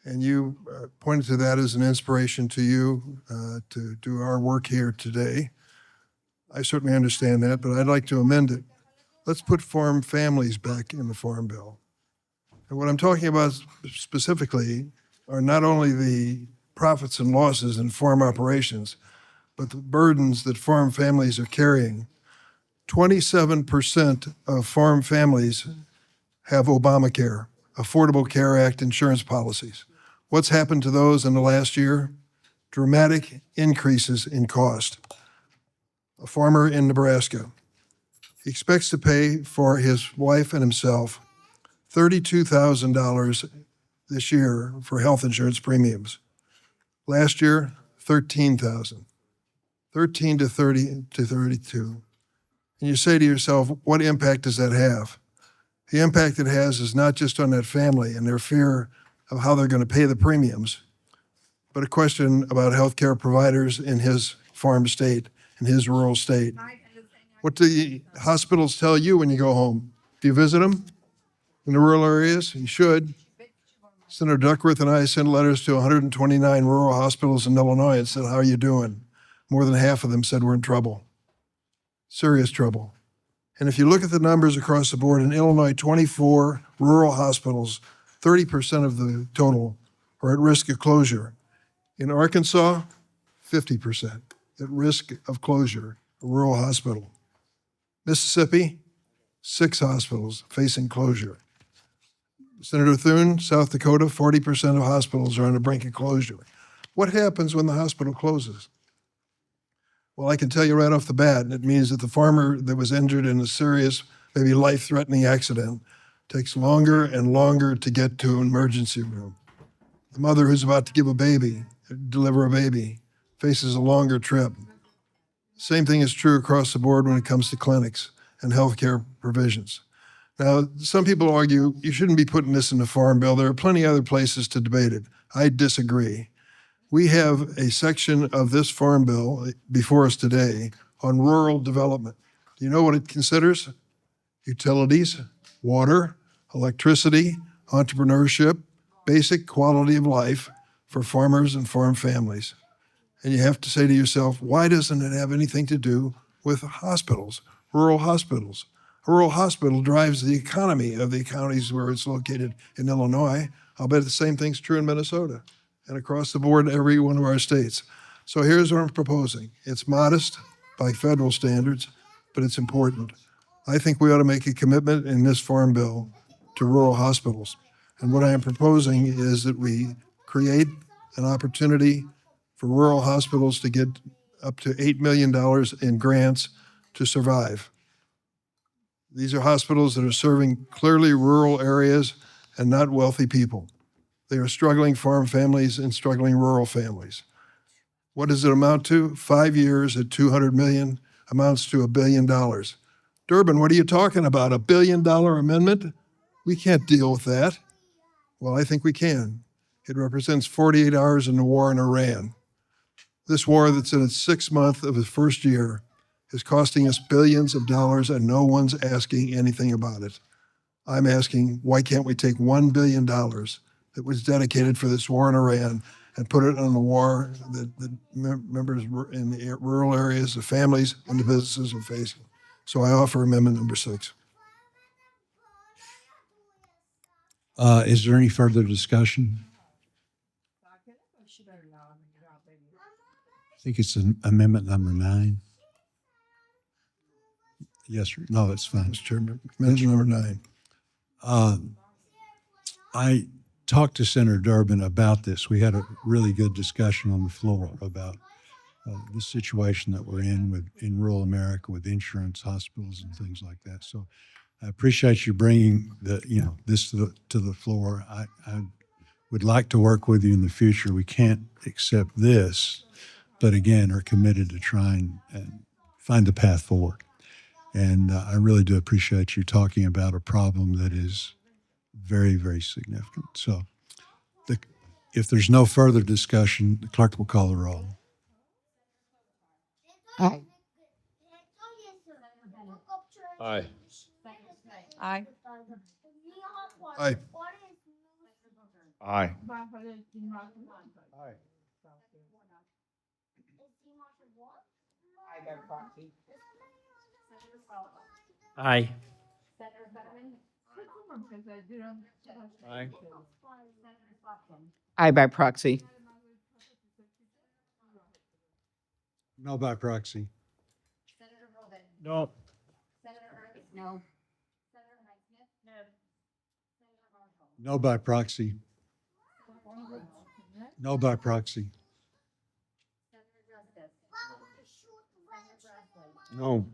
And you pointed to that as an inspiration to you to do our work here today. I certainly understand that, but I'd like to amend it. Let's put farm families back in the Farm Bill. And what I'm talking about specifically are not only the profits and losses in farm operations, but the burdens that farm families are carrying. 27% of farm families have Obamacare, Affordable Care Act insurance policies. What's happened to those in the last year? Dramatic increases in cost. A farmer in Nebraska, he expects to pay for his wife and himself $32,000 this year for health insurance premiums. Last year, $13,000. 13 to 30 to 32. And you say to yourself, what impact does that have? The impact it has is not just on that family and their fear of how they're going to pay the premiums, but a question about healthcare providers in his farm state, in his rural state. What do the hospitals tell you when you go home? Do you visit them in the rural areas? You should. Senator Duckworth and I sent letters to 129 rural hospitals in Illinois and said, how are you doing? More than half of them said we're in trouble, serious trouble. And if you look at the numbers across the board, in Illinois, 24 rural hospitals, 30% of the total are at risk of closure. In Arkansas, 50% at risk of closure, a rural hospital. Mississippi, 6 hospitals facing closure. Senator Thune, South Dakota, 40% of hospitals are on the brink of closure. What happens when the hospital closes? Well, I can tell you right off the bat, it means that the farmer that was injured in a serious, maybe life-threatening accident takes longer and longer to get to an emergency room. The mother who's about to deliver a baby, faces a longer trip. Same thing is true across the board when it comes to clinics and healthcare provisions. Now, some people argue you shouldn't be putting this in the Farm Bill. There are plenty of other places to debate it. I disagree. We have a section of this Farm Bill before us today on rural development. Do you know what it considers? Utilities, water, electricity, entrepreneurship, basic quality of life for farmers and farm families. And you have to say to yourself, why doesn't it have anything to do with hospitals, rural hospitals? A rural hospital drives the economy of the counties where it's located in Illinois. I'll bet the same thing's true in Minnesota and across the board in every one of our states. So here's what I'm proposing. It's modest by federal standards, but it's important. I think we ought to make a commitment in this Farm Bill to rural hospitals. And what I am proposing is that we create an opportunity for rural hospitals to get up to $8 million in grants to survive. These are hospitals that are serving clearly rural areas and not wealthy people. They are struggling farm families and struggling rural families. What does it amount to? 5 years at $200 million amounts to $1 billion. Durbin, what are you talking about? $1 billion amendment? We can't deal with that. Well, I think we can. It represents 48 hours in the war in Iran. This war that's in its 6th month of its first year is costing us billions of dollars and no one's asking anything about it. I'm asking, why can't we take $1 billion that was dedicated for this war in Iran and put it on the war that members in the rural areas, the families and the businesses are facing? So I offer amendment number 6. Is there any further discussion? think it's amendment number 9. Yes, sir. No, it's fine. Mr. Chairman, amendment number 9. I talked to Senator Durbin about this. We had a really good discussion on the floor about the situation that we're in rural America with insurance, hospitals, and things like that. So I appreciate you bringing this to the floor. I would like to work with you in the future. We can't accept this, but again, are committed to trying and find the path forward. And I really do appreciate you talking about a problem that is very, very significant. So if there's no further discussion, the clerk will call the roll. Aye. Aye. Aye. Aye. Aye. Aye. Aye. Aye by proxy. No by proxy. No. No. No by proxy. No by proxy. No.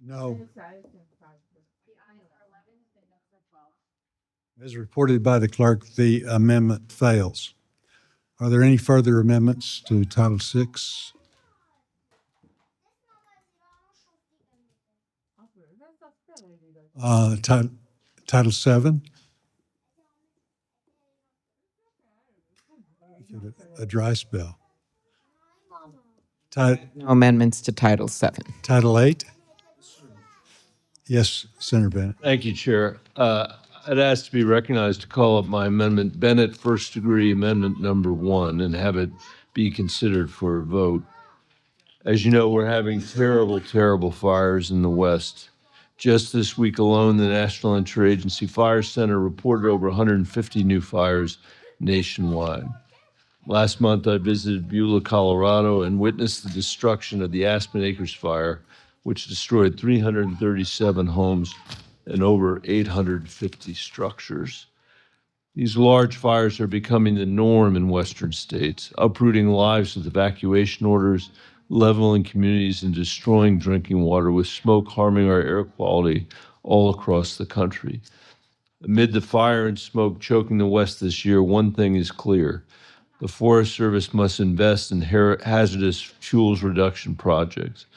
No. As reported by the clerk, the amendment fails. Are there any further amendments to Title VI? Title VII? A dry spell. No amendments to Title VII. Title VIII? Yes, Senator Bennett. Thank you, Chair. I'd ask to be recognized to call up my amendment, Bennett First Degree Amendment Number 1, and have it be considered for a vote. As you know, we're having terrible, terrible fires in the West. Just this week alone, the National Interagency Fire Center reported over 150 new fires nationwide. Last month, I visited Beulah, Colorado, and witnessed the destruction of the Aspen Acres fire, which destroyed 337 homes and over 850 structures. These large fires are becoming the norm in Western states, uprooting lives with evacuation orders, leveling communities, and destroying drinking water, with smoke harming our air quality all across the country. Amid the fire and smoke choking the West this year, one thing is clear. The Forest Service must invest in hazardous fuels reduction projects.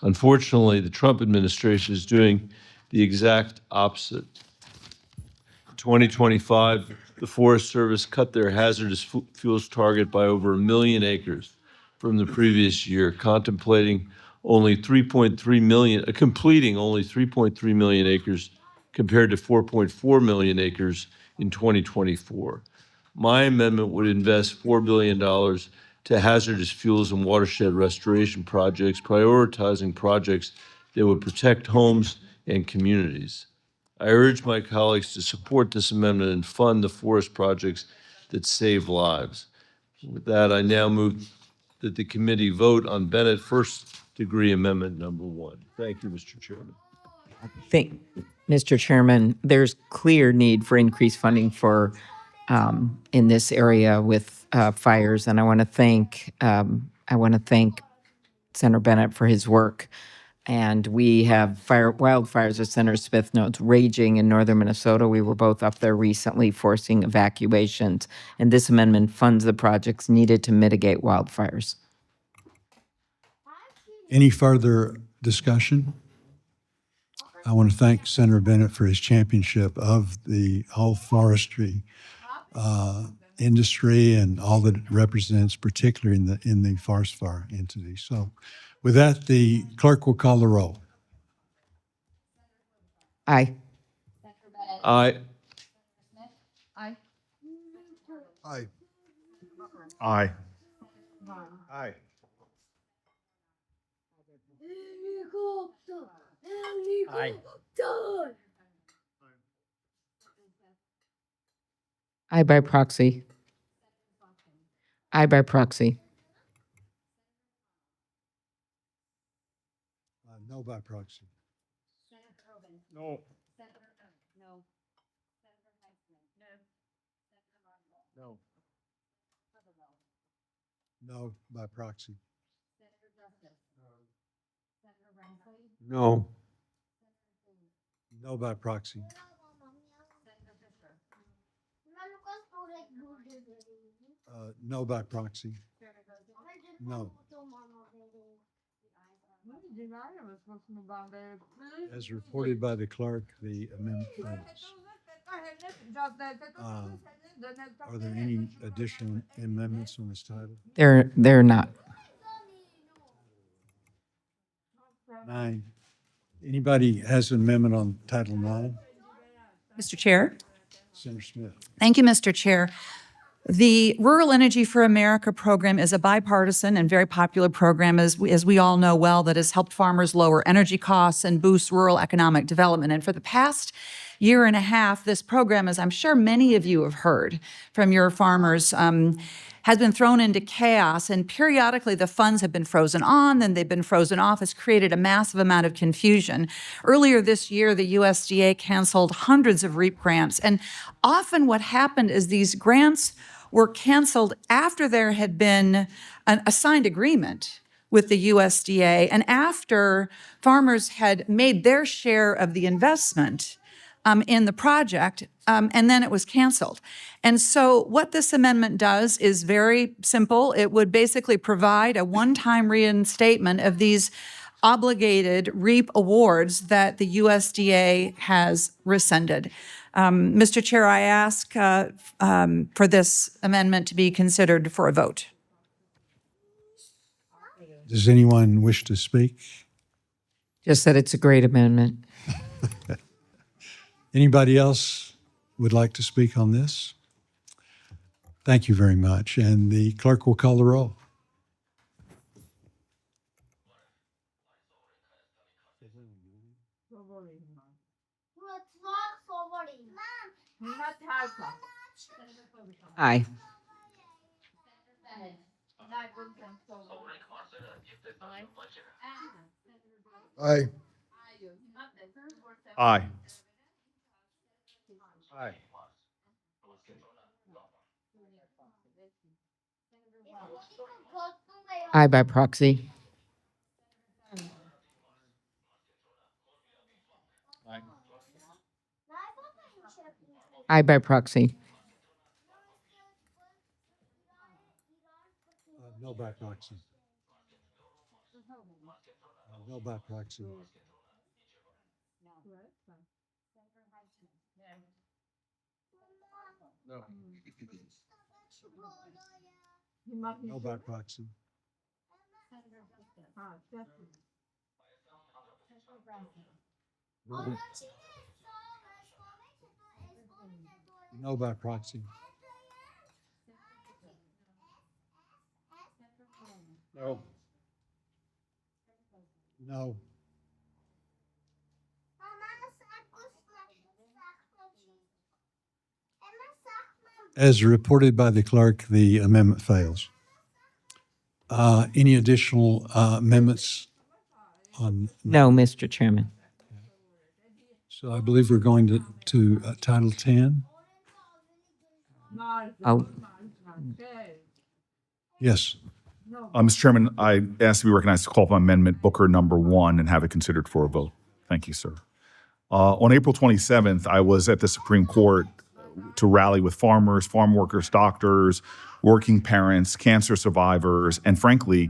Unfortunately, the Trump administration is doing the exact opposite. In 2025, the Forest Service cut their hazardous fuels target by over 1 million acres from the previous year, completing only 3.3 million acres compared to 4.4 million acres in 2024. My amendment would invest $4 billion to hazardous fuels and watershed restoration projects, prioritizing projects that would protect homes and communities. I urge my colleagues to support this amendment and fund the forest projects that save lives. With that, I now move that the committee vote on Bennett First Degree Amendment Number 1. Thank you, Mr. Chairman. Mr. Chairman, there's clear need for increased funding for in this area with fires, and I want to thank Senator Bennett for his work. And we have wildfires, as Senator Smith notes, raging in northern Minnesota. We were both up there recently forcing evacuations, and this amendment funds the projects needed to mitigate wildfires. Any further discussion? I want to thank Senator Bennett for his championship of the whole forestry industry and all that it represents, particularly in the forest fire entity. So with that, the clerk will call the roll. Aye. Aye. Aye. Aye. Aye. Aye. Aye. Aye by proxy. Aye by proxy. No by proxy. No. No. No. No by proxy. No. No by proxy. No by proxy. No. As reported by the clerk, the amendment fails. Are there any additional amendments on this title? They're not. 9. Anybody has an amendment on Title 9? Mr. Chair. Senator Smith. Thank you, Mr. Chair. The Rural Energy for America program is a bipartisan and very popular program, as we all know well, that has helped farmers lower energy costs and boost rural economic development. And for the past year and a half, this program, as I'm sure many of you have heard from your farmers, has been thrown into chaos, and periodically the funds have been frozen on, then they've been frozen off. It's created a massive amount of confusion. Earlier this year, the USDA canceled hundreds of REAP grants, and often what happened is these grants were canceled after there had been a signed agreement with the USDA and after farmers had made their share of the investment in the project, and then it was canceled. And so what this amendment does is very simple. It would basically provide a one-time reinstatement of these obligated REAP awards that the USDA has rescinded. Mr. Chair, I ask for this amendment to be considered for a vote. Does anyone wish to speak? Just that it's a great amendment. Anybody else would like to speak on this? Thank you very much. And the clerk will call the roll. Aye. Aye. Aye. Aye. Aye by proxy. Aye by proxy. No by proxy. No by proxy. No. No by proxy. No by proxy. No. No. As reported by the clerk, the amendment fails. Any additional amendments on? No, Mr. Chairman. So I believe we're going to Title 10. Oh, Yes. Mr. Chairman, I ask to be recognized to call up Amendment Booker number 1 and have it considered for a vote. Thank you, sir. On April 27th, I was at the Supreme Court to rally with farmers, farm workers, doctors, working parents, cancer survivors, and frankly,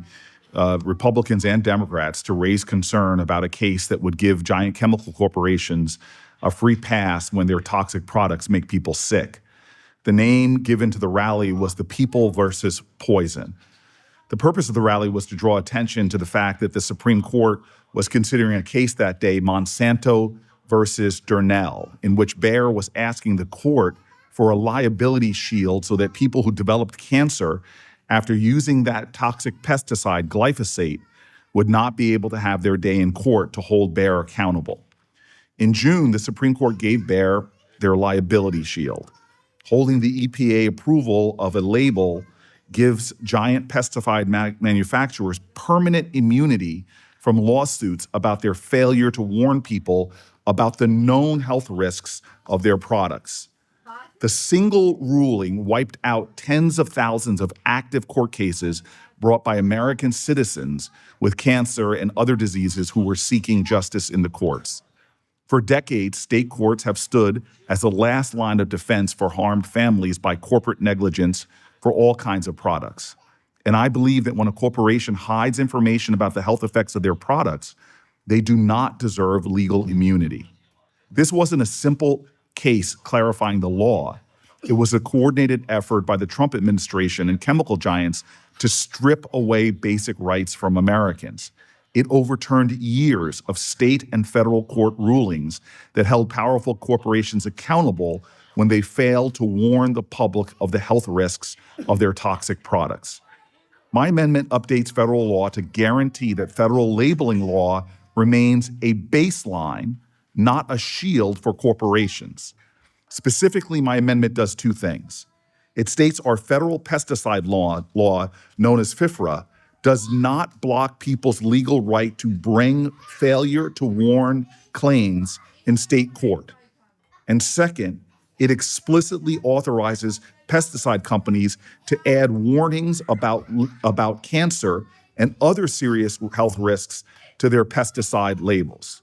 Republicans and Democrats to raise concern about a case that would give giant chemical corporations a free pass when their toxic products make people sick. The name given to the rally was the People versus Poison. The purpose of the rally was to draw attention to the fact that the Supreme Court was considering a case that day, Monsanto versus Durnell, in which Bayer was asking the court for a liability shield so that people who developed cancer after using that toxic pesticide, glyphosate, would not be able to have their day in court to hold Bayer accountable. In June, the Supreme Court gave Bayer their liability shield, Holding the EPA approval of a label gives giant pesticide manufacturers permanent immunity from lawsuits about their failure to warn people about the known health risks of their products. The single ruling wiped out tens of thousands of active court cases brought by American citizens with cancer and other diseases who were seeking justice in the courts. For decades, state courts have stood as the last line of defense for harmed families by corporate negligence for all kinds of products. And I believe that when a corporation hides information about the health effects of their products, they do not deserve legal immunity. This wasn't a simple case clarifying the law. It was a coordinated effort by the Trump administration and chemical giants to strip away basic rights from Americans. It overturned years of state and federal court rulings that held powerful corporations accountable when they failed to warn the public of the health risks of their toxic products. My amendment updates federal law to guarantee that federal labeling law remains a baseline, not a shield for corporations. Specifically, my amendment does two things. It states our federal pesticide law, known as FIFRA, does not block people's legal right to bring failure to warn claims in state court. And second, it explicitly authorizes pesticide companies to add warnings about cancer and other serious health risks to their pesticide labels.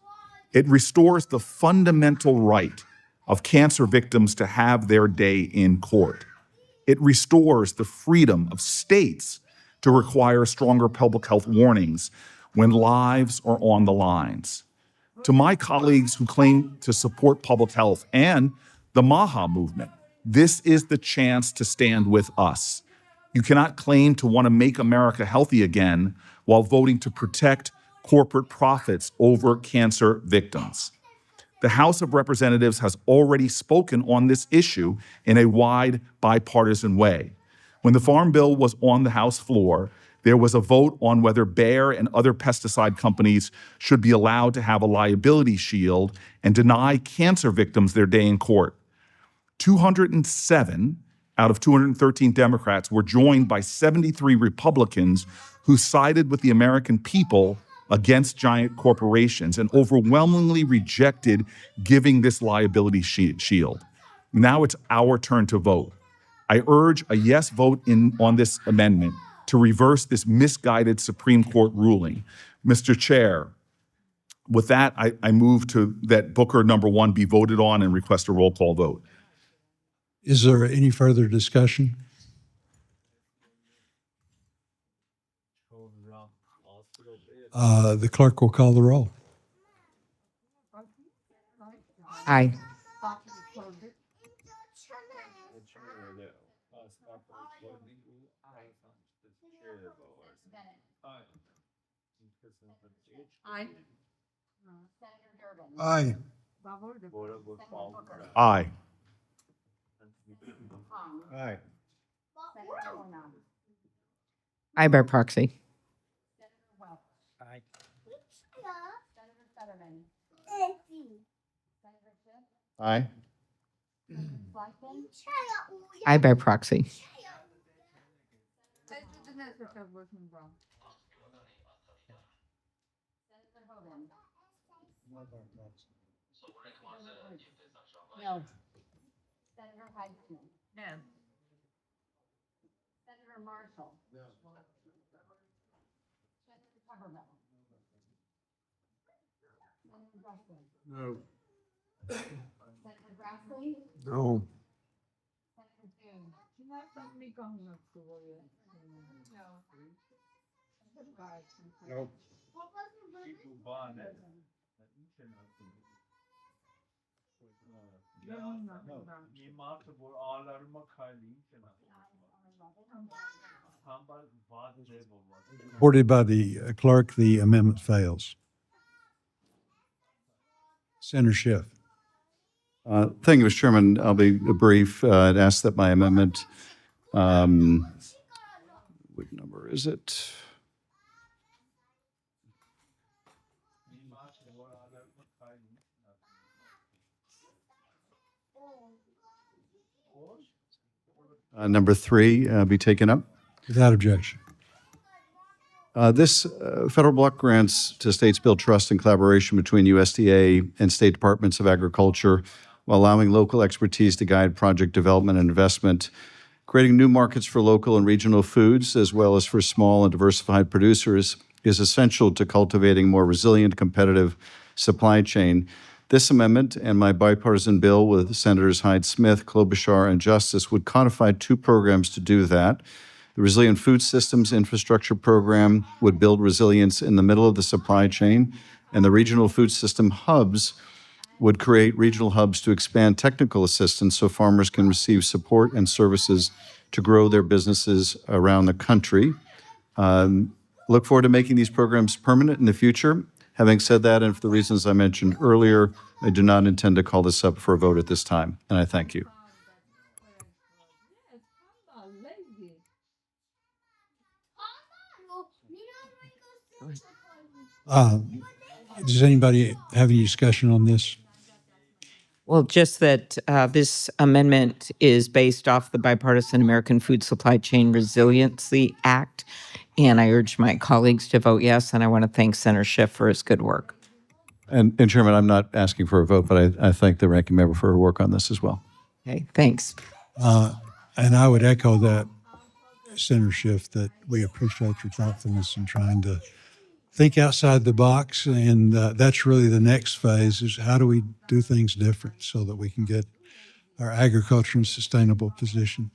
It restores the fundamental right of cancer victims to have their day in court. It restores the freedom of states to require stronger public health warnings when lives are on the lines. To my colleagues who claim to support public health and the MAHA movement, this is the chance to stand with us. You cannot claim to want to make America healthy again while voting to protect corporate profits over cancer victims. The House of Representatives has already spoken on this issue in a wide bipartisan way. When the Farm Bill was on the House floor, there was a vote on whether Bayer and other pesticide companies should be allowed to have a liability shield and deny cancer victims their day in court. 207 out of 213 Democrats were joined by 73 Republicans who sided with the American people against giant corporations and overwhelmingly rejected giving this liability shield. Now it's our turn to vote. I urge a yes vote on this amendment to reverse this misguided Supreme Court ruling. Mr. Chair, with that, I move to that Booker number 1 be voted on and request a roll call vote. Is there any further discussion? The clerk will call the roll. Aye. Aye. Aye. Aye. Aye by proxy. Aye. Aye. Aye by proxy. No. Senator Heisman. No. Senator Marshall. No. Senator Tuberville. Senator Justin. No. Senator Grassley. No. Senator Dune. No. Reported by the clerk, the amendment fails. Senator Schiff. Thank you, Mr. Chairman. I'll be brief. I'd ask that my amendment, what number is it? Number 3 be taken up. Without objection. This federal block grants to states build trust and collaboration between USDA and state departments of agriculture while allowing local expertise to guide project development and investment, creating new markets for local and regional foods as well as for small and diversified producers is essential to cultivating more resilient, competitive supply chain. This amendment and my bipartisan bill with Senators Hyde-Smith, Klobuchar, and Justice would codify 2 programs to do that. The Resilient Food Systems Infrastructure Program would build resilience in the middle of the supply chain, and the Regional Food System Hubs would create regional hubs to expand technical assistance so farmers can receive support and services to grow their businesses around the country. Look forward to making these programs permanent in the future. Having said that, and for the reasons I mentioned earlier, I do not intend to call this up for a vote at this time, and I thank you. Does anybody have any discussion on this? Well, just that this amendment is based off the Bipartisan American Food Supply Chain Resiliency Act, and I urge my colleagues to vote yes, and I want to thank Senator Schiff for his good work. And Chairman, I'm not asking for a vote, but I thank the ranking member for her work on this as well. Okay, thanks. And I would echo that, Senator Schiff, that we appreciate your thoughtfulness in trying to think outside the box, and that's really the next phase is how do we do things different so that we can get our agriculture in a sustainable position.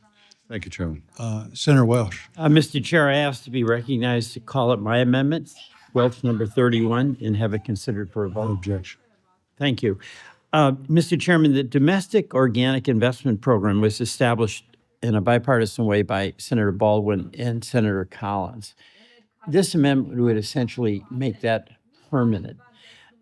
Thank you, Chairman. Senator Welsh. Mr. Chair, I ask to be recognized to call up my amendment, Welch number 31, and have it considered for a vote. No objection. Thank you. Mr. Chairman, the Domestic Organic Investment Program was established in a bipartisan way by Senator Baldwin and Senator Collins. This amendment would essentially make that permanent.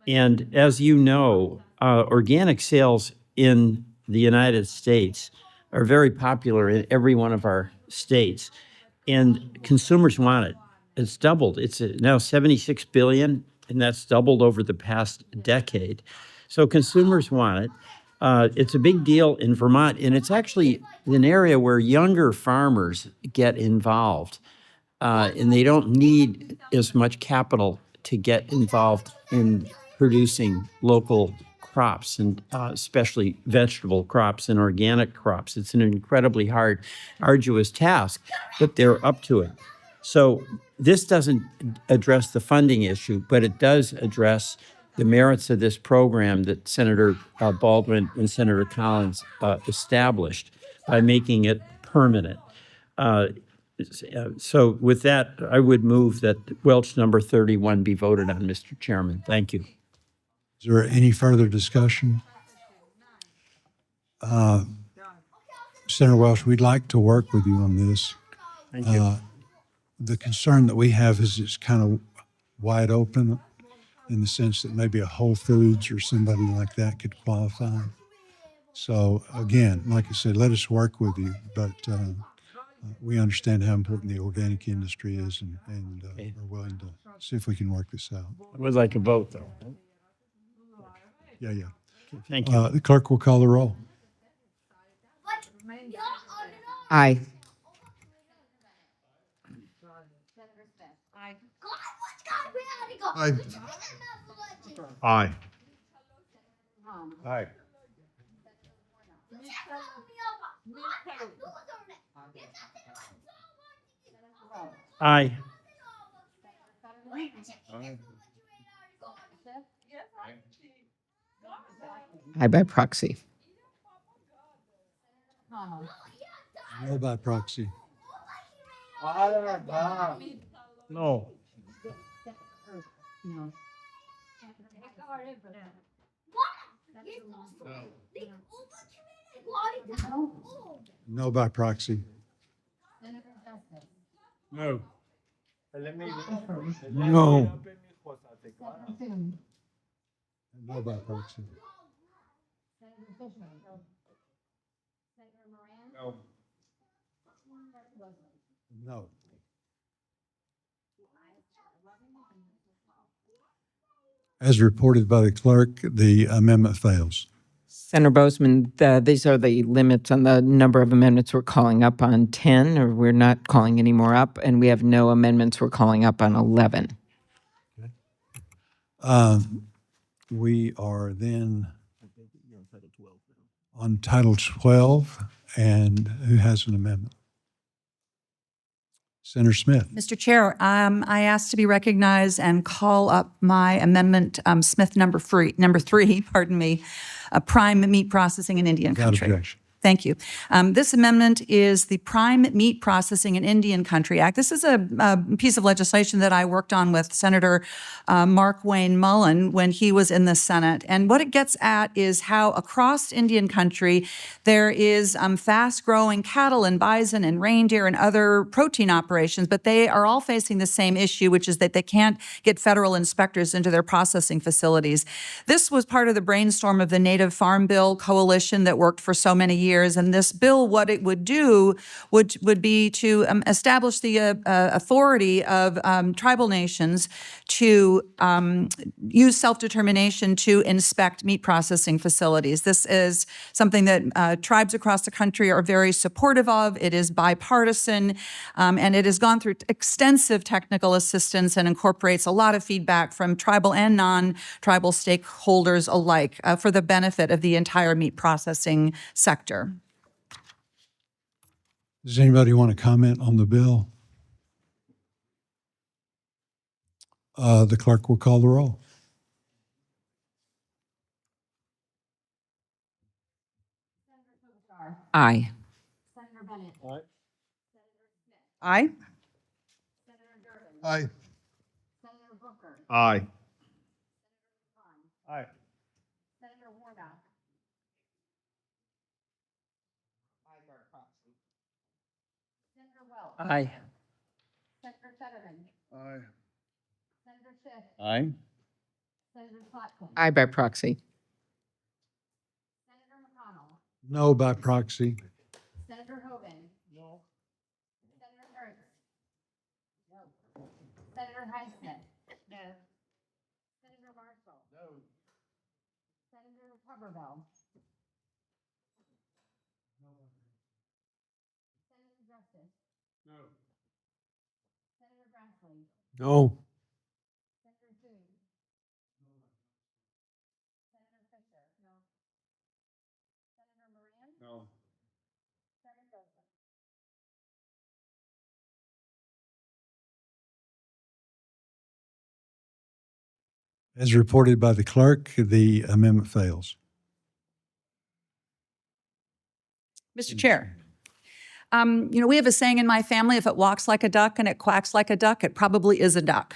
And as you know, organic sales in the United States are very popular in every one of our states, and consumers want it. It's doubled. It's now 76 billion, and that's doubled over the past decade. So consumers want it. It's a big deal in Vermont, and it's actually an area where younger farmers get involved. And they don't need as much capital to get involved in producing local crops, and especially vegetable crops and organic crops. It's an incredibly hard, arduous task, but they're up to it. So this doesn't address the funding issue, but it does address the merits of this program that Senator Baldwin and Senator Collins established by making it permanent. So with that, I would move that Welch number 31 be voted on, Mr. Chairman. Thank you. Is there any further discussion? Senator Welsh, we'd like to work with you on this. Thank you. The concern that we have is it's kind of wide open in the sense that maybe a Whole Foods or somebody like that could qualify. So again, like I said, let us work with you, but we understand how important the organic industry is, and we're willing to see if we can work this out. I would like a vote, though. Yeah. Okay, thank you. The clerk will call the roll. Aye. Aye. Aye. Aye. Aye. Aye by proxy. No by proxy. No. No by proxy. No. No. No by proxy. No. As reported by the clerk, the amendment fails. Senator Bozeman, these are the limits on the number of amendments we're calling up on 10, or we're not calling any more up, and we have no amendments we're calling up on 11. We are then on Title 12, and who has an amendment? Senator Smith. Mr. Chair, I ask to be recognized and call up my amendment, Smith number three, pardon me, prime meat processing in Indian Without country. objection. Thank you. This amendment is the Prime Meat Processing in Indian Country Act. This is a piece of legislation that I worked on with Senator Mark Wayne Mullen when he was in the Senate. And what it gets at is how across Indian country there is fast-growing cattle and bison and reindeer and other protein operations, but they are all facing the same issue, which is that they can't get federal inspectors into their processing facilities. This was part of the brainstorm of the Native Farm Bill Coalition that worked for so many years. And this bill, what it would do would be to establish the authority of tribal nations to use self-determination to inspect meat processing facilities. This is something that tribes across the country are very supportive of. It is bipartisan, and it has gone through extensive technical assistance and incorporates a lot of feedback from tribal and non-tribal stakeholders alike for the benefit of the entire meat processing sector. Does anybody want to comment on the bill? The clerk will call the roll. Aye. Senator Bennett. Aye. Aye. Aye. Senator Booker. Aye. Aye. Senator Warnock. Senator Welch. Aye. Senator Fetterman. Aye. Senator Schiff. Aye. Senator Slotkin. Aye by proxy. Senator McConnell. No by proxy. Senator Hoban. No. Senator Ernst. No. Senator Highsmith. No. Senator Marshall. No. Senator Tuberville. Senator Justice. No. Senator Grassley. No. Senator Thune. Senator Fisher. No. Senator Moran. No. Senator Joseph. As reported by the clerk, the amendment fails. Mr. Chair, we have a saying in my family, if it walks like a duck and it quacks like a duck, it probably is a duck.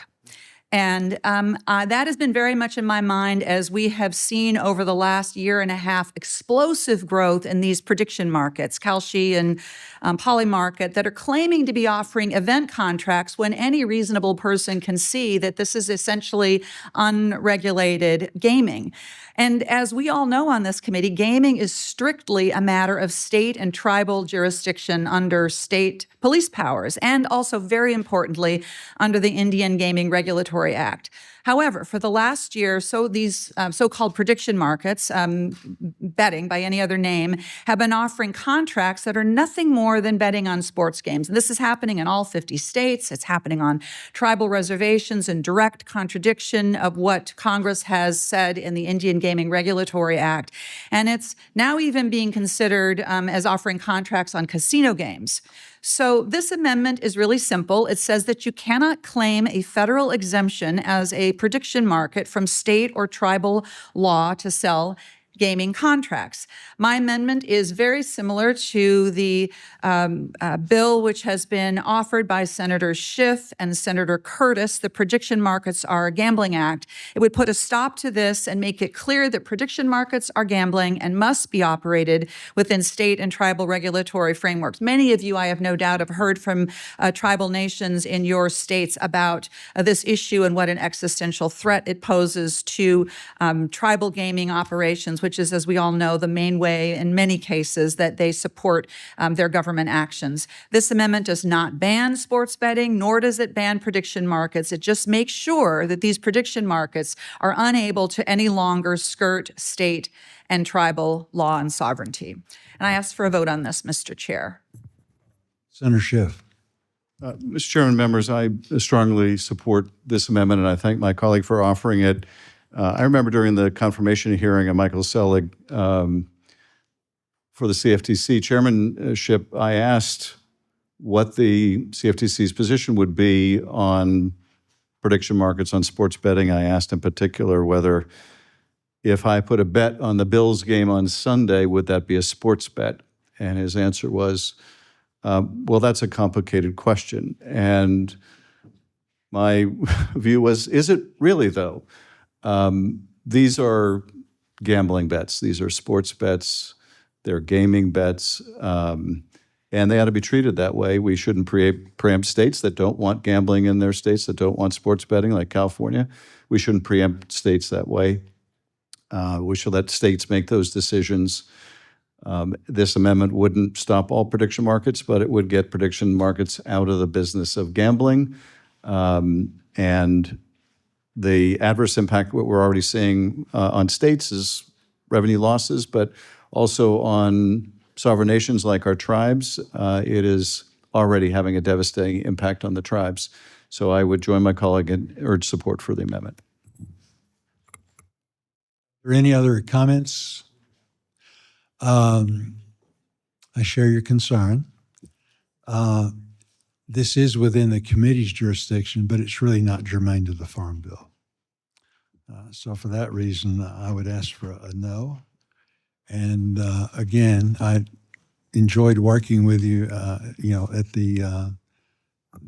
And that has been very much in my mind as we have seen over the last year and a half explosive growth in these prediction markets, Kalshi and Polymarket, that are claiming to be offering event contracts when any reasonable person can see that this is essentially unregulated gaming. And as we all know on this committee, gaming is strictly a matter of state and tribal jurisdiction under state police powers, and also, very importantly, under the Indian Gaming Regulatory Act. However, for the last year, these so-called prediction markets, betting by any other name, have been offering contracts that are nothing more than betting on sports games. And this is happening in all 50 states. It's happening on tribal reservations in direct contradiction of what Congress has said in the Indian Gaming Regulatory Act. And it's now even being considered as offering contracts on casino games. So this amendment is really simple. It says that you cannot claim a federal exemption as a prediction market from state or tribal law to sell gaming contracts. My amendment is very similar to the bill which has been offered by Senator Schiff and Senator Curtis. The Prediction Markets Are Gambling Act. It would put a stop to this and make it clear that prediction markets are gambling and must be operated within state and tribal regulatory frameworks. Many of you, I have no doubt, have heard from tribal nations in your states about this issue and what an existential threat it poses to tribal gaming operations which is, as we all know, the main way in many cases that they support their government actions. This amendment does not ban sports betting, nor does it ban prediction markets. It just makes sure that these prediction markets are unable to any longer skirt state and tribal law and sovereignty. And I ask for a vote on this, Mr. Chair. Senator Schiff. Mr. Chairman, members, I strongly support this amendment, and I thank my colleague for offering it. I remember during the confirmation hearing of Michael Selig for the CFTC chairmanship, I asked what the CFTC's position would be on prediction markets on sports betting. I asked in particular whether if I put a bet on the Bills game on Sunday, would that be a sports bet? And his answer was, well, that's a complicated question. And my view was, is it really though? These are gambling bets. These are sports bets. They're gaming bets. And they ought to be treated that way. We shouldn't preempt states that don't want gambling in their states, that don't want sports betting, like California. We shouldn't preempt states that way. We should let states make those decisions. This amendment wouldn't stop all prediction markets, but it would get prediction markets out of the business of gambling. And the adverse impact, what we're already seeing on states is revenue losses, but also on sovereign nations like our tribes. It is already having a devastating impact on the tribes. So I would join my colleague and urge support for the amendment. Are there any other comments? I share your concern. This is within the committee's jurisdiction, but it's really not germane to the Farm Bill. So for that reason, I would ask for a no. And again, I enjoyed working with you, at the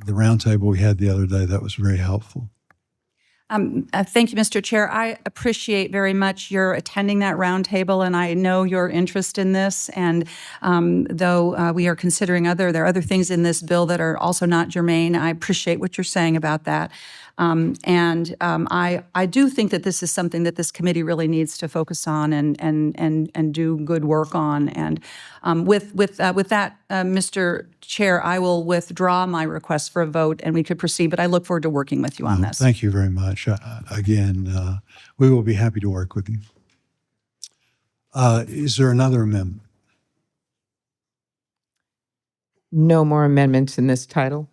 roundtable we had the other day. That was very helpful. Thank you, Mr. Chair. I appreciate very much your attending that roundtable, and I know your interest in this. And though we are considering there are other things in this bill that are also not germane, I appreciate what you're saying about that. I do think that this is something that this committee really needs to focus on and do good work on. And with that, Mr. Chair, I will withdraw my request for a vote, and we could proceed. But I look forward to working with you on this. Thank you very much. Again, we will be happy to work with you. Is there another amendment? No more amendments in this title?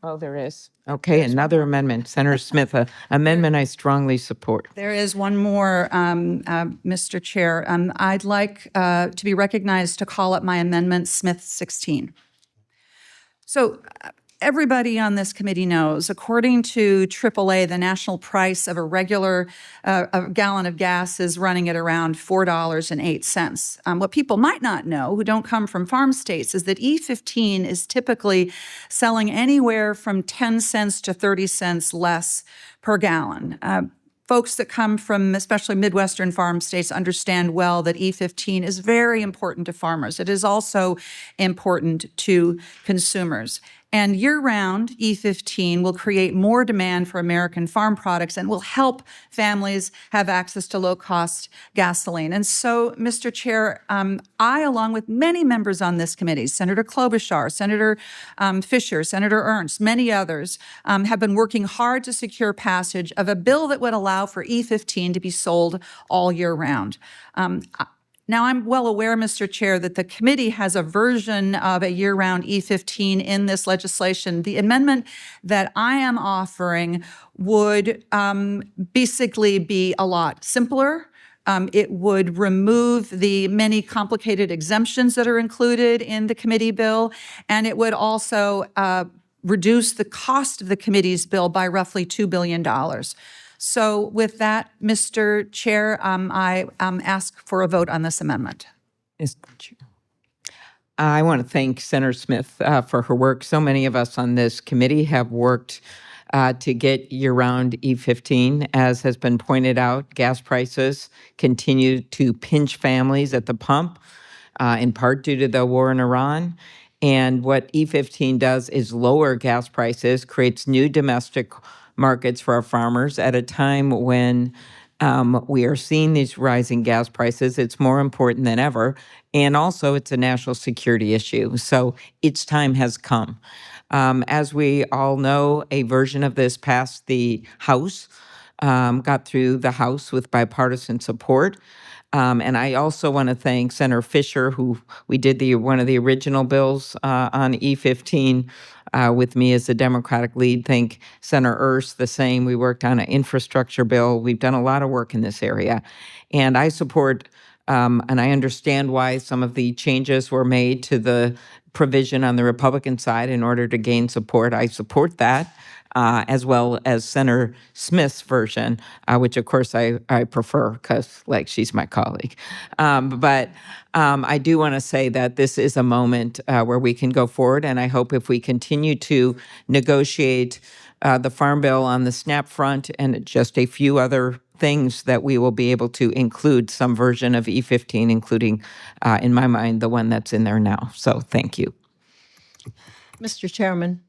Oh, there is. Okay, another amendment. Senator Smith, an amendment I strongly support. There is one more, Mr. Chair. I'd like to be recognized to call up my amendment, Smith 16. So everybody on this committee knows, according to AAA, the national price of a gallon of gas is running at around $4.08. What people might not know, who don't come from farm states, is that E15 is typically selling anywhere from 10 cents to 30 cents less per gallon. Folks that come from especially Midwestern farm states understand well that E15 is very important to farmers. It is also important to consumers. And year-round, E15 will create more demand for American farm products and will help families have access to low-cost gasoline. And so, Mr. Chair, I, along with many members on this committee, Senator Klobuchar, Senator Fisher, Senator Ernst, many others, have been working hard to secure passage of a bill that would allow for E15 to be sold all year round. Now, I'm well aware, Mr. Chair, that the committee has a version of a year-round E15 in this legislation. The amendment that I am offering would basically be a lot simpler. It would remove the many complicated exemptions that are included in the committee bill, and it would also reduce the cost of the committee's bill by roughly $2 billion. So with that, Mr. Chair, I ask for a vote on this amendment. I want to thank Senator Smith for her work. So many of us on this committee have worked to get year-round E15. As has been pointed out, gas prices continue to pinch families at the pump, in part due to the war in Iran. And what E15 does is lower gas prices, creates new domestic markets for our farmers at a time when We are seeing these rising gas prices. It's more important than ever. And also, it's a national security issue. So its time has come. As we all know, a version of this passed the House, got through the House with bipartisan support. And I also want to thank Senator Fisher, who we did one of the original bills on E15 with me as the Democratic lead. Thank Senator Ernst, the same. We worked on an infrastructure bill. We've done a lot of work in this area. And I support, and I understand why some of the changes were made to the provision on the Republican side in order to gain support. I support that. As well as Senator Smith's version, which of course I prefer because, like, she's my colleague. But I do want to say that this is a moment where we can go forward, and I hope if we continue to negotiate the Farm Bill on the SNAP front and just a few other things, that we will be able to include some version of E15, including, in my mind, the one that's in there now. So thank you. Mr. Chairman.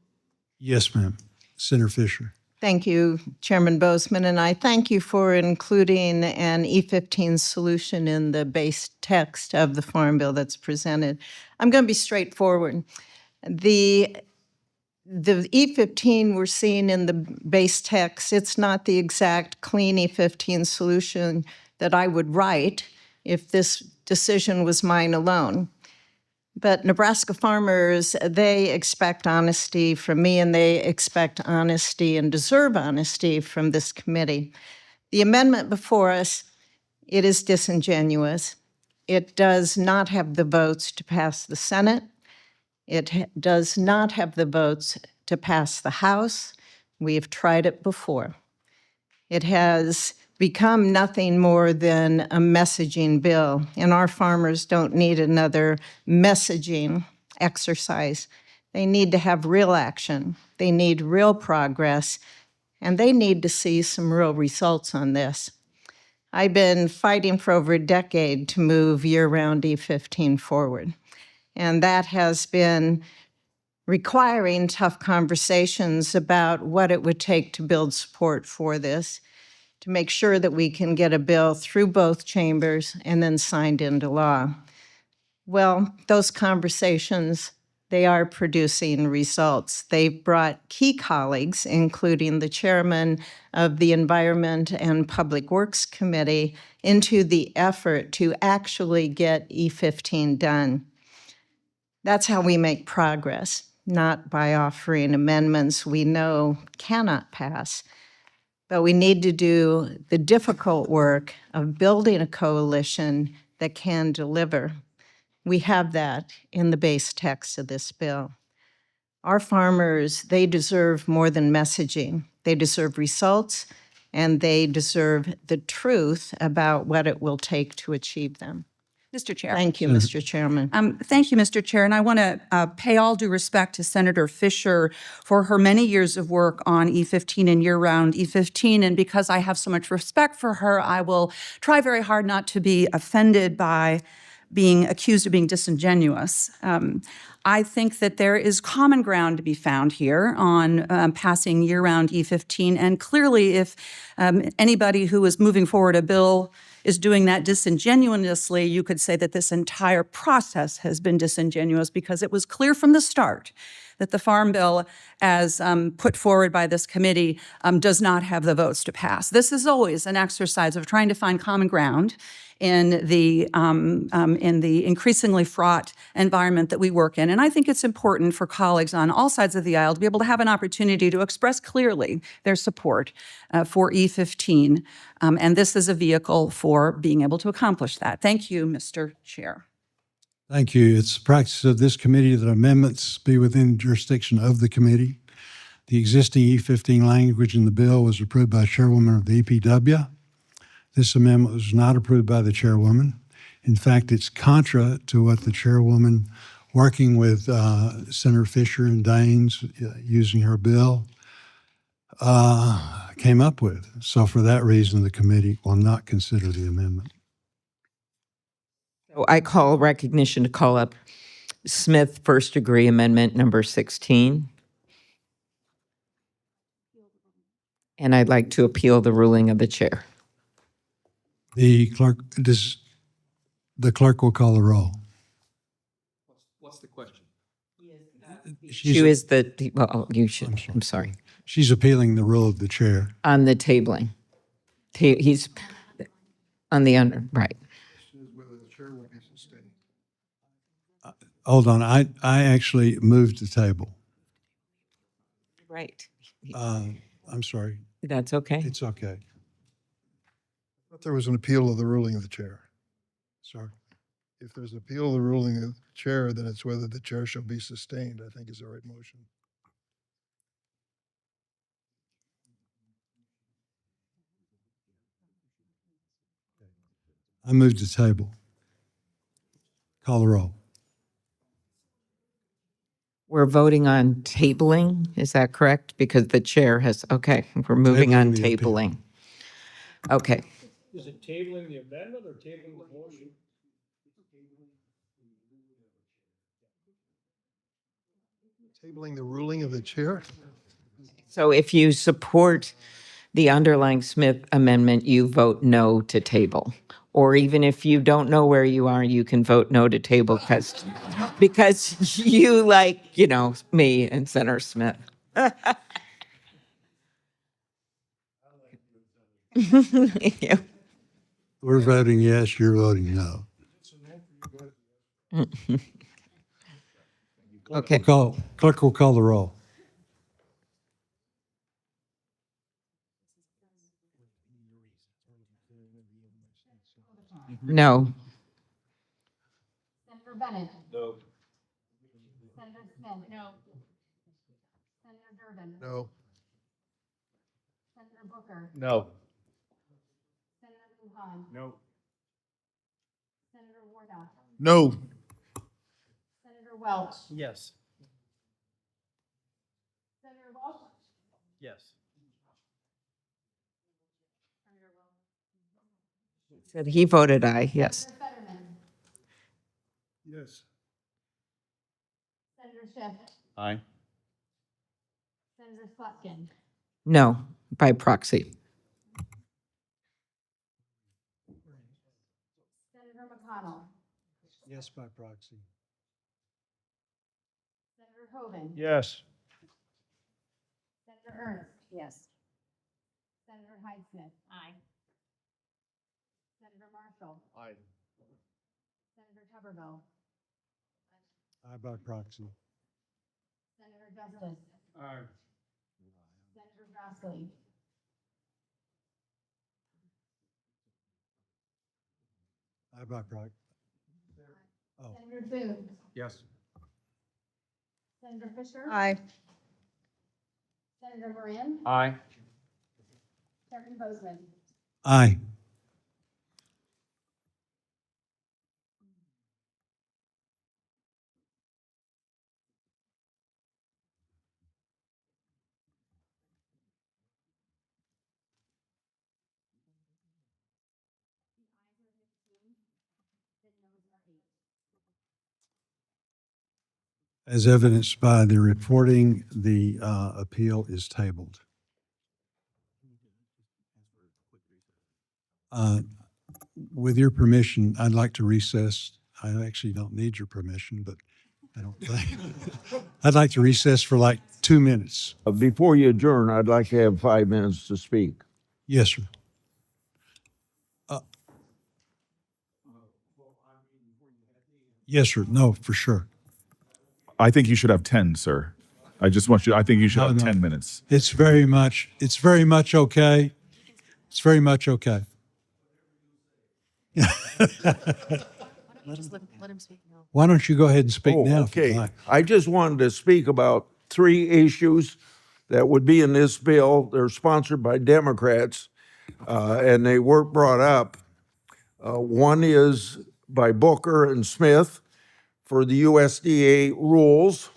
Yes, ma'am. Senator Fisher. Thank you, Chairman Bozeman, and I thank you for including an E15 solution in the base text of the Farm Bill that's presented. I'm going to be straightforward. The E15 we're seeing in the base text, it's not the exact clean E15 solution that I would write if this decision was mine alone. But Nebraska farmers, they expect honesty from me, and they expect honesty and deserve honesty from this committee. The amendment before us, it is disingenuous. It does not have the votes to pass the Senate. It does not have the votes to pass the House. We have tried it before. It has become nothing more than a messaging bill, and our farmers don't need another messaging exercise. They need to have real action. They need real progress, and they need to see some real results on this. I've been fighting for over a decade to move year-round E15 forward, and that has been requiring tough conversations about what it would take to build support for this, to make sure that we can get a bill through both chambers and then signed into law. Well, those conversations, they are producing results. They've brought key colleagues, including the chairman of the Environment and Public Works Committee, into the effort to actually get E15 done. That's how we make progress, not by offering amendments we know cannot pass. But we need to do the difficult work of building a coalition that can deliver. We have that in the base text of this bill. Our farmers, they deserve more than messaging. They deserve results, and they deserve the truth about what it will take to achieve them. Mr. Chair. Thank you, Mr. Chairman. Thank you, Mr. Chair. And I want to pay all due respect to Senator Fisher for her many years of work on E15 and year-round E15. And because I have so much respect for her, I will try very hard not to be offended by being accused of being disingenuous. I think that there is common ground to be found here on passing year-round E15. And clearly, if anybody who is moving forward a bill is doing that disingenuously, you could say that this entire process has been disingenuous, because it was clear from the start that the Farm Bill, as put forward by this committee, does not have the votes to pass. This is always an exercise of trying to find common ground in the increasingly fraught environment that we work in. And I think it's important for colleagues on all sides of the aisle to be able to have an opportunity to express clearly their support for E15. And this is a vehicle for being able to accomplish that. Thank you, Mr. Chair. Thank you. It's the practice of this committee that amendments be within jurisdiction of the committee. The existing E15 language in the bill was approved by Chairwoman of the EPW. This amendment was not approved by the chairwoman. In fact, it's contra to what the chairwoman, working with Senator Fisher and Daines, using her bill, came up with. So for that reason, the committee will not consider the amendment. So I call recognition to call up Smith First Degree Amendment number 16. And I'd like to appeal the ruling of the chair. The clerk will call the roll. What's the question? She's She a- is the, well, you should, I'm sorry, She's appealing the rule of the chair. on the tabling. He's on the under, right. Hold on, I actually moved the table. Right. I'm sorry. That's okay. It's okay. I thought there was an appeal of the ruling of the chair. Sorry. If there's an appeal of the ruling of the chair, then it's whether the chair shall be sustained, I think is the right motion. I moved the table. Call the roll. We're voting on tabling, is that correct? Because the chair has, okay, we're moving on Tabling the appeal. tabling. Okay. Is it tabling the amendment or tabling the motion? Tabling the ruling of the chair? So if you support the underlying Smith amendment, you vote no to table. Or even if you don't know where you are, you can vote no to table because you like, me and Senator Smith. Yeah. We're voting yes, you're voting no. Okay. Clerk will call the roll. No. Senator Bennett. No. Senator Smith. No. Senator Durbin. No. Senator Booker. No. Senator Lujan. No. Senator Warnock. No. Senator Welch. Yes. Senator Welch. Yes. Said he voted aye, yes. Senator Fetterman. Yes. Senator Schiff. Aye. Senator Slotkin. No, by proxy. Senator McConnell. Yes, by proxy. Senator Hoven. Yes. Senator Ernst. Yes. Senator Hyde-Smith. Aye. Senator Marshall. Aye. Senator Tuberville. Aye by proxy. Senator Justice. Aye. Senator Grassley. Aye by proxy. Oh, Senator Thune. Yes. Senator Fisher. Aye. Senator Moran. Aye. Chairman Bozeman. aye. As evidenced by the reporting, the appeal is tabled. With your permission, I'd like to recess. I actually don't need your permission, but I don't think. I'd like to recess for like 2 minutes. Before you adjourn, I'd like to have 5 minutes to speak. Yes, sir. Yes, sir. No, for sure. I think you should have 10, sir. I think you should No, have no. 10 minutes. It's very much okay. It's very much okay. Let him speak now. Why don't you go ahead and speak now? if you'd Okay. like. I just wanted to speak about 3 issues that would be in this bill. They're sponsored by Democrats, and they weren't brought up. One is by Booker and Smith for the USDA rules.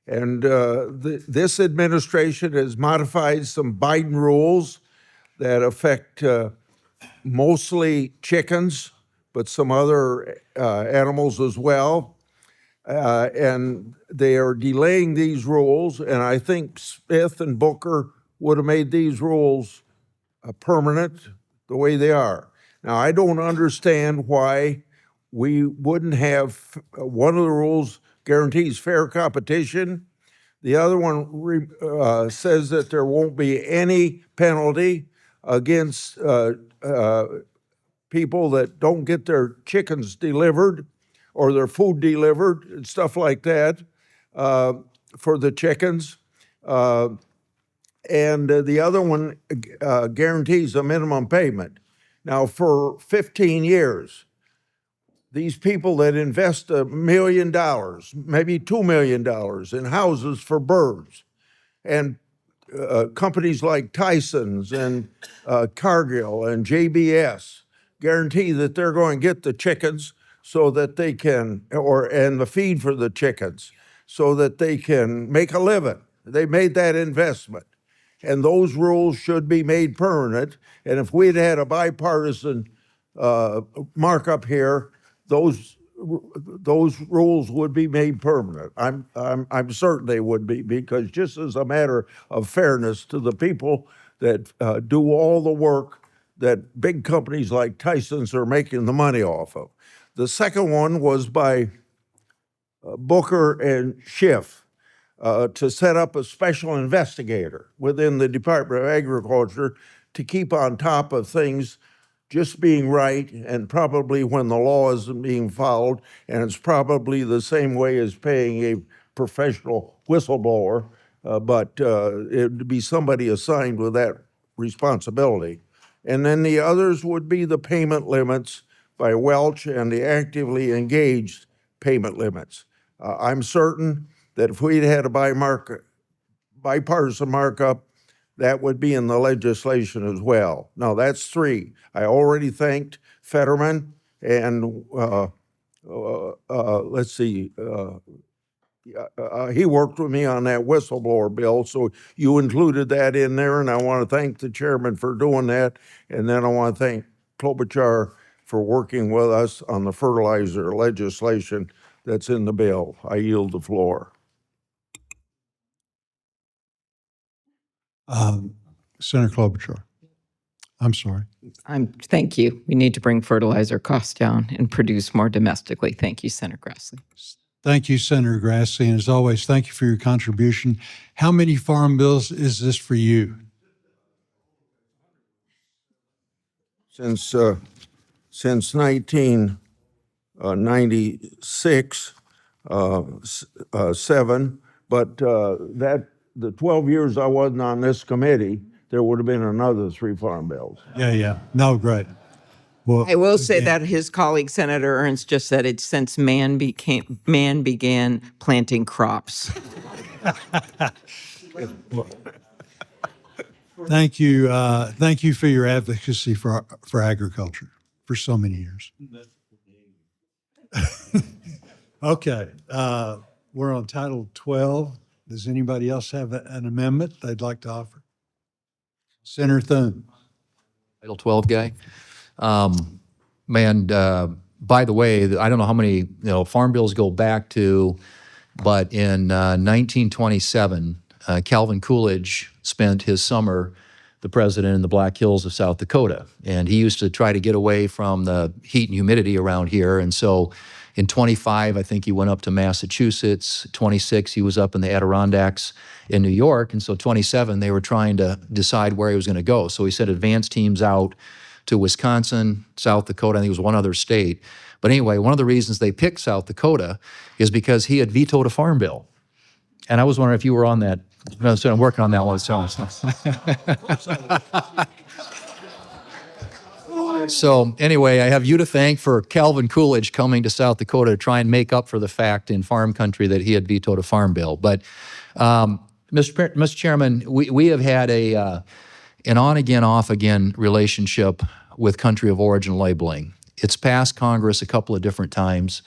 And this administration has modified some Biden rules that affect mostly chickens, but some other animals as well. And they are delaying these rules, and I think Smith and Booker would have made these rules permanent the way they are. Now, I don't understand why we wouldn't have, one of the rules guarantees fair competition. The other one says that there won't be any penalty against people that don't get their chickens delivered or their food delivered and stuff like that for the chickens. And the other one guarantees a minimum payment. Now, for 15 years, these people that invest $1 million, maybe $2 million in houses for birds, and companies like Tyson's and Cargill and JBS guarantee that they're going to get the chickens so that they can, and the feed for the chickens, so that they can make a living. They made that investment. And those rules should be made permanent. And if we'd had a bipartisan markup here, those rules would be made permanent. I'm certain they would be, because just as a matter of fairness to the people that do all the work that big companies like Tyson's are making the money off of. The second one was by Booker and Schiff to set up a special investigator within the Department of Agriculture to keep on top of things just being right, and probably when the law isn't being followed, and it's probably the same way as paying a professional whistleblower, but it would be somebody assigned with that responsibility. And then the others would be the payment limits by Welch and the actively engaged payment limits. I'm certain that if we'd had a bipartisan markup, that would be in the legislation as well. Now, that's three. I already thanked Fetterman, and let's see, he worked with me on that whistleblower bill, so you included that in there, and I want to thank the chairman for doing that, and then I want to thank Klobuchar for working with us on the fertilizer legislation that's in the bill. I yield the floor. Senator Klobuchar. I'm sorry. Thank you. We need to bring fertilizer costs down and produce more domestically. Thank you, Senator Grassley. Thank you, Senator Grassley. And as always, thank you for your contribution. How many farm bills is this for you? Since 1996, 7, but the 12 years I wasn't on this committee, there would have been another 3 farm bills. Yeah. No, great. Well, I will say that his colleague, Senator Ernst, just said it's since man began planting crops. Thank you. Thank you for your advocacy for agriculture for so many years. Okay. We're on Title 12. Does anybody else have an amendment they'd like to offer? Senator Thune. Title 12 guy. By the way, I don't know how many farm bills go back to, but in 1927, Calvin Coolidge spent his summer the president in the Black Hills of South Dakota, and he used to try to get away from the heat and humidity around here, and so in 25, I think he went up to Massachusetts. 26, he was up in the Adirondacks in New York. And so 27, they were trying to decide where he was going to go. So he sent advance teams out to Wisconsin, South Dakota, I think it was one other state. But anyway, one of the reasons they picked South Dakota is because he had vetoed a farm bill. And I was wondering if you were on that. So I'm working on that one. So anyway, I have you to thank for Calvin Coolidge coming to South Dakota to try and make up for the fact in farm country that he had vetoed a farm bill. But Mr. Chairman, we have had an on-again, off-again relationship with country of origin labeling. It's passed Congress a couple of different times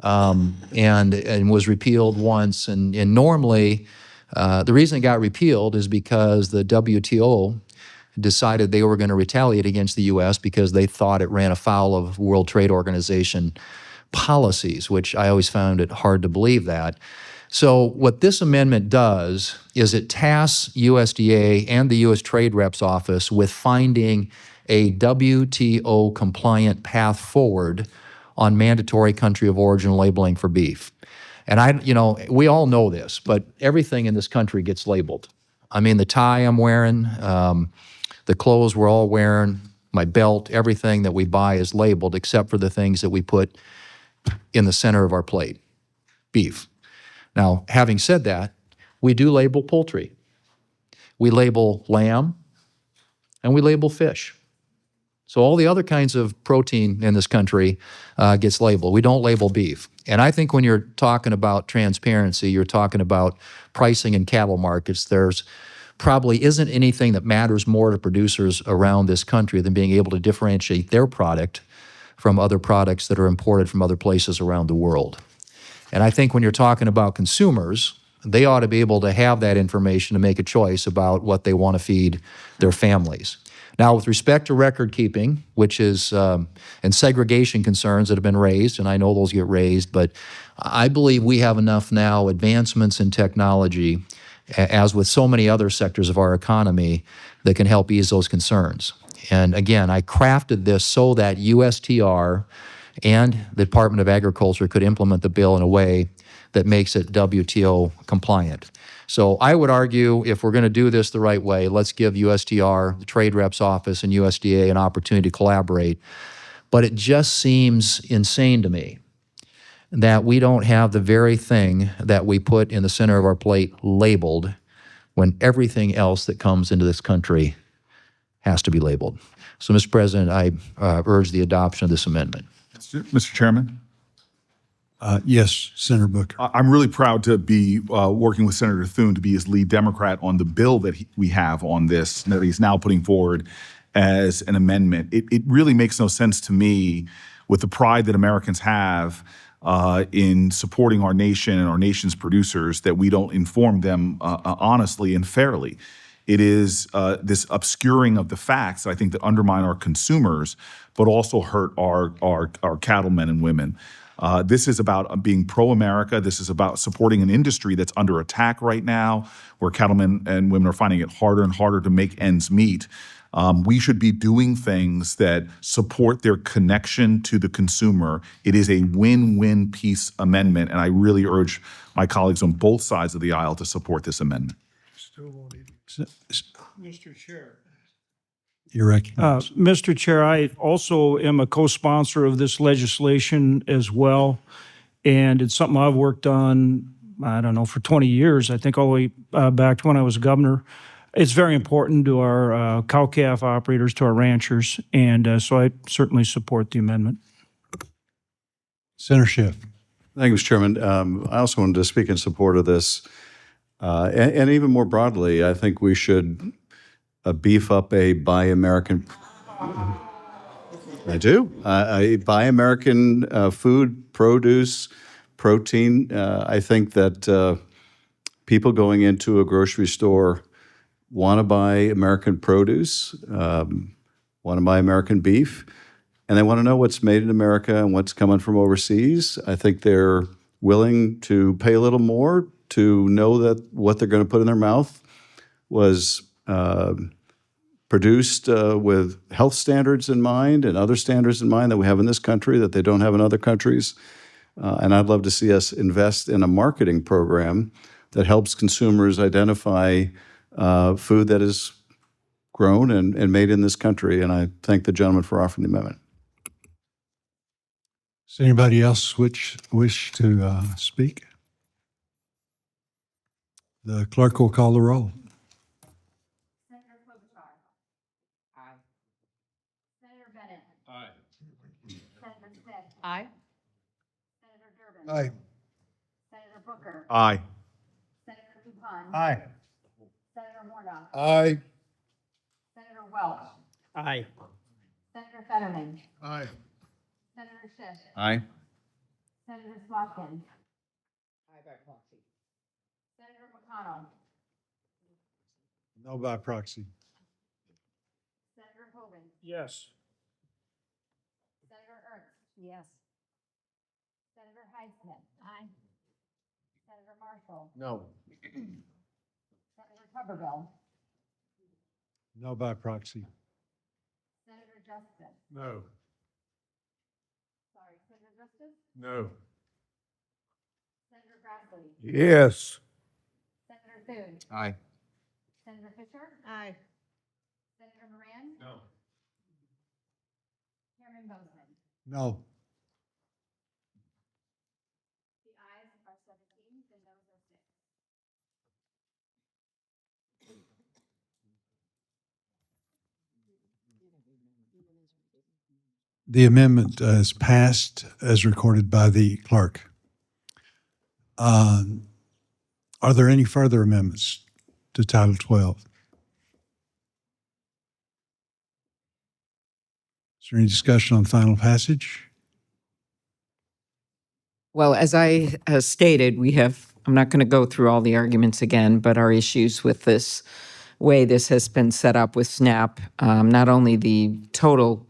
and was repealed once. And normally, the reason it got repealed is because the WTO decided they were going to retaliate against the U.S. because they thought it ran afoul of World Trade Organization policies, which I always found it hard to believe that. So what this amendment does is it tasks USDA and the U.S. Trade Rep's office with finding a WTO compliant path forward on mandatory country of origin labeling for beef. And we all know this, but everything in this country gets labeled. I mean, the tie I'm wearing, the clothes we're all wearing, my belt, everything that we buy is labeled except for the things that we put in the center of our plate, beef. Now, having said that, we do label poultry. We label lamb, and we label fish. So all the other kinds of protein in this country gets labeled. We don't label beef. And I think when you're talking about transparency, you're talking about pricing in cattle markets, there's probably isn't anything that matters more to producers around this country than being able to differentiate their product from other products that are imported from other places around the world. And I think when you're talking about consumers, they ought to be able to have that information to make a choice about what they want to feed their families. Now, with respect to record keeping, which is, and segregation concerns that have been raised, and I know those get raised, but I believe we have enough now advancements in technology, as with so many other sectors of our economy, that can help ease those concerns. And again, I crafted this so that USTR and the Department of Agriculture could implement the bill in a way that makes it WTO compliant. So I would argue if we're going to do this the right way, let's give USTR, the Trade Reps Office, and USDA an opportunity to collaborate. But it just seems insane to me that we don't have the very thing that we put in the center of our plate labeled when everything else that comes into this country has to be labeled. So, Mr. President, I urge the adoption of this amendment. Mr. Chairman? Yes, Senator Booker. I'm really proud to be working with Senator Thune to be his lead Democrat on the bill that we have on this, that he's now putting forward as an amendment. It really makes no sense to me, with the pride that Americans have in supporting our nation and our nation's producers, that we don't inform them honestly and fairly. It is this obscuring of the facts, I think, that undermine our consumers, but also hurt our cattlemen and women. This is about being pro-America. This is about supporting an industry that's under attack right now, where cattlemen and women are finding it harder and harder to make ends meet. We should be doing things that support their connection to the consumer. It is a win-win peace amendment, and I really urge my colleagues on both sides of the aisle to support this amendment. Mr. Chair. You're recognized. Mr. Chair, I also am a co-sponsor of this legislation as well, and it's something I've worked on, I don't know, for 20 years, I think all the way back to when I was governor. It's very important to our cow-calf operators, to our ranchers, and so I certainly support the amendment. Senator Schiff. Thank you, Mr. Chairman. I also wanted to speak in support of this. And even more broadly, I think we should beef up a Buy American. I do. Buy American food, produce, protein. I think that people going into a grocery store want to buy American produce, want to buy American beef, and they want to know what's made in America and what's coming from overseas. I think they're willing to pay a little more to know that what they're going to put in their mouth was produced with health standards in mind and other standards in mind that we have in this country that they don't have in other countries. And I'd love to see us invest in a marketing program that helps consumers identify food that is grown and made in this country. And I thank the gentleman for offering the amendment. Does anybody else wish to speak? The clerk will call the roll. Senator Klobuchar. Aye. Senator Bennett. Aye. Senator Smith. Aye. Senator Durbin. Aye. Senator Booker. Aye. Senator Dupont. Aye. Senator Warnock. Aye. Senator Welch. Aye. Senator Fetterman. Aye. Senator Schiff. Aye. Senator Slotkin. Aye by proxy. Senator McConnell. No by proxy. Senator Hogan. Yes. Senator Ernst. Yes. Senator Highsmith. Aye. Senator Marshall. No. Senator Tuberville. No by proxy. Senator Justice. No. Sorry, Senator Justice. No. Senator Grassley. Yes. Senator Thune. Aye. Senator Fisher. Aye. Senator Moran. No. Chairman Bozeman. No. The ayes are 17, the noes are 6. The amendment is passed as recorded by the clerk. Are there any further amendments to Title 12? Is there any discussion on final passage? Well, as I stated, I'm not going to go through all the arguments again, but our issues with this way this has been set up with SNAP, not only the total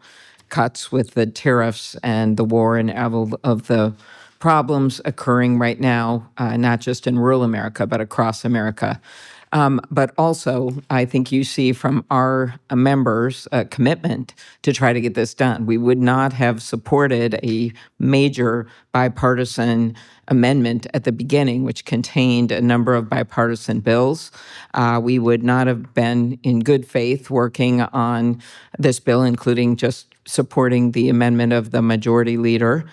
cuts with the tariffs and the war and all of the problems occurring right now, not just in rural America, but across America. But also, I think you see from our members' commitment to try to get this done. We would not have supported a major bipartisan amendment at the beginning, which contained a number of bipartisan bills. We would not have been in good faith working on this bill, including just supporting the amendment of the majority leader.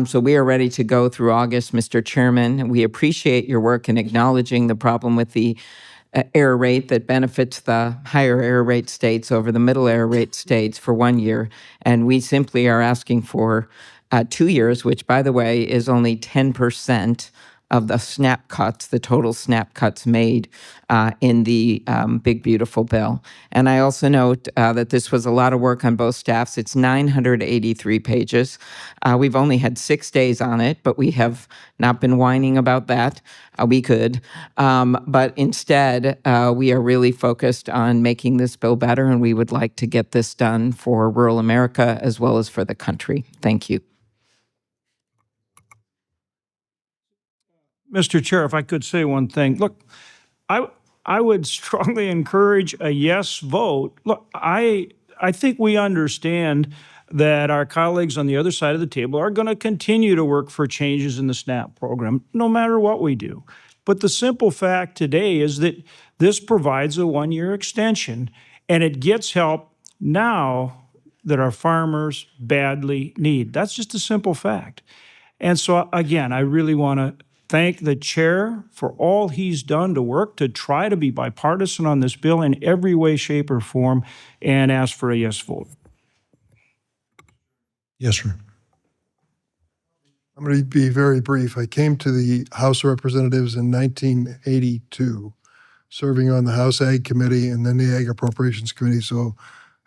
So we are ready to go through August, Mr. Chairman. We appreciate your work in acknowledging the problem with the error rate that benefits the higher error rate states over the middle error rate states for 1 year. And we simply are asking for 2 years, which, by the way, is only 10% of the SNAP cuts, the total SNAP cuts made in the big, beautiful bill. And I also note that this was a lot of work on both staffs. It's 983 pages. We've only had 6 days on it, but we have not been whining about that. We could. But instead, we are really focused on making this bill better, and we would like to get this done for rural America as well as for the country. Thank you. Mr. Chair, if I could say one thing. Look, I would strongly encourage a yes vote. Look, I think we understand that our colleagues on the other side of the table are going to continue to work for changes in the SNAP program, no matter what we do. But the simple fact today is that this provides a 1-year extension, and it gets help now that our farmers badly need. That's just a simple fact. And so, again, I really want to thank the chair for all he's done to work to try to be bipartisan on this bill in every way, shape, or form, and ask for a yes vote. Yes, sir. I'm going to be very brief. I came to the House of Representatives in 1982, serving on the House Ag Committee and then the Ag Appropriations Committee. So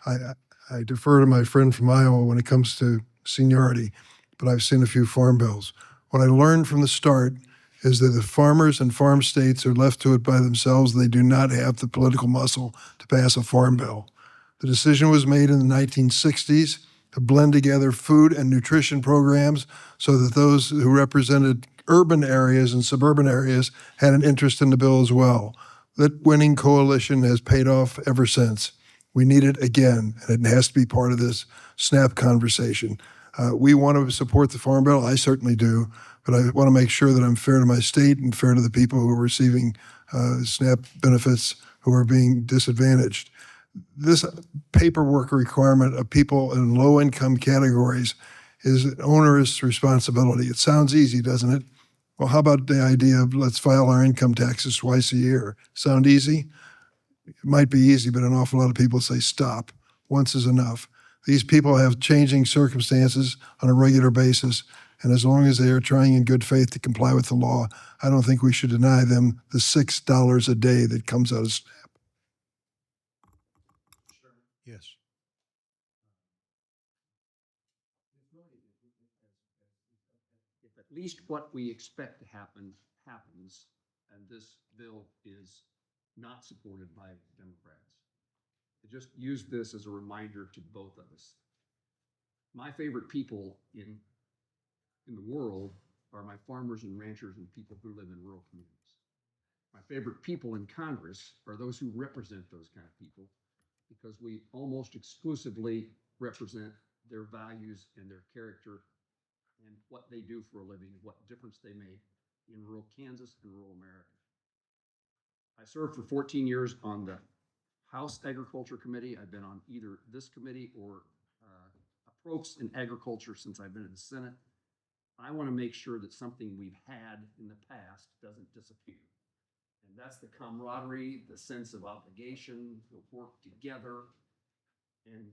I defer to my friend from Iowa when it comes to seniority, but I've seen a few farm bills. What I learned from the start is that the farmers and farm states are left to it by themselves. They do not have the political muscle to pass a farm bill. The decision was made in the 1960s to blend together food and nutrition programs so that those who represented urban areas and suburban areas had an interest in the bill as well. That winning coalition has paid off ever since. We need it again, and it has to be part of this SNAP conversation. We want to support the Farm Bill. I certainly do, but I want to make sure that I'm fair to my state and fair to the people who are receiving SNAP benefits who are being disadvantaged. This paperwork requirement of people in low-income categories is an onerous responsibility. It sounds easy, doesn't it? Well, how about the idea of let's file our income taxes twice a year? Sound easy? It might be easy, but an awful lot of people say stop. Once is enough. These people have changing circumstances on a regular basis, and as long as they are trying in good faith to comply with the law, I don't think we should deny them the $6 a day that comes out of SNAP. Yes. If at least what we expect to happen happens, and this bill is not supported by Democrats, I just use this as a reminder to both of us. My favorite people in the world are my farmers and ranchers and people who live in rural communities. My favorite people in Congress are those who represent those kind of people, because we almost exclusively represent their values and their character and what they do for a living, what difference they make in rural Kansas and rural America. I served for 14 years on the House Agriculture Committee. I've been on either this committee or approach in agriculture since I've been in the Senate. I want to make sure that something we've had in the past doesn't disappear. And that's the camaraderie, the sense of obligation, the work together. And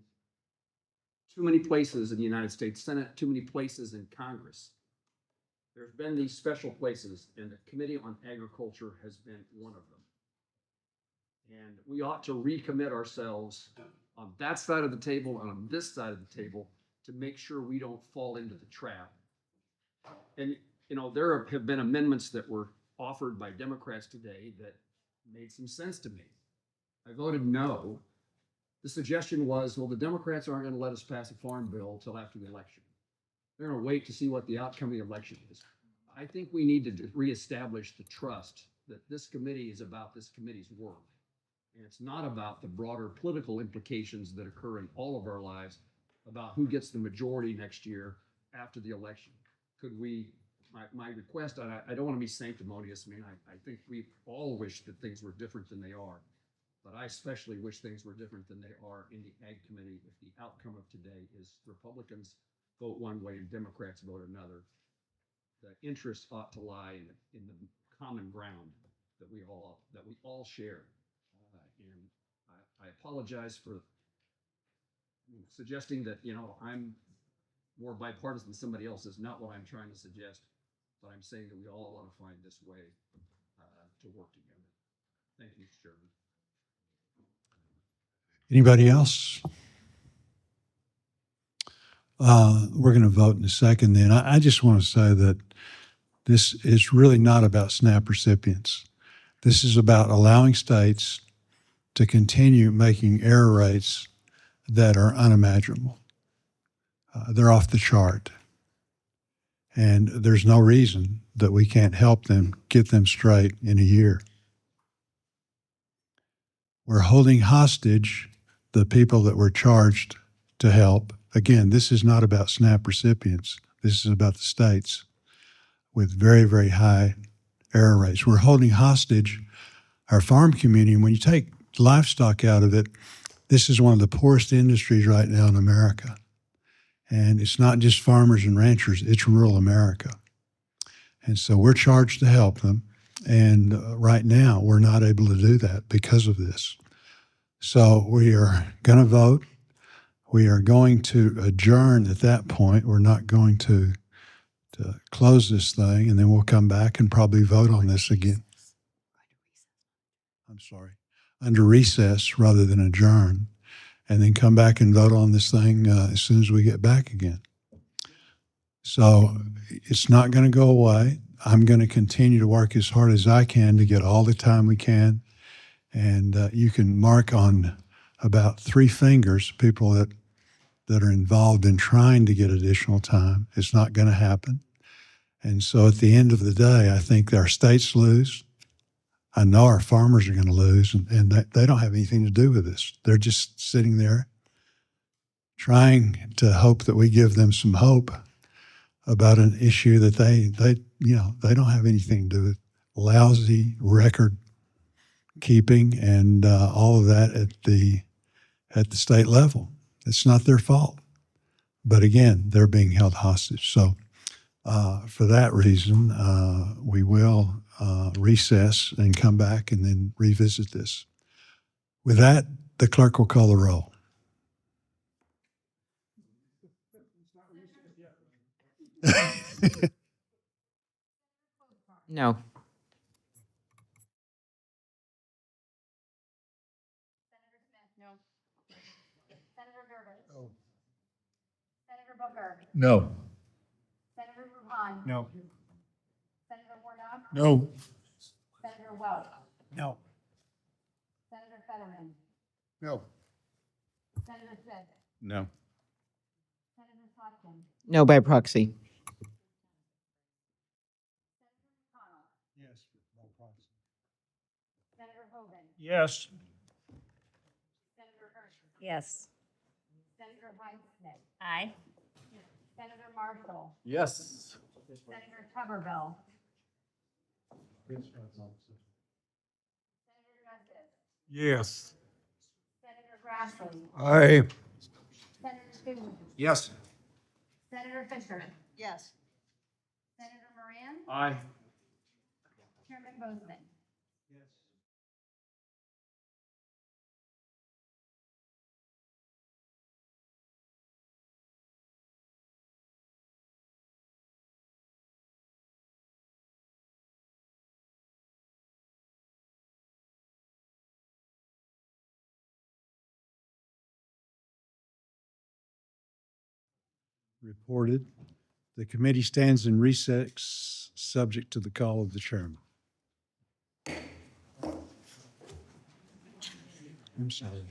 too many places in the United States Senate, too many places in Congress. There's been these special places, and the Committee on Agriculture has been one of them. And we ought to recommit ourselves on that side of the table and on this side of the table to make sure we don't fall into the trap. And, you know, there have been amendments that were offered by Democrats today that made some sense to me. I voted no. The suggestion was, well, the Democrats aren't going to let us pass a farm bill until after the election. They're going to wait to see what the outcome of the election is. I think we need to reestablish the trust that this committee is about this committee's work. And it's not about the broader political implications that occur in all of our lives about who gets the majority next year after the election. Could we, my request, I don't want to be sanctimonious. I mean, I think we all wish that things were different than they are. But I especially wish things were different than they are in the Ag Committee if the outcome of today is Republicans vote one way and Democrats vote another. The interests ought to lie in the common ground that we all share. And I apologize for suggesting that, you know, I'm more bipartisan than somebody else is not what I'm trying to suggest, but I'm saying that we all ought to find this way to work together. Thank you, Mr. Chairman. Anybody else? We're going to vote in a second then. I just want to say that this is really not about SNAP recipients. This is about allowing states to continue making error rates that are unimaginable. They're off the chart. And there's no reason that we can't help them get them straight in a year. We're holding hostage the people that were charged to help. Again, this is not about SNAP recipients. This is about the states with very, very high error rates. We're holding hostage our farm community. And when you take livestock out of it, this is one of the poorest industries right now in America. And it's not just farmers and ranchers, it's rural America. And so we're charged to help them. And right now, we're not able to do that because of this. So we are going to vote. We are going to adjourn at that point. We're not going to close this thing, and then we'll come back and probably vote on this again. I'm sorry. Under recess rather than adjourn, and then come back and vote on this thing as soon as we get back again. So it's not going to go away. I'm going to continue to work as hard as I can to get all the time we can. And you can mark on about 3 fingers people that are involved in trying to get additional time. It's not going to happen. And so at the end of the day, I think our states lose. I know our farmers are going to lose, and they don't have anything to do with this. They're just sitting there trying to hope that we give them some hope about an issue that they don't have anything to do with. Lousy record keeping and all of that at the state level. It's not their fault. But again, they're being held hostage. So for that reason, we will recess and come back and then revisit this. With that, the clerk will call the roll. No. Senator Gervis. No. Senator Booker. No. Senator Ruhan. No. Senator Warnock. No. Senator Welch. No. Senator Fetterman. No. Senator Smith. No. Senator Slotkin. No by proxy. Senator McConnell. Yes. Senator Hogan. Yes. Senator Hershey. Yes. Senator Heinz Aye. Senator Marshall. Yes. Senator Tuberville. Senator Justice. Yes. Senator Grassley. Aye. Senator Stevens. Yes. Senator Fisher. Yes. Senator Moran. Aye. Chairman Bozeman. Reported. The committee stands in recess, subject to the call of the chairman. I'm sorry.